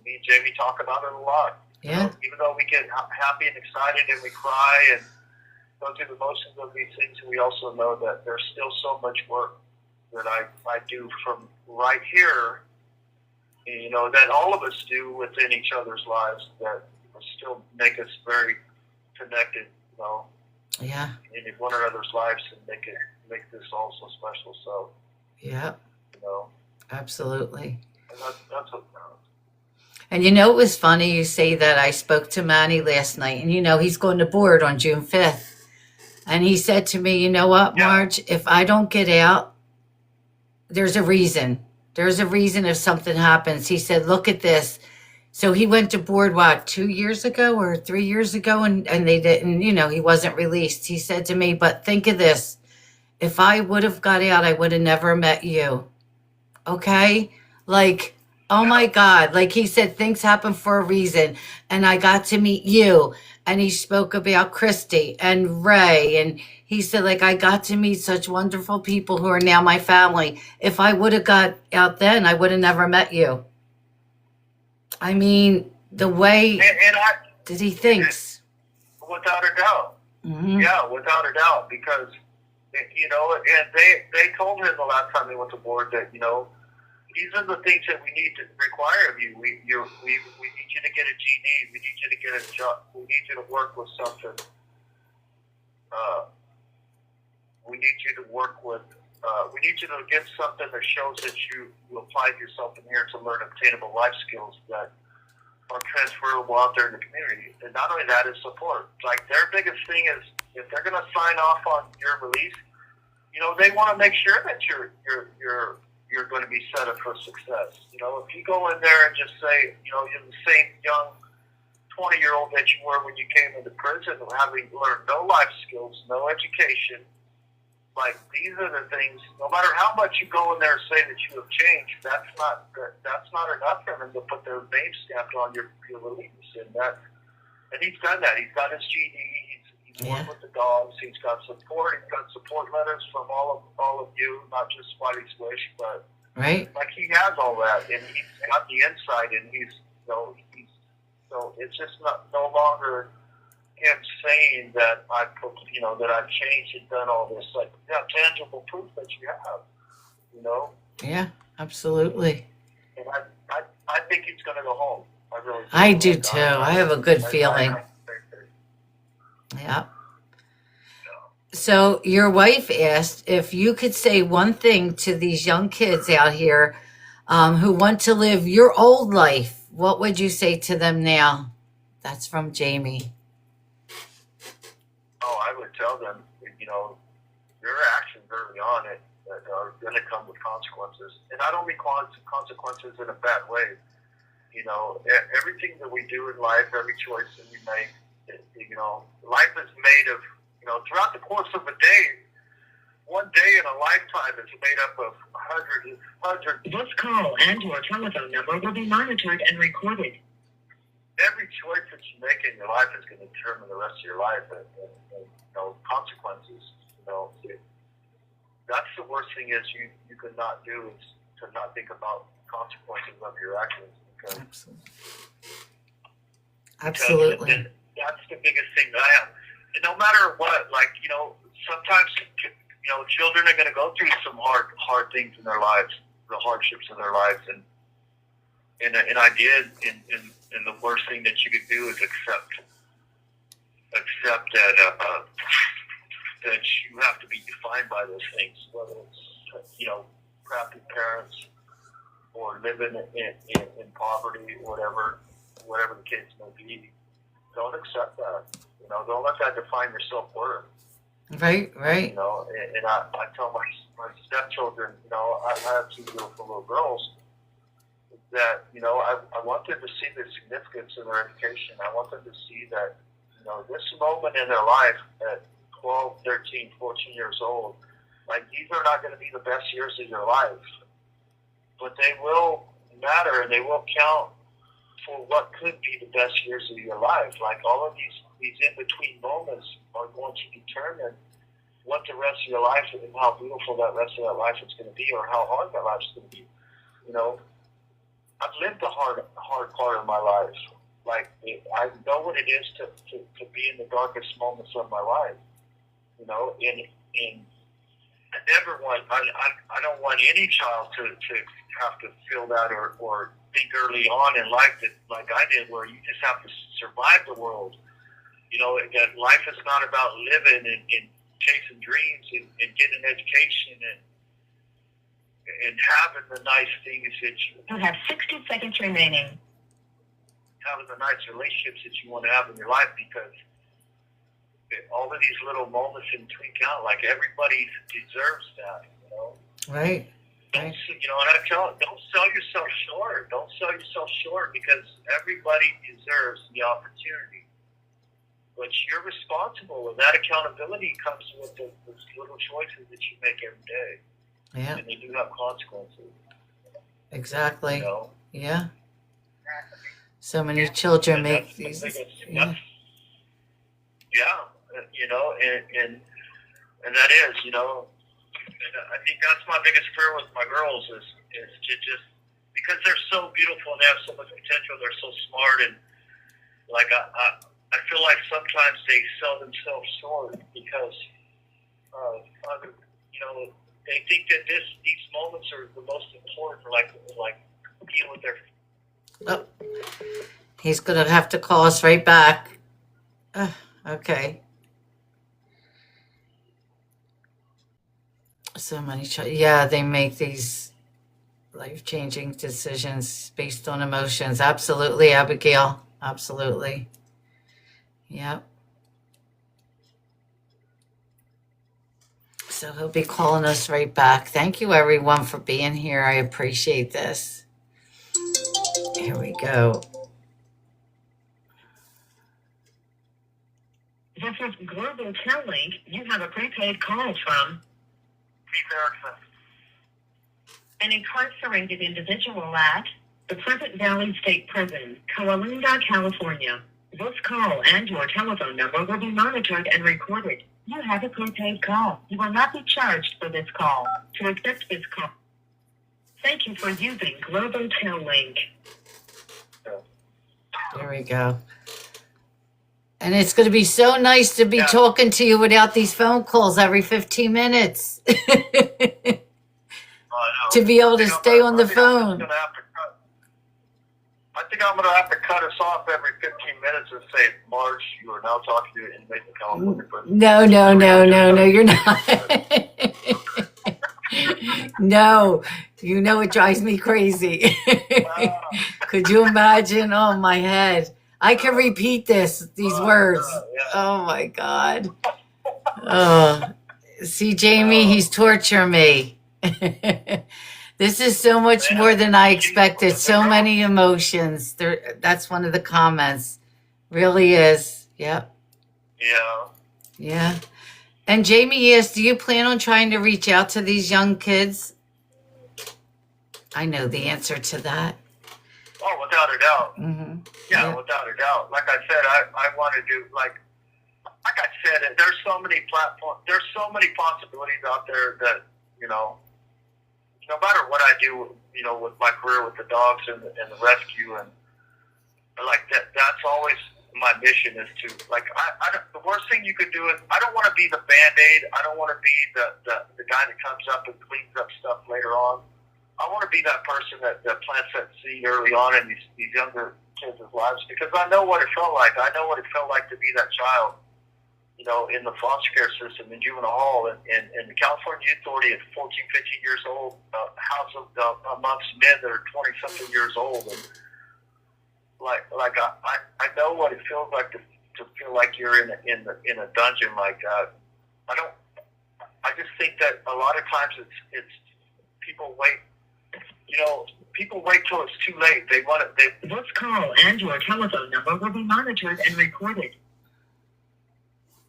me and Jamie talk about it a lot. You Yeah. know, even though we get happy and excited and we cry and go through the motions of these things, we also know that there's still so much work that I do from right here, you know, that all of us do within each other's lives that still make us very connected, you know, Yeah. in one another's lives and make this all so special. So, Yeah. you know, Absolutely. and that's what. And you know, it was funny you say that. I spoke to Manny last night, and you know, he's going to board on June 5th. And he said to me, you know what, Yeah. Marge, if I don't get out, there's a reason. There's a reason if something happens. He said, look at this. So he went to board, what, 2 years ago or 3 years ago, and they didn't, you know, he wasn't released. He said to me, but think of this. If I would have got out, I would have never met you. Okay? Like, oh my God. Like he said, things happen for a reason. And I got to meet you. And he spoke about Christy and Ray. And he said, like, I got to meet such wonderful people who are now my family. If I would have got out then, I would have never met you. I mean, the way And that he thinks. without a doubt. Hmm. Yeah, without a doubt, because, you know, and they told him the last time they went to board that, you know, these are the things that we need to require of you. We need you to get a GED. We need you to get a job. We need you to work with something. we need you to work with. We need you to get something that shows that you applied yourself in here to learn obtainable life skills that are transferable out there in the community. And not only that, is support. Like their biggest thing is if they're going to sign off on your release, they want to make sure that you're going to be set up for success. If you go in there and just say, you're the same young 20-year-old that you were when you came into prison, having learned no life skills, no education. Like these are the things. No matter how much you go in there and say that you have changed, that's not enough for them to put their name stamped on your release. And he's done that. He's got his GD. He's worked with the dogs. He's got support. He's got support letters from all of you, not just Spidey Squish, but Right. like he has all that, and he's got the insight, and he's so it's just no longer him saying that that I've changed and done all this. Like, tangible proof that you have, Yeah, absolutely. And I think he's going to go home. I really do. I do too. I have a good feeling. Yeah. So your wife asked if you could say one thing to these young kids out here who want to live your old life. What would you say to them now? That's from Jamie. Oh, I would tell them, your actions early on that are going to come with consequences. And I don't mean consequences in a bad way. Everything that we do in life, every choice that we make, life is made of, throughout the course of a day, one day in a lifetime is made up of hundreds. This call and your telephone number will be monitored and recorded. Every choice that you make in your life is going to determine the rest of your life, and consequences. That's the worst thing is you could not do is to not think about consequences of your actions. Absolutely. Because that's the biggest thing that I have. And no matter what, sometimes children are going to go through some hard things in their lives, the hardships in their lives, and I did, and the worst thing that you could do is accept that you have to be defined by those things, whether it's crappy parents or living in poverty, whatever the case may be. Don't accept that. Don't let that define your self-worth. Right. And I tell my stepchildren, I have two beautiful little girls, that, I want them to see the significance of their education. I want them to see that, this moment in their life at 12, 13, 14 years old, like these are not going to be the best years of your life, but they will matter and they will count for what could be the best years of your life. Like all of these in-between moments are going to determine what the rest of your life and how beautiful that rest of that life is going to be, or how hard that life is going to be. I've lived a hard part of my life. Like I know what it is to be in the darkest moments of my life. And I never want. I don't want any child to have to feel that or think early on in life that like I did, where you just have to survive the world. That life is not about living and chasing dreams and getting an education and having the nice things that You have 60 seconds remaining. having the nice relationships that you want to have in your life, because all of these little moments in between count. Like everybody deserves that. Right. And I tell them, don't sell yourself short. Don't sell yourself short, because everybody deserves the opportunity. But you're responsible, and that accountability comes with the little choices that you make every day. Yeah. And they do have consequences. Exactly. Yeah. So many children make these. Yeah. And that is, and I think that's my biggest fear with my girls is to just, because they're so beautiful and they have so much potential, they're so smart, and like I feel like sometimes they sell themselves short because they think that these moments are the most important, like dealing with their. Oh, he's gonna have to call us right back. Okay. So many, yeah, they make these life-changing decisions based on emotions. Absolutely, Abigail. Absolutely. Yep. So he'll be calling us right back. Thank you, everyone, for being here. I appreciate this. Here we go. This is Global Link. You have a prepaid call from Keith Erickson. an incarcerated individual at the Pleasant Valley State Prison, Coalinga, California. This call and your telephone number will be monitored and recorded. You have a prepaid call. You will not be charged for this call. To accept this call, thank you for using Global Link. There we go. And it's going to be so nice to be Yeah. talking to you without these phone calls every 15 minutes. To be able to stay on the phone. I think I'm going to have to cut us off every 15 minutes and say, Marge, you are now talking to an inmate in California prison. No, you're not. No, you know it drives me crazy. Could you imagine? Oh, my head. I can repeat these words. Oh, my God. Oh, see, Jamie, he's torturing me. This is so much more than I expected. So many emotions. That's one of the comments. Really is. Yep. Yeah. Yeah. And Jamie asked, do you plan on trying to reach out to these young kids? I know the answer to that. Oh, without a doubt. Mm-hmm. Yeah, without a doubt. Like I said, I want to do, like I said, there's so many platforms, there's so many possibilities out there that, no matter what I do, with my career with the dogs and the rescue and like that's always my mission is to, like, the worst thing you could do is, I don't want to be the Band-Aid. I don't want to be the guy that comes up and cleans up stuff later on. I want to be that person that plants that seed early on in these younger kids' lives, because I know what it felt like. I know what it felt like to be that child, in the foster care system, in juvenile hall, and the California Youth Authority at 14, 15 years old, house amongst men that are 20-something years old. And I know what it feels like to feel like you're in a dungeon like that. I just think that a lot of times it's people wait. People wait till it's too late. This call and your telephone number will be monitored and recorded.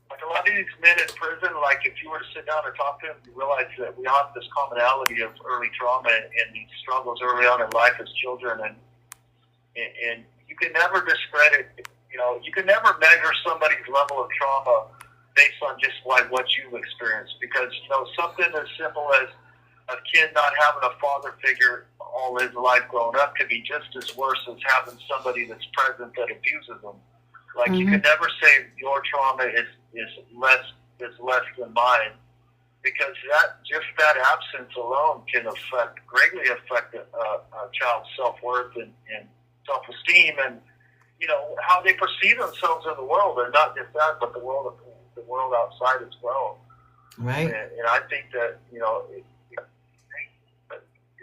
Like a lot of these men in prison, like if you were to sit down and talk to them, you realize that we have this commonality of early trauma and these struggles early on in life as children, and you can never discredit. You can never measure somebody's level of trauma based on just what you've experienced, because something as simple as a kid not having a father figure all his life growing up could be just as worse as having somebody that's present that abuses them. Like, you can never say your trauma is less than mine, because that absence alone can greatly affect a child's self-worth and self-esteem, and how they perceive themselves in the world, and not just that, but the world outside as well. Right. And I think that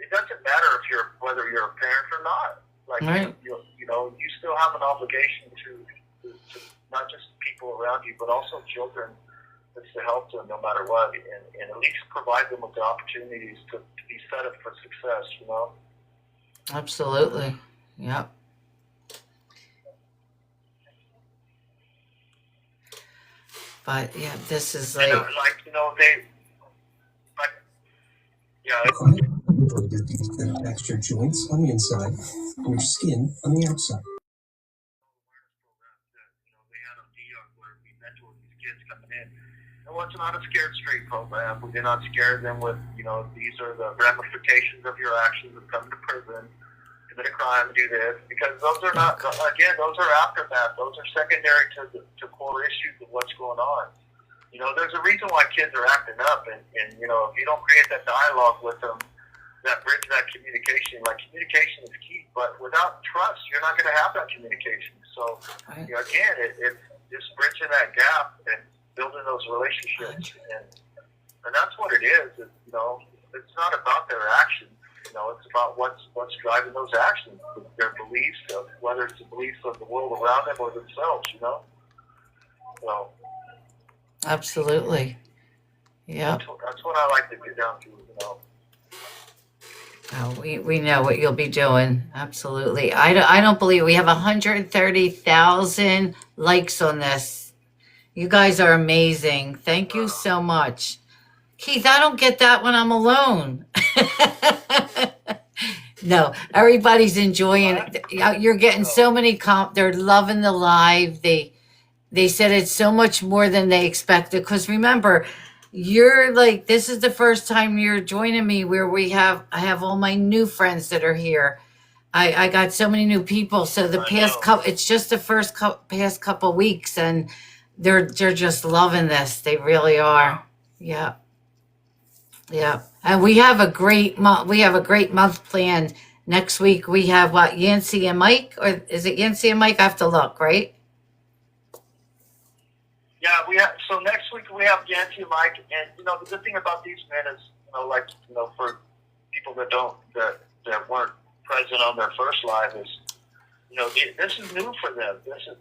it doesn't matter whether you're a parent or not. Like, right. You still have an obligation to not just people around you, but also children, is to help them no matter what, and at least provide them with the opportunities to be set up for success. Absolutely. Yep. But yeah, this is like, Extra joints on the inside and your skin on the outside. They had a where we mentor these kids coming in. It was not a scared straight program. We did not scare them with, these are the ramifications of your actions of coming to prison, commit a crime, do this, because those are not, again, those are aftermath. Those are secondary to core issues of what's going on. There's a reason why kids are acting up, and if you don't create that dialogue with them, that bridge, that communication, communication is key, but without trust, you're not going to have that communication. So, again, it's just bridging that gap and building those relationships, and that's what it is. you know, it's not about their actions. You know, it's about what's driving those actions, their beliefs, whether it's the beliefs of the world around them or themselves. You know, so Absolutely. Yep. that's what I like to get down to. You know. Oh, we know what you'll be doing. Absolutely. I don't believe we have 130,000 likes on this. You guys are amazing. Thank you so much. Keith, I don't get that when I'm alone. No, everybody's enjoying it. You're getting so many they're loving the live. They said it's so much more than they expected. Because remember, you're like, this is the first time you're joining me where I have all my new friends that are here. I got so many new people. So the past couple, it's just the past couple weeks, and they're just loving this. They really are. Yeah. Yeah. And we have a great month. We have a great month planned. Next week we have what, Yancy and Mike, or is it Yancy and Mike? I have to look, right? Yeah, so next week we have Yancy and Mike, and you know the good thing about these men is, you know, like, you know, for people that weren't present on their first live, is, you know, this is new for them. This is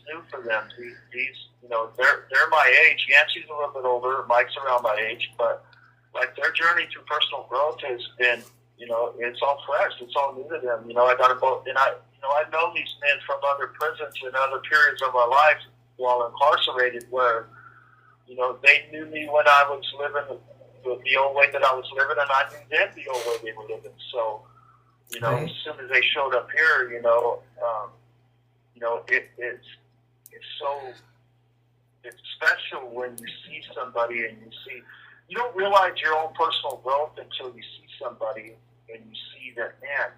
new for them. These, you know, they're my age. Yancy's a little bit older. Mike's around my age, but like their journey through personal growth has been, you know, it's all fresh. It's all new to them. You know, I've known these men from other prisons and other periods of our lives while incarcerated, where, you know, they knew me when I was living the old way that I was living, and I knew them the old way they were living. So, you know, as soon as they showed up here, you know, it's special when you see somebody and you don't realize your own personal growth until you see somebody and you see that, man,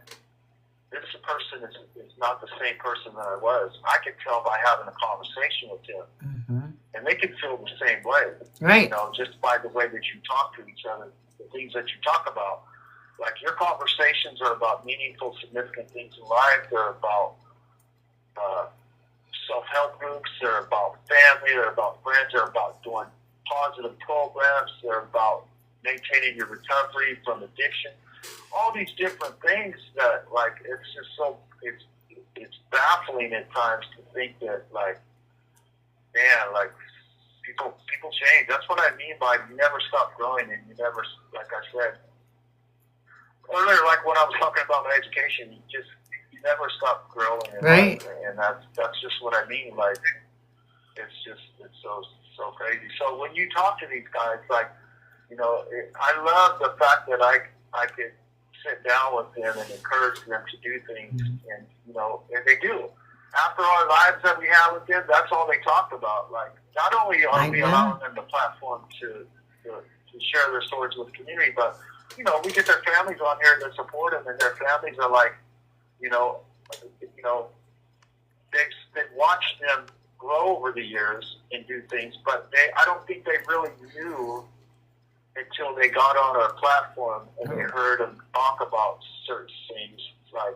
this person is not the same person that I was. I could tell by having a conversation with them. Mm-hmm. And they can feel the same way. Right. You know, just by the way that you talk to each other, the things that you talk about. Like, your conversations are about meaningful, significant things in life. They're about self-help groups. They're about family. They're about friends. They're about doing positive programs. They're about maintaining your recovery from addiction. All these different things that, like, it's just so, it's baffling at times to think that, like, man, like, people change. That's what I mean by you never stop growing, and you never, like I said earlier, like when I was talking about my education, you never stop growing. Right. And that's just what I mean. Like, it's so crazy. So when you talk to these guys, like, you know, I love the fact that I could sit down with them and encourage them to do things, and, you know, and they do. After our lives that we have with them, that's all they talk about. Like, not only are we allowing them the platform to share their stories with the community, but, you know, we get their families on here that support them, and their families are like, you know, they've watched them grow over the years and do things, but I don't think they really knew until they got on our platform and they heard them talk about certain things, like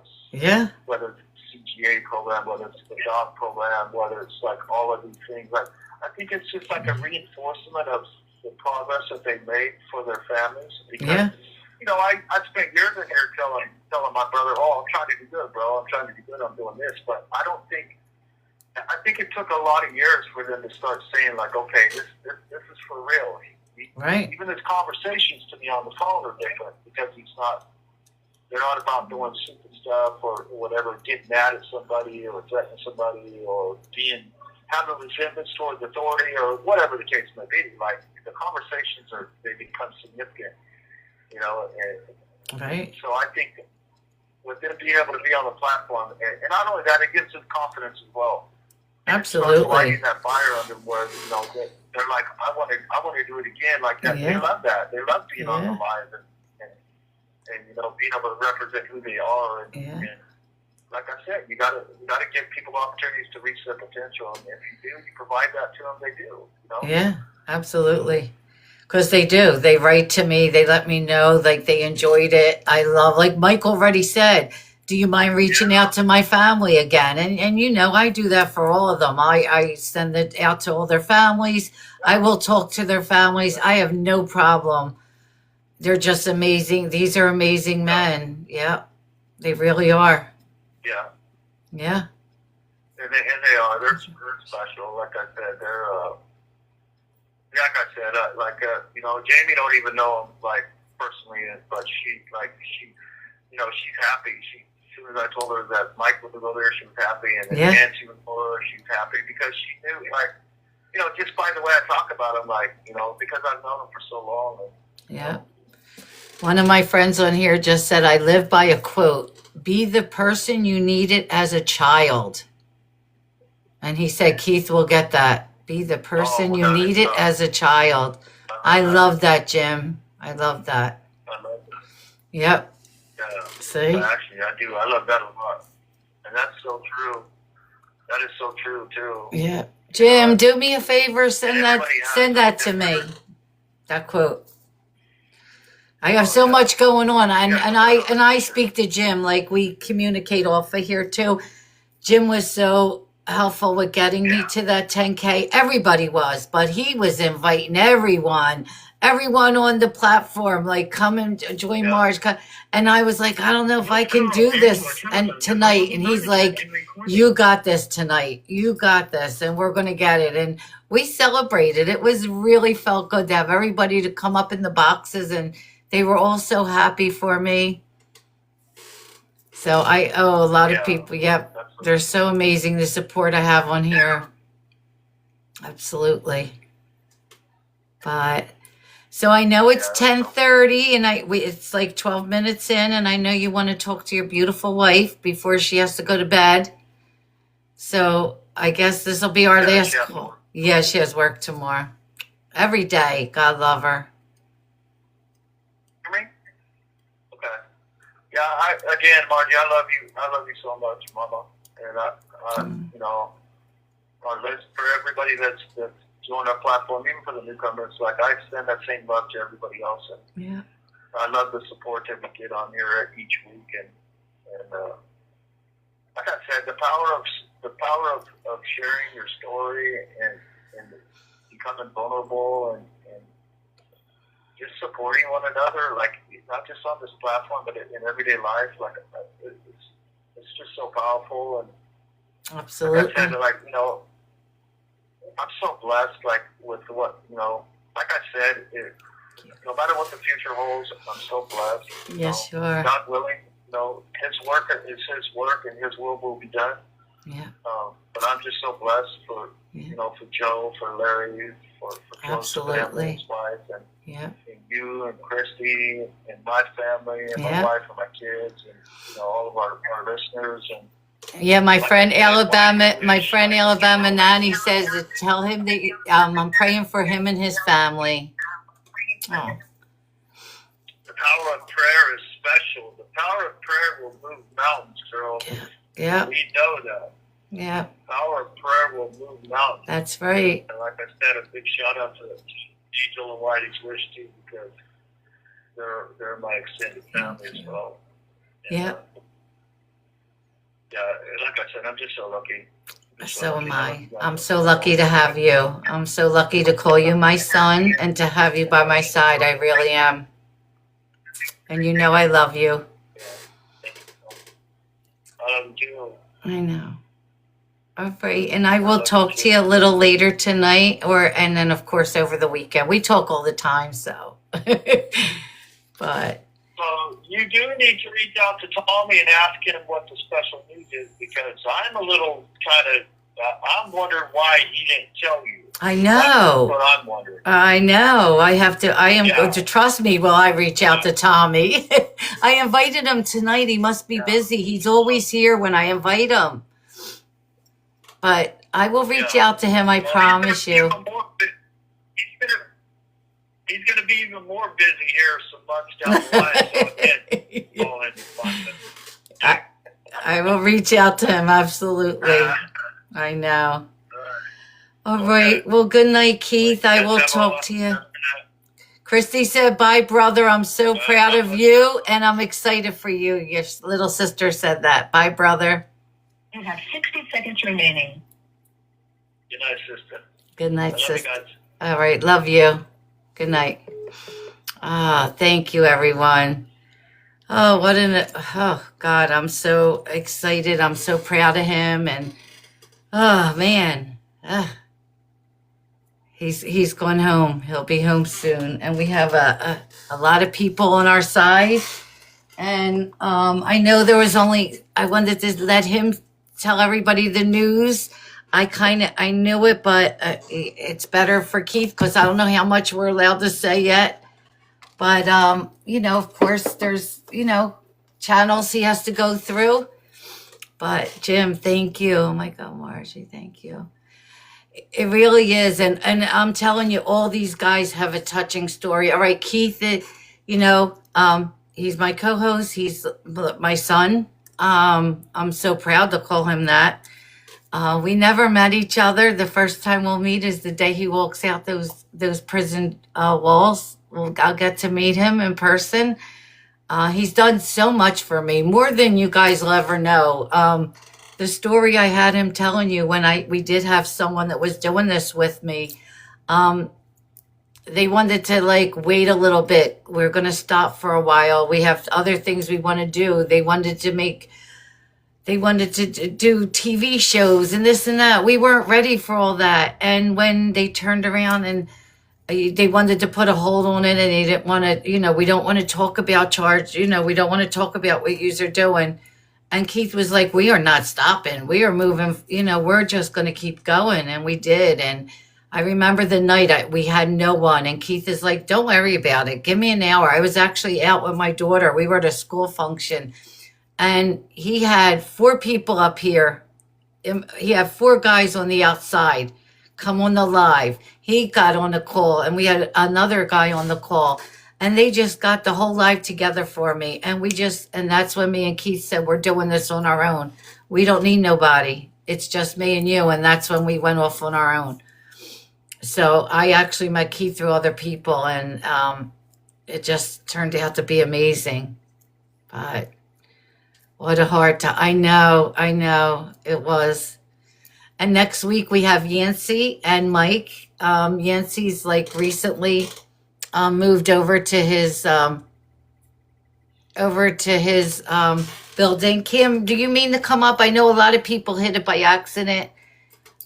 whether it's the CGA program, whether it's the dog program, whether it's like all of these things. Like, I think it's just like a reinforcement of the progress that they made for their families. Because, you know, I spent years in here telling my brother, oh, I'm trying to do good, bro. I'm trying to do good. I'm doing this. But I think it took a lot of years for them to start saying, like, okay, this is for real. Right. Even his conversations to me on the phone are different, because they're not about doing stupid stuff or whatever, getting mad at somebody or threatening somebody or having resentments towards authority or whatever the case may be. Like, the conversations they become significant, you know. Right. So I think with them being able to be on the platform, and not only that, it gives them confidence as well. Absolutely. It lighting that fire under them, where, you know, they're like, I want to do it again. Like that. They love that. They love being on the live and you know, being able to represent who they are. And like I said, you gotta give people opportunities to reach their potential. And if you do, you provide that to them. They do. You know? Yeah, absolutely. Because they do. They write to me. They let me know, like, they enjoyed it. I love, like Mike already said, do you mind reaching out to my family again? And you know, I do that for all of them. I send it out to all their families. I will talk to their families. I have no problem they're just amazing. These are amazing men. Yeah, they really are. Yeah. Yeah. And they are. They're special. Like I said, they're, like I said, you know, Jamie don't even know him, like, personally, but she's happy. As soon as I told her that Mike was going to go there, she was happy. And then Nancy was there, she was happy because she knew, like, you know, just by the way I talk about him, like, you know, because I've known him for so long. And, Yeah. One of my friends on here just said, I live by a quote, be the person you needed as a child. And he said, Keith will get that. Be the person you needed as a child. I love that, Jim. I love that. I love that. Yep. Yeah. See? Actually, I do. I love that a lot. And that's so true. That is so true, too. Yeah. Jim, do me a favor. Send that to me. That quote. I have so much going on, and I speak to Jim, like we communicate off of here too. Jim was so helpful with getting me to that 10K. Everybody was, but he was inviting everyone on the platform, like come and join Mars. And I was like, I don't know if I can do this and tonight. And he's like, you got this tonight. You got this, and we're going to get it. And we celebrated. It was really felt good to have everybody to come up in the boxes, and they were all so happy for me. So I owe a lot of people. Yep. They're so amazing, the support I have on here. Absolutely. But so I know it's 10:30 and it's like 12 minutes in, and I know you want to talk to your beautiful wife before she has to go to bed. So I guess this will be our last call. Yeah, she has work tomorrow. Every day. God love her. Yeah, again, Margie, I love you. I love you so much, Mama. And you know, our list for everybody that's joined our platform, even for the newcomers, like I extend that same love to everybody else. And yeah, I love the support that we get on here each week. And like I said, the power of sharing your story and becoming vulnerable and just supporting one another, like not just on this platform, but in everyday life, like it's just so powerful. And absolutely, like I said, like, you know, I'm so blessed, like with what, you know, like I said, no matter what the future holds, I'm so blessed. Yes, you you are. God willing, you know, His work is His work, and His will be done. Yeah. But I'm just so blessed for you know, for Joe, for Larry, for Joe's family, his wife, and you and Christy and my family and my wife and my kids and, you know, all of our listeners. And yeah, my friend Alabama Nanny says to tell him that I'm praying for him and his family. Oh. The power of prayer is special. The power of prayer will move mountains, girl. Yeah. We know that. Yeah. The power of prayer will move mountains. That's right. And like I said, a big shout out to Angel and Whitey's Wish too, because they're my extended family as well. And, yeah. Yeah, like I said, I'm just so lucky. So am I. I'm so lucky to have you. I'm so lucky to call you my son and to have you by my side. I really am. And you know I love you. I love you. I know. All right. And I will talk to you a little later tonight and then of course over the weekend. We talk all the time, so. But so you do need to reach out to Tommy and ask him what the special news is, because I'm a little kind of, I'm wondering why he didn't tell you. I know. That's what I'm wondering. I know. I am going to trust me while I reach out to Tommy. I invited him tonight. He must be busy. He's always here when I invite him. But I will reach out to him, I promise you. He's going to be even more busy here some months down the line. So again, I will reach out to him, absolutely. I know. All right. Well, good night, Keith. I will talk to you. Christy said, bye, brother. I'm so proud of you, and I'm excited for you. Your little sister said that. Bye, brother. You have 60 seconds remaining. Good night, sister. Good night, sister. All right. Love you. Good night. Thank you, everyone. Oh, oh God, I'm so excited. I'm so proud of him. And oh man, he's going home. He'll be home soon. And we have a lot of people on our side. And I know I wanted to let him tell everybody the news. I knew it, but it's better for Keith because I don't know how much we're allowed to say yet. But, of course, there's, channels he has to go through. But, Jim, thank you. Oh, my God, Margie, thank you. It really is. And I'm telling you, all these guys have a touching story. All right, Keith, he's my co-host. He's my son. I'm so proud to call him that. We never met each other. The first time we'll meet is the day he walks out those prison walls. I'll get to meet him in person. He's done so much for me, more than you guys will ever know. The story I had him telling you when we did have someone that was doing this with me. They wanted to wait a little bit. We're going to stop for a while. We have other things we want to do. They wanted to do TV shows and this and that. We weren't ready for all that. And when they turned around and they wanted to put a hold on it, and they didn't want to, we don't want to talk about charge. We don't want to talk about what yous are doing. And Keith was like, we are not stopping. We are moving, we're just going to keep going. And we did. And I remember the night we had no one. And Keith is like, don't worry about it. Give me an hour. I was actually out with my daughter. We were at a school function. And he had 4 people up here. He had 4 guys on the outside come on the live. He got on the call, and we had another guy on the call. And they just got the whole live together for me. And that's when me and Keith said, we're doing this on our own. We don't need nobody. It's just me and you. And that's when we went off on our own. So I actually met Keith through other people, and it just turned out to be amazing. But what a hard time. I know it was. And next week we have Yancey and Mike. Yancey's recently moved over to his building. Kim, do you mean to come up? I know a lot of people hit it by accident.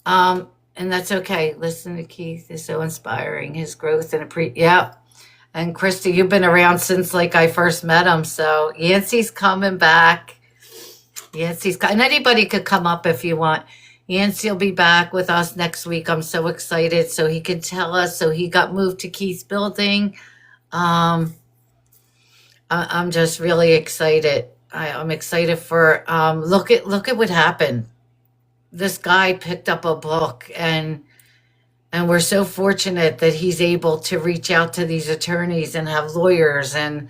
And that's okay. Listen to Keith is so inspiring. His growth and yeah. And Krista, you've been around since I first met him. So Yancey's coming back. And anybody could come up if you want. Yancey will be back with us next week. I'm so excited. So he can tell us. So he got moved to Keith's building. I'm just really excited. I'm excited for look at what happened. This guy picked up a book, and we're so fortunate that he's able to reach out to these attorneys and have lawyers, and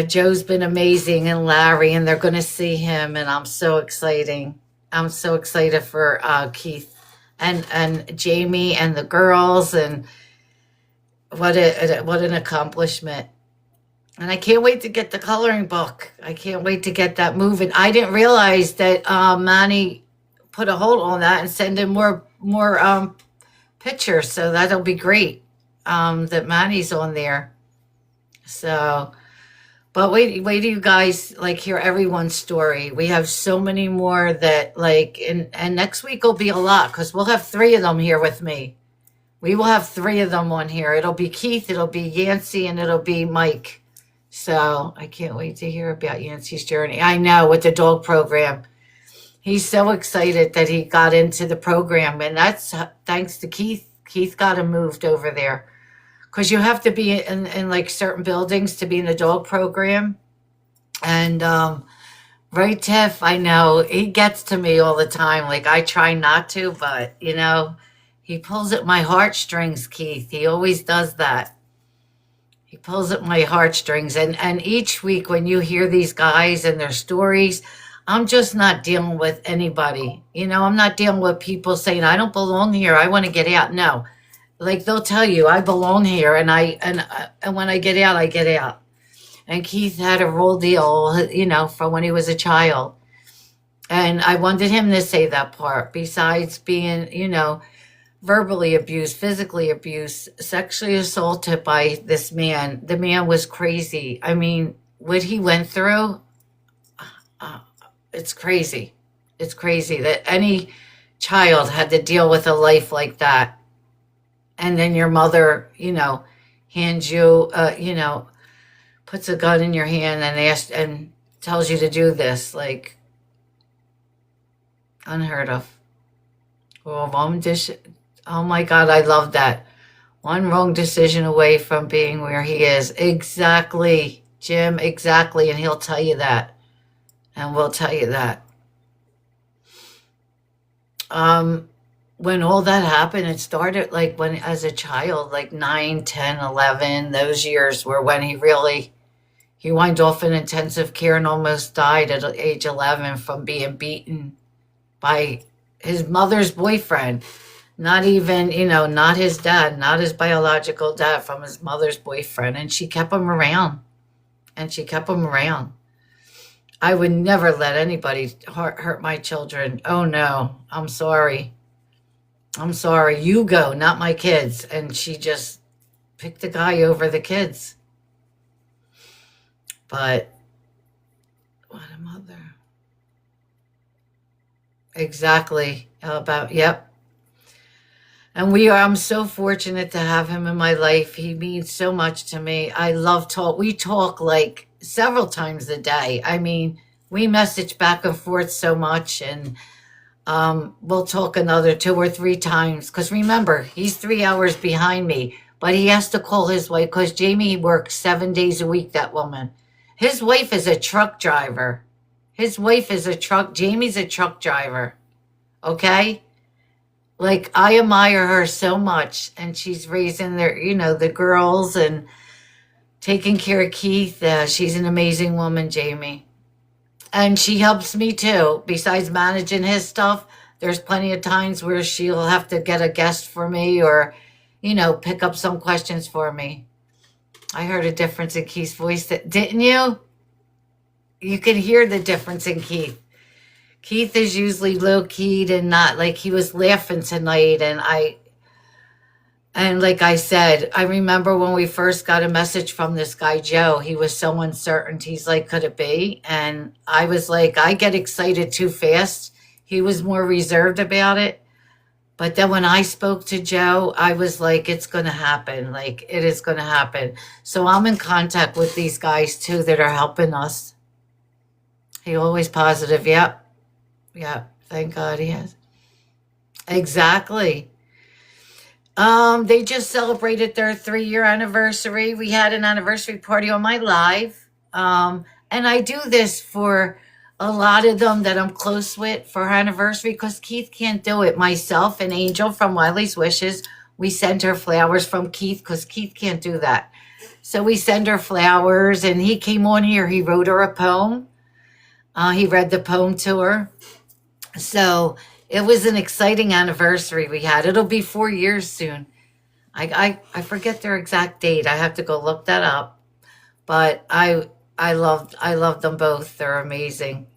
Joe's been amazing, and Larry, and they're going to see him, and I'm so excited. I'm so excited for Keith and Jamie and the girls, and what an accomplishment. And I can't wait to get the coloring book. I can't wait to get that moving. I didn't realize that Manny put a hold on that and send in more pictures. So that'll be great that Manny's on there. So, but wait till you guys hear everyone's story. We have so many more that and next week will be a lot because we'll have 3 of them here with me. We will have 3 of them on here. It'll be Keith, it'll be Yancey, and it'll be Mike. So I can't wait to hear about Yancey's journey. I know, with the dog program. He's so excited that he got into the program, and that's thanks to Keith. Keith got him moved over there because you have to be in certain buildings to be in the dog program. And right, Tiff, I know he gets to me all the time. I try not to, but he pulls at my heartstrings, Keith. He always does that. He pulls at my heartstrings. And each week when you hear these guys and their stories, I'm just not dealing with anybody. I'm not dealing with people saying, I don't belong here. I want to get out. No. They'll tell you, I belong here. And when I get out, I get out. And Keith had a real deal, from when he was a child. And I wanted him to say that part, besides being, verbally abused, physically abused, sexually assaulted by this man. The man was crazy. I mean, what he went through, it's crazy. It's crazy that any child had to deal with a life like that. And then your mother, hands you, puts a gun in your hand and asks and tells you to do this, like unheard of. Oh my God, I love that. One wrong decision away from being where he is. Exactly, Jim, exactly. And he'll tell you that. And we'll tell you that. When all that happened, it started like when, as a child, like 9, 10, 11, those years were when he went off in intensive care and almost died at age 11 from being beaten by his mother's boyfriend. Not even, not his dad, not his biological dad, from his mother's boyfriend. And she kept him around. I would never let anybody hurt my children. Oh no, I'm sorry. You go, not my kids. And she just picked the guy over the kids. But what a mother. Exactly. Yep. And I'm so fortunate to have him in my life. He means so much to me. I love talk. We talk like several times a day. I mean, we message back and forth so much, and we'll talk another 2 or 3 times. Because remember, he's 3 hours behind me, but he has to call his wife because Jamie works 7 days a week, that woman. His wife is a truck driver. Jamie's a truck driver. Okay? Like, I admire her so much, and she's raising the girls and taking care of Keith. She's an amazing woman, Jamie. And she helps me too. Besides managing his stuff, there's plenty of times where she'll have to get a guest for me or, pick up some questions for me. I heard a difference in Keith's voice. Didn't you? You could hear the difference in Keith. Keith is usually low-keyed and not like he was laughing tonight. And like I said, I remember when we first got a message from this guy, Joe, he was so uncertain. He's like, could it be? And I was like, I get excited too fast. He was more reserved about it. But then when I spoke to Joe, I was like, it's going to happen. Like, it is going to happen. So I'm in contact with these guys too that are helping us. He always positive. Yep. Yeah, thank God he has. Exactly. They just celebrated their 3-year anniversary. We had an anniversary party on my live. And I do this for a lot of them that I'm close with for her anniversary because Keith can't do it. Myself and Angel from Wiley's Wishes, we send her flowers from Keith because Keith can't do that. So we send her flowers, and he came on here. He wrote her a poem. He read the poem to her. So it was an exciting anniversary we had. It'll be 4 years soon. I forget their exact date. I have to go look that up. But I love them both. They're amazing.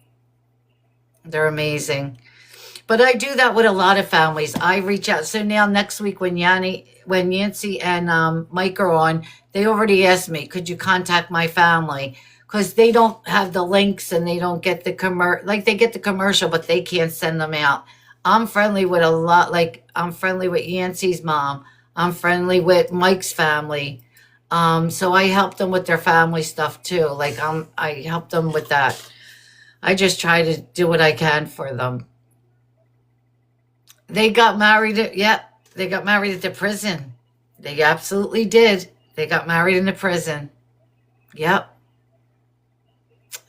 But I do that with a lot of families. I reach out. So now next week when Yancy and Mike are on, they already asked me, could you contact my family? Because they don't have the links and they don't get the they get the commercial, but they can't send them out. I'm friendly with a lot. Like, I'm friendly with Yancy's mom. I'm friendly with Mike's family. So I help them with their family stuff too. Like, I help them with that. I just try to do what I can for them. They got married. They got married at the prison. They absolutely did. They got married in the prison. Yep.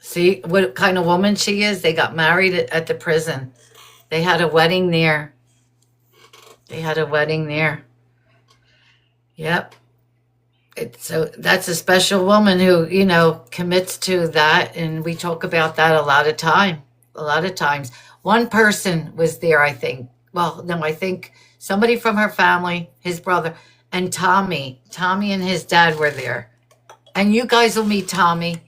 See what kind of woman she is? They got married at the prison. They had a wedding there. Yep. So that's a special woman who, commits to that. And we talk about that a lot of times. One person was there, I think. Well, no, I think somebody from her family, his brother, and Tommy and his dad were there. And you guys will meet Tommy.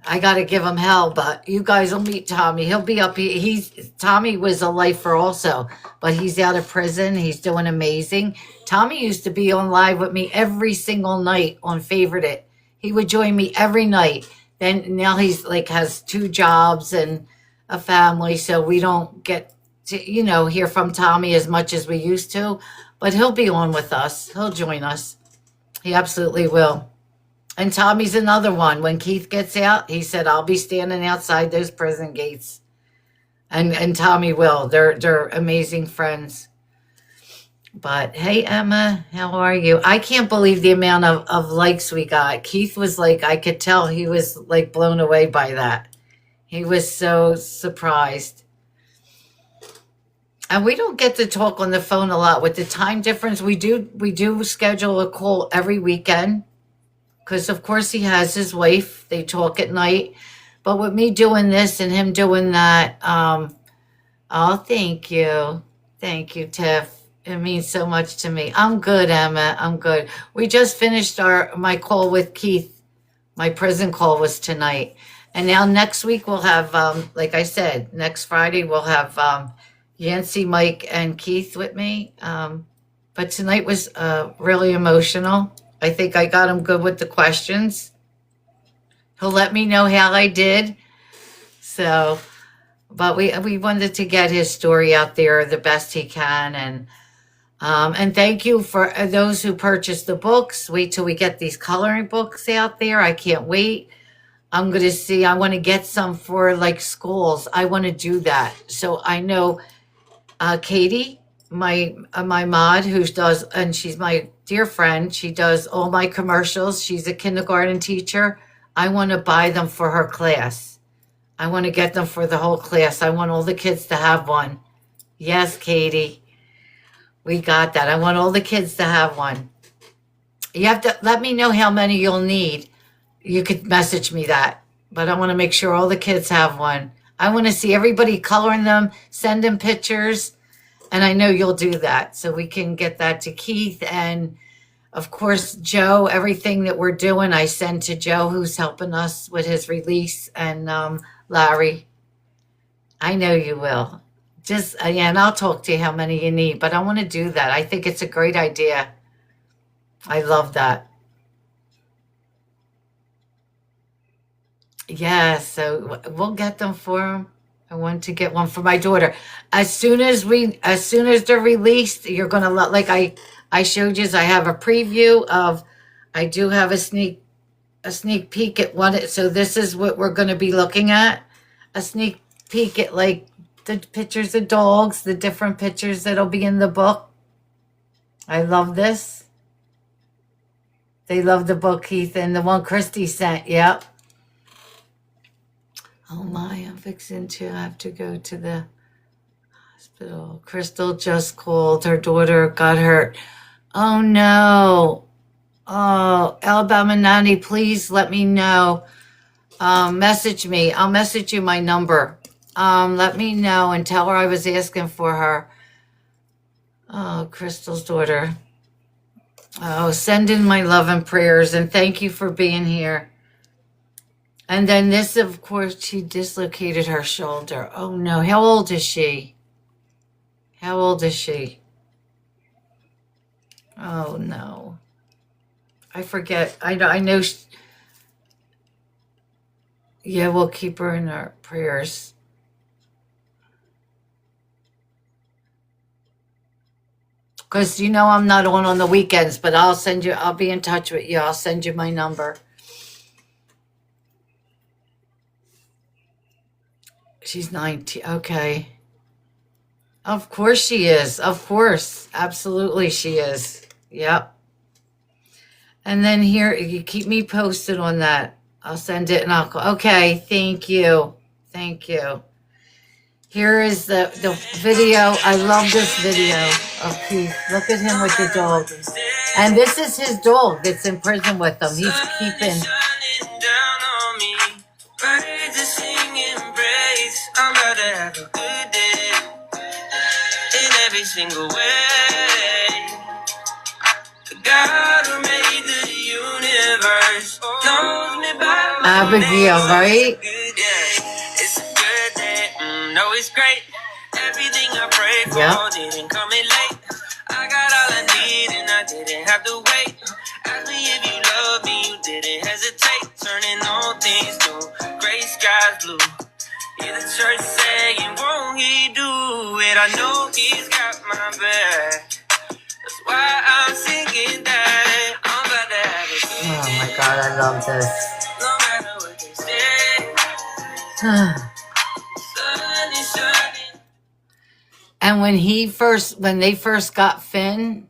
I got to give him hell, but you guys will meet Tommy. He'll be up here. Tommy was a lifer also, but he's out of prison. He's doing amazing. Tommy used to be on live with me every single night on Favorite It. He would join me every night. Then now he's like has 2 jobs and a family, so we don't get to, hear from Tommy as much as we used to, but he'll be on with us. He'll join us. He absolutely will. And Tommy's another one. When Keith gets out, he said, I'll be standing outside those prison gates. And Tommy will. They're amazing friends. But hey, Emma, how are you? I can't believe the amount of likes we got. Keith was like, I could tell he was like blown away by that. He was so surprised. And we don't get to talk on the phone a lot with the time difference. We do schedule a call every weekend. Because, of course, he has his wife. They talk at night. But with me doing this and him doing that, oh, thank you. Thank you, Tiff. It means so much to me. I'm good, Emma. I'm good. We just finished my call with Keith. My prison call was tonight. And now next week we'll have, like I said, next Friday we'll have Yancy, Mike, and Keith with me. But tonight was really emotional. I think I got him good with the questions. He'll let me know how I did. So, but we wanted to get his story out there the best he can. And thank you for those who purchased the books. Wait till we get these coloring books out there. I can't wait. I'm going to see. I want to get some for like schools. I want to do that. So I know Katie, my mod who does, and she's my dear friend. She does all my commercials. She's a kindergarten teacher. I want to buy them for her class. I want to get them for the whole class. I want all the kids to have one. Yes, Katie. We got that. I want all the kids to have one. You have to let me know how many you'll need. You could message me that. But I want to make sure all the kids have one. I want to see everybody coloring them, send them pictures. And I know you'll do that. So we can get that to Keith. And, of course, Joe, everything that we're doing, I send to Joe, who's helping us with his release. And Larry, I know you will. Just, yeah, and I'll talk to you how many you need. But I want to do that. I think it's a great idea. I love that. Yeah, so we'll get them for him. I want to get one for my daughter. As soon as they're released, you're gonna like I showed you. I have a preview of. I do have a sneak peek at one. So this is what we're gonna be looking at. A sneak peek at like the pictures of dogs, the different pictures that'll be in the book. I love this. They love the book, Keith, and the one Christy sent. Yep. Oh my, I'm fixing to have to go to the hospital. Crystal just called. Her daughter got hurt. Oh no. Oh, Alabama Nanny, please let me know. Message me. I'll message you my number. Let me know and tell her I was asking for her. Oh, Crystal's daughter. Oh, send in my love and prayers and thank you for being here. And then this, of course, she dislocated her shoulder. Oh, no. How old is she? How old is she? Oh, no. I forget. I know. Yeah, we'll keep her in our prayers. Because, I'm not on the weekends, but I'll be in touch with you. I'll send you my number. She's 19. Okay. Of course she is. Of course. Absolutely she is. Yep. And then here, you keep me posted on that. I'll send it and I'll call. Okay. Thank you. Thank you. Here is the video. I love this video of Keith. Look at him with the dog. And this is his dog that's in prison with him. He's keeping... I'm about to have a good day in every single way. The God who made the universe knows me by my Abigail, right? Yeah, it's a good day. No, it's great. Everything I prayed for Yep. didn't come in late. I got all I need and I didn't have to wait. Ask me if you love me, you didn't hesitate. Turning all things new, gray skies blue. Yeah, the church saying, won't he do it? I know he's got my back. That's why I'm singing that. I'm about to have a good Oh day. my God, I love this. No matter what they say, sun is shining. And when they first got Finn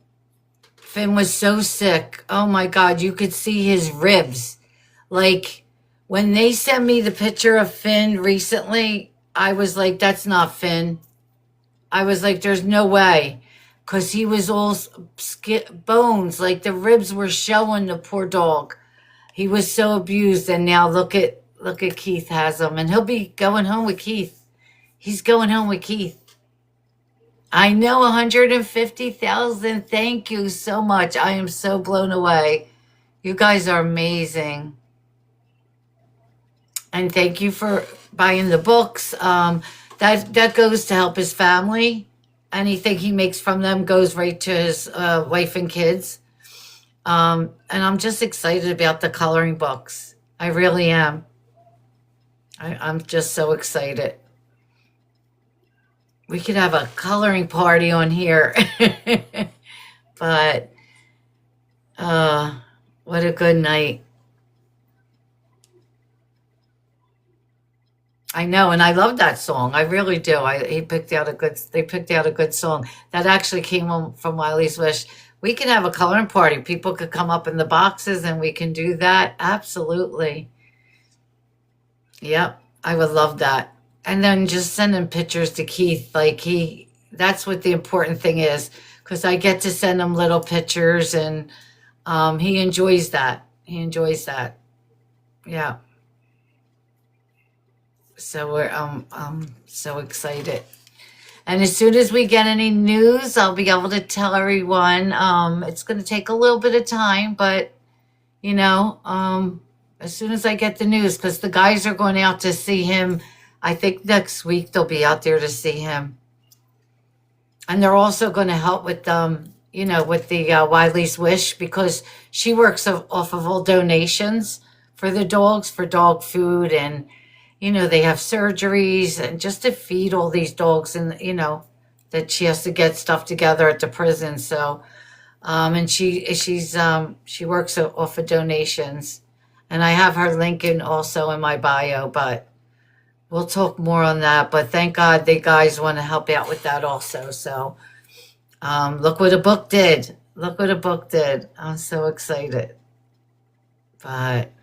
was so sick. Oh my God, you could see his ribs. Like when they sent me the picture of Finn recently, I was like, that's not Finn. I was like, there's no way. Because he was all bones, like the ribs were showing, the poor dog. He was so abused, and now look at Keith has him, and he'll be going home with Keith. He's going home with Keith. I know, 150,000. Thank you so much. I am so blown away. You guys are amazing. And thank you for buying the books. That goes to help his family. Anything he makes from them goes right to his wife and kids. And I'm just excited about the coloring books. I really am. I'm just so excited. We could have a coloring party on here. But what a good night. I know, and I love that song. I really do. They picked out a good song. That actually came from Wiley's Wish. We can have a coloring party. People could come up in the boxes and we can do that. Absolutely. Yep, I would love that. And then just sending pictures to Keith. That's what the important thing is, because I get to send him little pictures, and he enjoys that. Yeah. So I'm so excited. And as soon as we get any news, I'll be able to tell everyone. It's going to take a little bit of time, but as soon as I get the news, because the guys are going out to see him. I think next week they'll be out there to see him. And they're also going to help with with the Wiley's Wish, because she works off of all donations for the dogs, for dog food, and they have surgeries, and just to feed all these dogs, and that she has to get stuff together at the prison. So and she works off of donations, and I have her link also in my bio, but we'll talk more on that. But thank God the guys want to help out with that also. So look what a book did. I'm so excited. But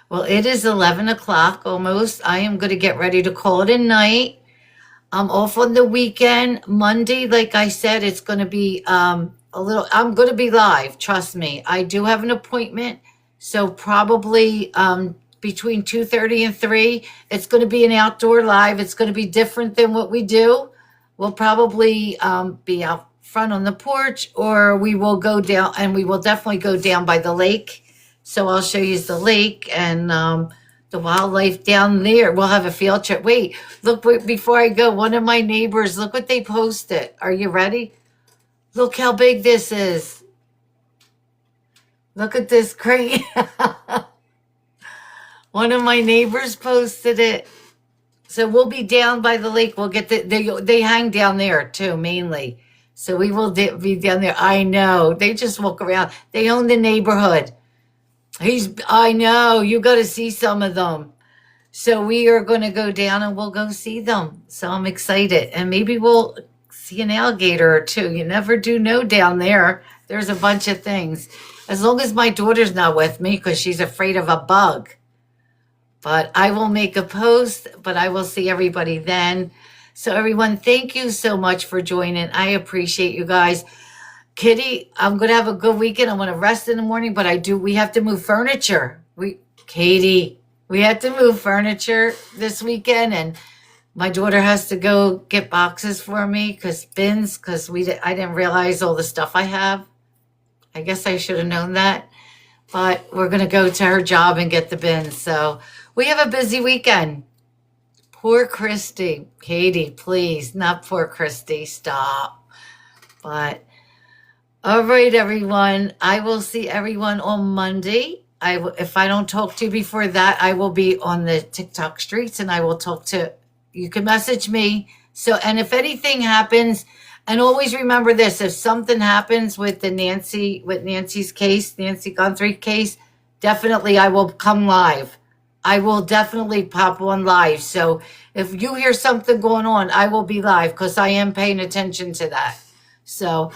well, it is 11 o'clock almost. I am going to get ready to call it a night. I'm off on the weekend. Monday, like I said, it's going to be I'm going to be live. Trust me. I do have an appointment. So probably between 2:30 and 3, it's going to be an outdoor live. It's going to be different than what we do. We'll probably be out front on the porch, or we will go down, and we will definitely go down by the lake. So I'll show you the lake and the wildlife down there. We'll have a field trip. Wait, look, before I go, one of my neighbors, look what they posted. Are you ready? Look how big this is. Look at this crane. One of my neighbors posted it. So we'll be down by the lake. We'll get they hang down there too, mainly. So we will be down there. I know. They just walk around. They own the neighborhood. I know, you got to see some of them. So we are going to go down and we'll go see them. So I'm excited. And maybe we'll see an alligator or two. You never do know down there. There's a bunch of things. As long as my daughter's not with me, because she's afraid of a bug. But I will make a post, but I will see everybody then. So everyone, thank you so much for joining. I appreciate you guys. Kitty, I'm going to have a good weekend. I'm going to rest in the morning, but we have to move furniture. Katie, we have to move furniture this weekend, and my daughter has to go get boxes for me, because I didn't realize all the stuff I have. I guess I should have known that. but we're going to go to her job and get the bins. So we have a busy weekend. Poor Christy. Katie, please, not poor Christy. Stop. But all right, everyone. I will see everyone on Monday. If I don't talk to you before that, I will be on the TikTok streets and I will talk to you. Can message me. So, and if anything happens, and always remember this: if something happens with Nancy's case, Nancy Guthrie case, definitely I will come live. I will definitely pop on live. So if you hear something going on, I will be live because I am paying attention to that. So,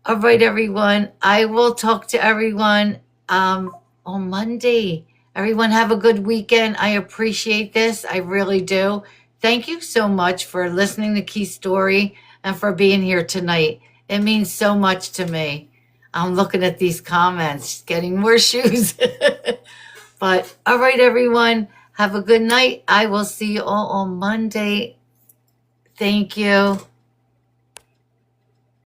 all right, everyone. I will talk to everyone on Monday. Everyone have a good weekend. I appreciate this. I really do. Thank you so much for listening to Key Story and for being here tonight. It means so much to me. I'm looking at these comments, getting more shoes. But all right, everyone, have a good night. I will see you all on Monday. Thank you.